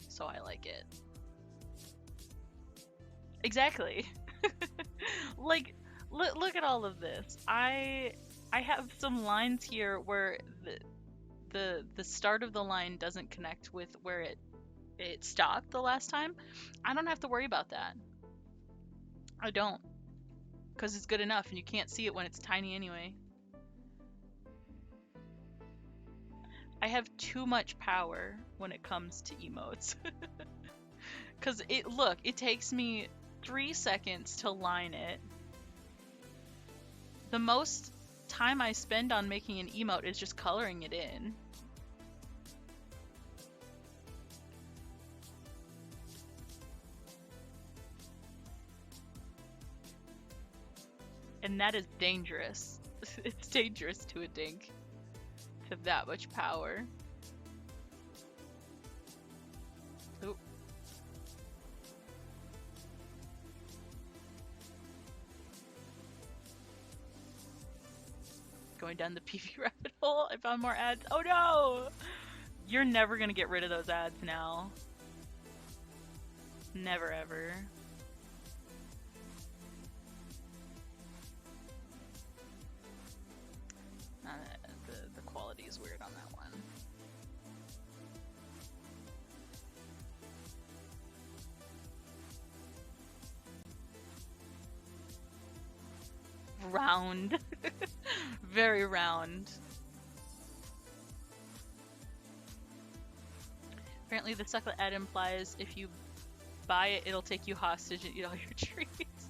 So I like it. Exactly. Like, look at all of this. I have some lines here where the start of the line doesn't connect with where it stopped the last time. I don't have to worry about that. I don't. Because it's good enough and you can't see it when it's tiny anyway. I have too much power when it comes to emotes. Because it takes me 3 seconds to line it. The most time I spend on making an emote is just coloring it in. And that is dangerous. It's dangerous to a dink to have that much power. Oop. Going down the PV rabbit hole. I found more ads. Oh no! You're never gonna get rid of those ads now. Never ever. The quality is weird on that one. Round. Very round. Apparently the sucklet ad implies if you buy it, it'll take you hostage and eat all your treats.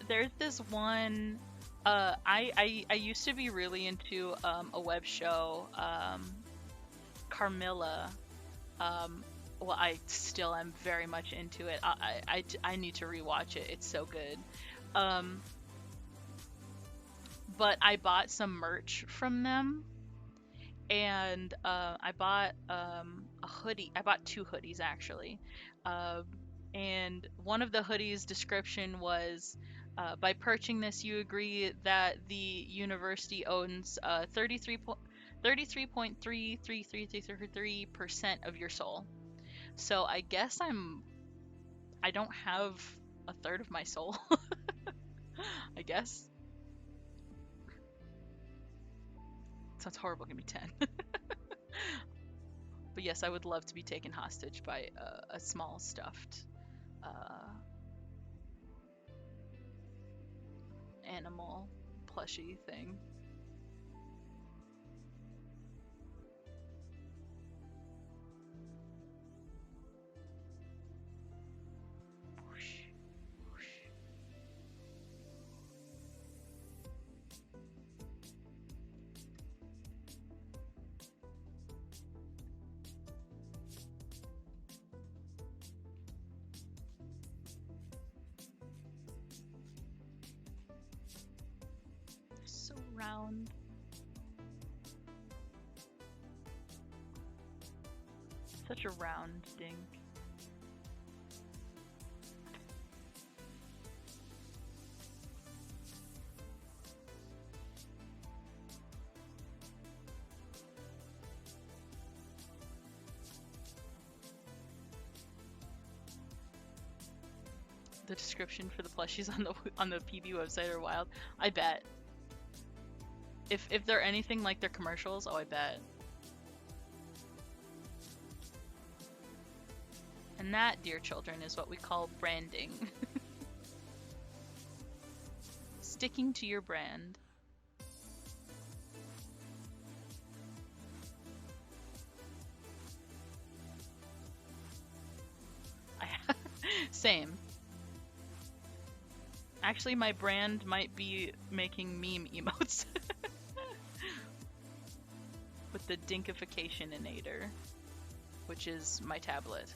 There's this one. I used to be really into a web show, Carmilla. Well, I still am very much into it. I need to rewatch it. It's so good. But I bought some merch from them, and I bought a hoodie. I bought two hoodies actually, and one of the hoodies' description was, by purchasing this, you agree that the university owns 33.333333% of your soul. So I guess I don't have a third of my soul. I guess. Sounds horrible. Give me 10. But yes, I would love to be taken hostage by a small stuffed animal plushie thing. Whoosh, whoosh. So round. Such a round dink. The description for the plushies on the PB website are wild. I bet. If they're anything like their commercials, oh, I bet. And that, dear children, is what we call branding. Sticking to your brand. Same. Actually, my brand might be making meme emotes. With the dinkification-inator, which is my tablet.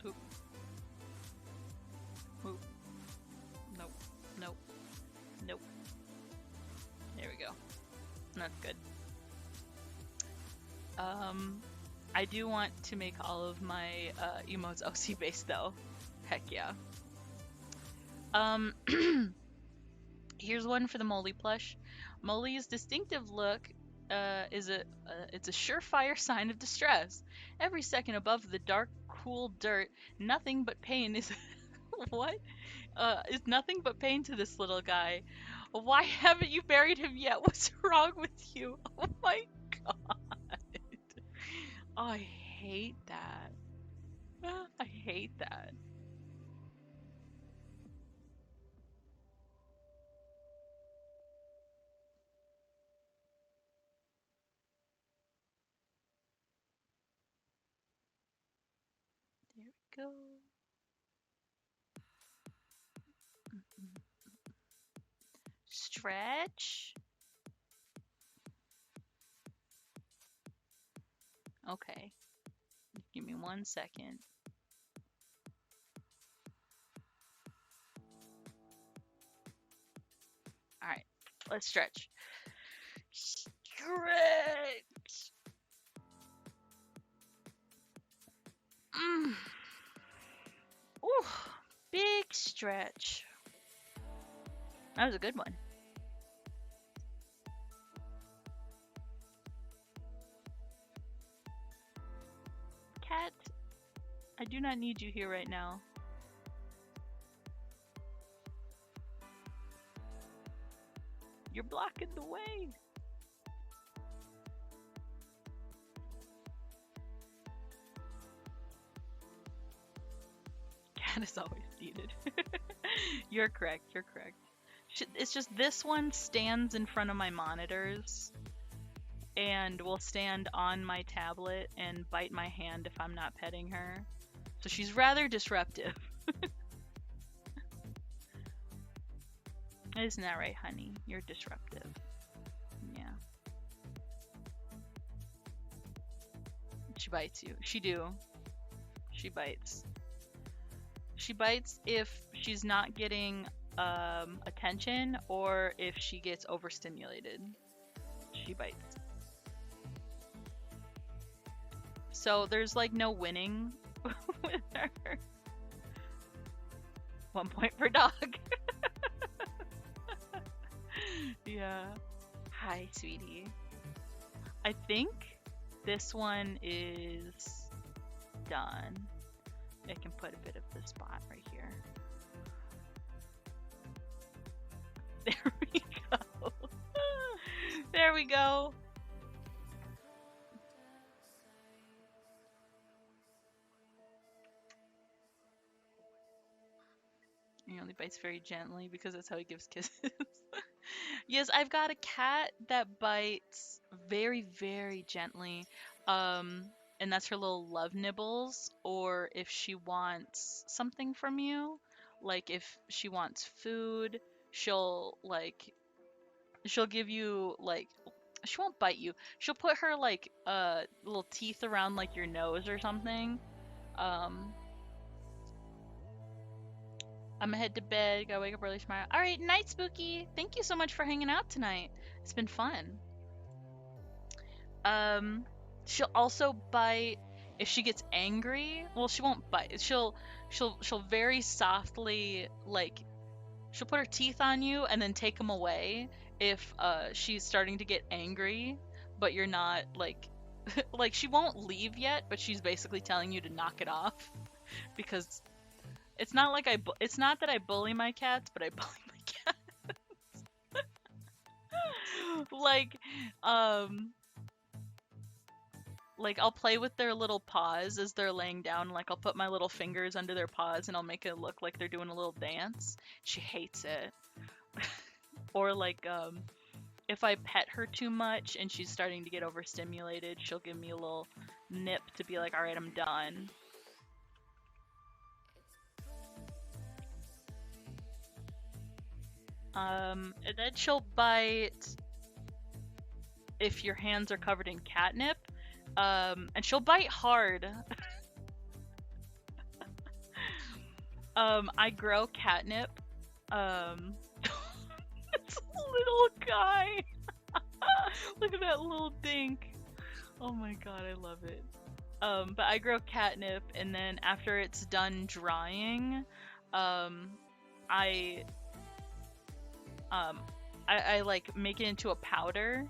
Oop. Oop. Nope. Nope. Nope. There we go. That's good. I do want to make all of my emotes OC based though. Heck yeah. Here's one for the Molly plush. Molly's distinctive look it's a surefire sign of distress. Every second above the dark, cool dirt, nothing but pain is what? Is nothing but pain to this little guy. Why haven't you buried him yet? What's wrong with you? Oh my god. Oh, I hate that. I hate that. There we go. Stretch. Okay. Give me 1 second. All right. Let's stretch. Stretch. Ooh, big stretch. That was a good one. Cat, I do not need you here right now. You're blocking the way. Cat is always needed. You're correct. You're correct. It's just this one stands in front of my monitors and will stand on my tablet and bite my hand if I'm not petting her. So she's rather disruptive. Isn't that right, honey? You're disruptive. Yeah. She bites you. She do. She bites. She bites if she's not getting attention or if she gets overstimulated. She bites. So there's like no winning with her. 1 point per dog. Yeah. Hi, sweetie. I think this one is done. I can put a bit of the spot right here. There we go. There we go. He only bites very gently because that's how he gives kisses. Yes, I've got a cat that bites very, very gently. And that's her little love nibbles, or if she wants something from you, like if she wants food, she'll give you like she won't bite you. She'll put her like little teeth around like your nose or something. Um I'm gonna head to bed, gotta wake up early tomorrow. Alright, night Spooky. Thank you so much for hanging out tonight. It's been fun. She'll also bite if she gets angry. Well, she won't bite. She'll very softly like she'll put her teeth on you and then take them away if she's starting to get angry, but you're not like like she won't leave yet, but she's basically telling you to knock it off because it's not like it's not that I bully my cats, but I bully my cats. like like I'll play with their little paws as they're laying down. Like I'll put my little fingers under their paws and I'll make it look like they're doing a little dance. She hates it. Or like if I pet her too much and she's starting to get overstimulated, she'll give me a little nip to be like, all right, I'm done. And then she'll bite if your hands are covered in catnip. And she'll bite hard. I grow catnip. It's a little guy. Look at that little dink. Oh my god, I love it. But I grow catnip, and then after it's done drying, I like make it into a powder,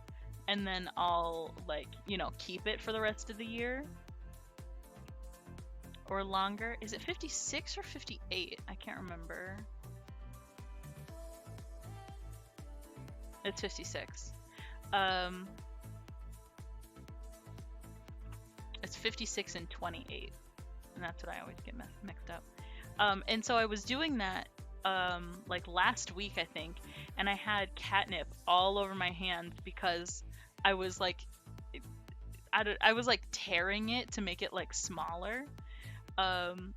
and then I'll like, you know, keep it for the rest of the year or longer. Is it 56 or 58? I can't remember. It's 56. It's 56 and 28, and that's what I always get mixed up. And so I was doing that like last week, I think, and I had catnip all over my hands because I was like tearing it to make it like smaller. And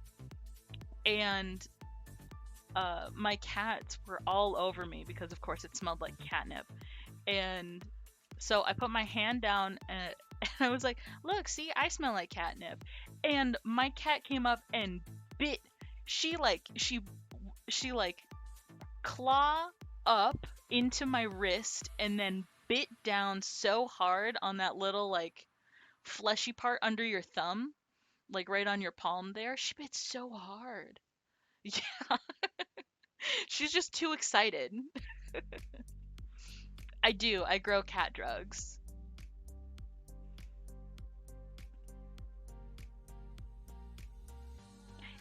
my cats were all over me because of course it smelled like catnip. And so I put my hand down and I was like, look, see, I smell like catnip. And my cat came up and bit. She claw up into my wrist and then bit down so hard on that little like fleshy part under your thumb, like right on your palm there. She bit so hard. Yeah. She's just too excited. I do. I grow cat drugs.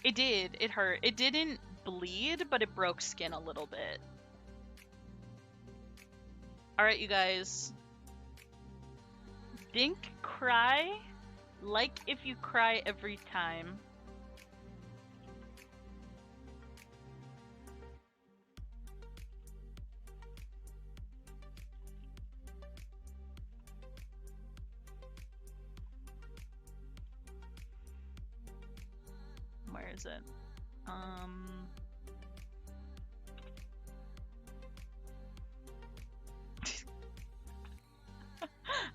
It did. It hurt. It didn't bleed, but it broke skin a little bit. Alright, you guys. Dink cry like if you cry every time. Where is it?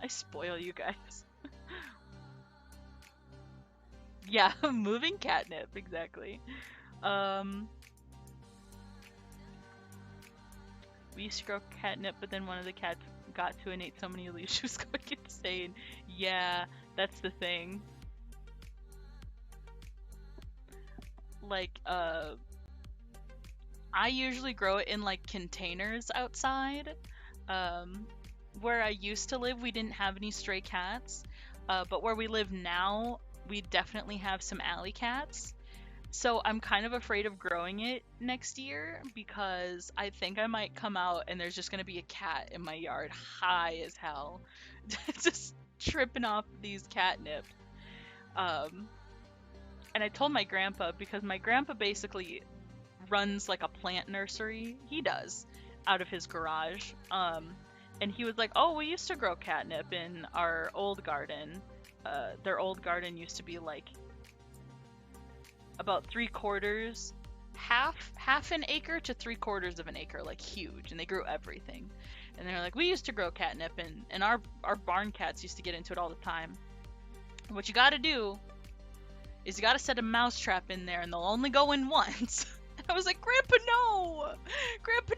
I spoil you guys. Yeah, moving catnip, exactly. We used to grow catnip, but then one of the cats got to and ate so many leaves she was going insane. Yeah, that's the thing. Like, I usually grow it in like containers outside. Where I used to live, we didn't have any stray cats, but where we live now, we definitely have some alley cats. So I'm kind of afraid of growing it next year because I think I might come out and there's just gonna be a cat in my yard, high as hell, just tripping off these catnip. Um, and I told my grandpa because my grandpa basically runs like a plant nursery. He does out of his garage. And he was like, "Oh, we used to grow catnip in our old garden. Their old garden used to be like about 3/4, half an acre to 3/4 of an acre, like huge, and they grew everything." And they're like, "We used to grow catnip, and our barn cats used to get into it all the time. What you got to do is you got to set a mouse trap in there, and they'll only go in once." And I was like, "Grandpa, no! Grandpa,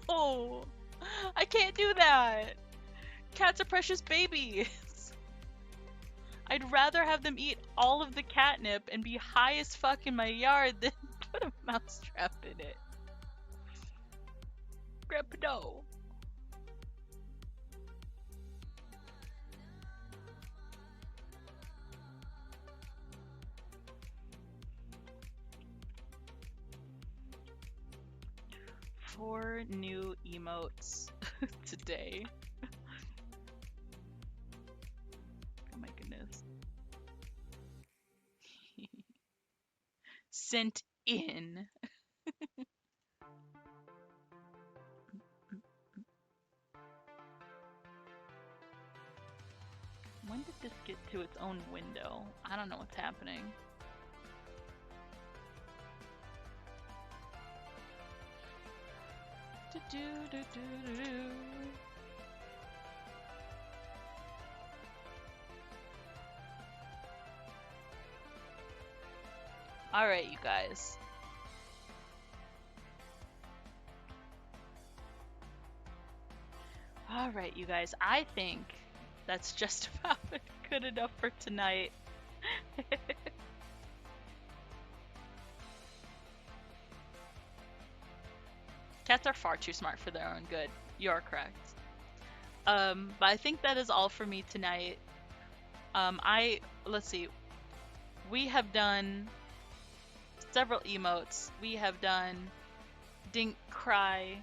no! I can't do that. Cats are precious babies. I'd rather have them eat all of the catnip and be high as fuck in my yard than put a mouse trap in it. Grandpa, no." Four new emotes today. Oh my goodness. Sent in. When did this get to its own window? I don't know what's happening. Alright, you guys. Alright, you guys. I think that's just about good enough for tonight. Cats are far too smart for their own good. You're correct. But I think that is all for me tonight. Let's see. We have done several emotes. We have done Dink Cry,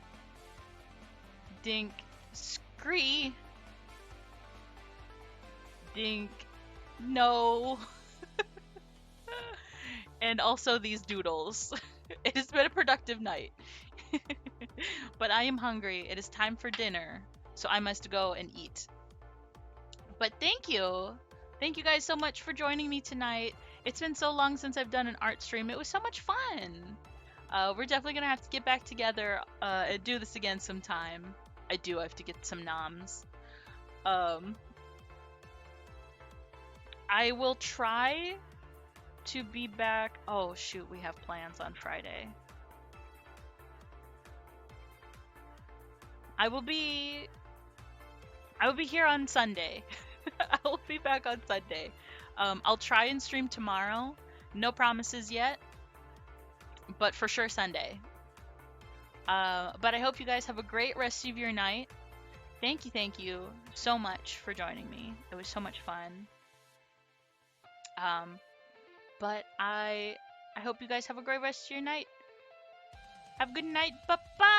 Dink Scree, Dink No, and also these doodles. It has been a productive night. But I am hungry. It is time for dinner, so I must go and eat. But thank you. Thank you guys so much for joining me tonight. It's been so long since I've done an art stream. It was so much fun. We're definitely going to have to get back together and do this again sometime. I do have to get some noms. I will try to be back. Oh, shoot. We have plans on Friday. I will be here on Sunday. I will be back on Sunday. I'll try and stream tomorrow. No promises yet, but for sure Sunday. But I hope you guys have a great rest of your night. Thank you so much for joining me. It was so much fun. But I hope you guys have a great rest of your night. Have a good night. Bye-bye.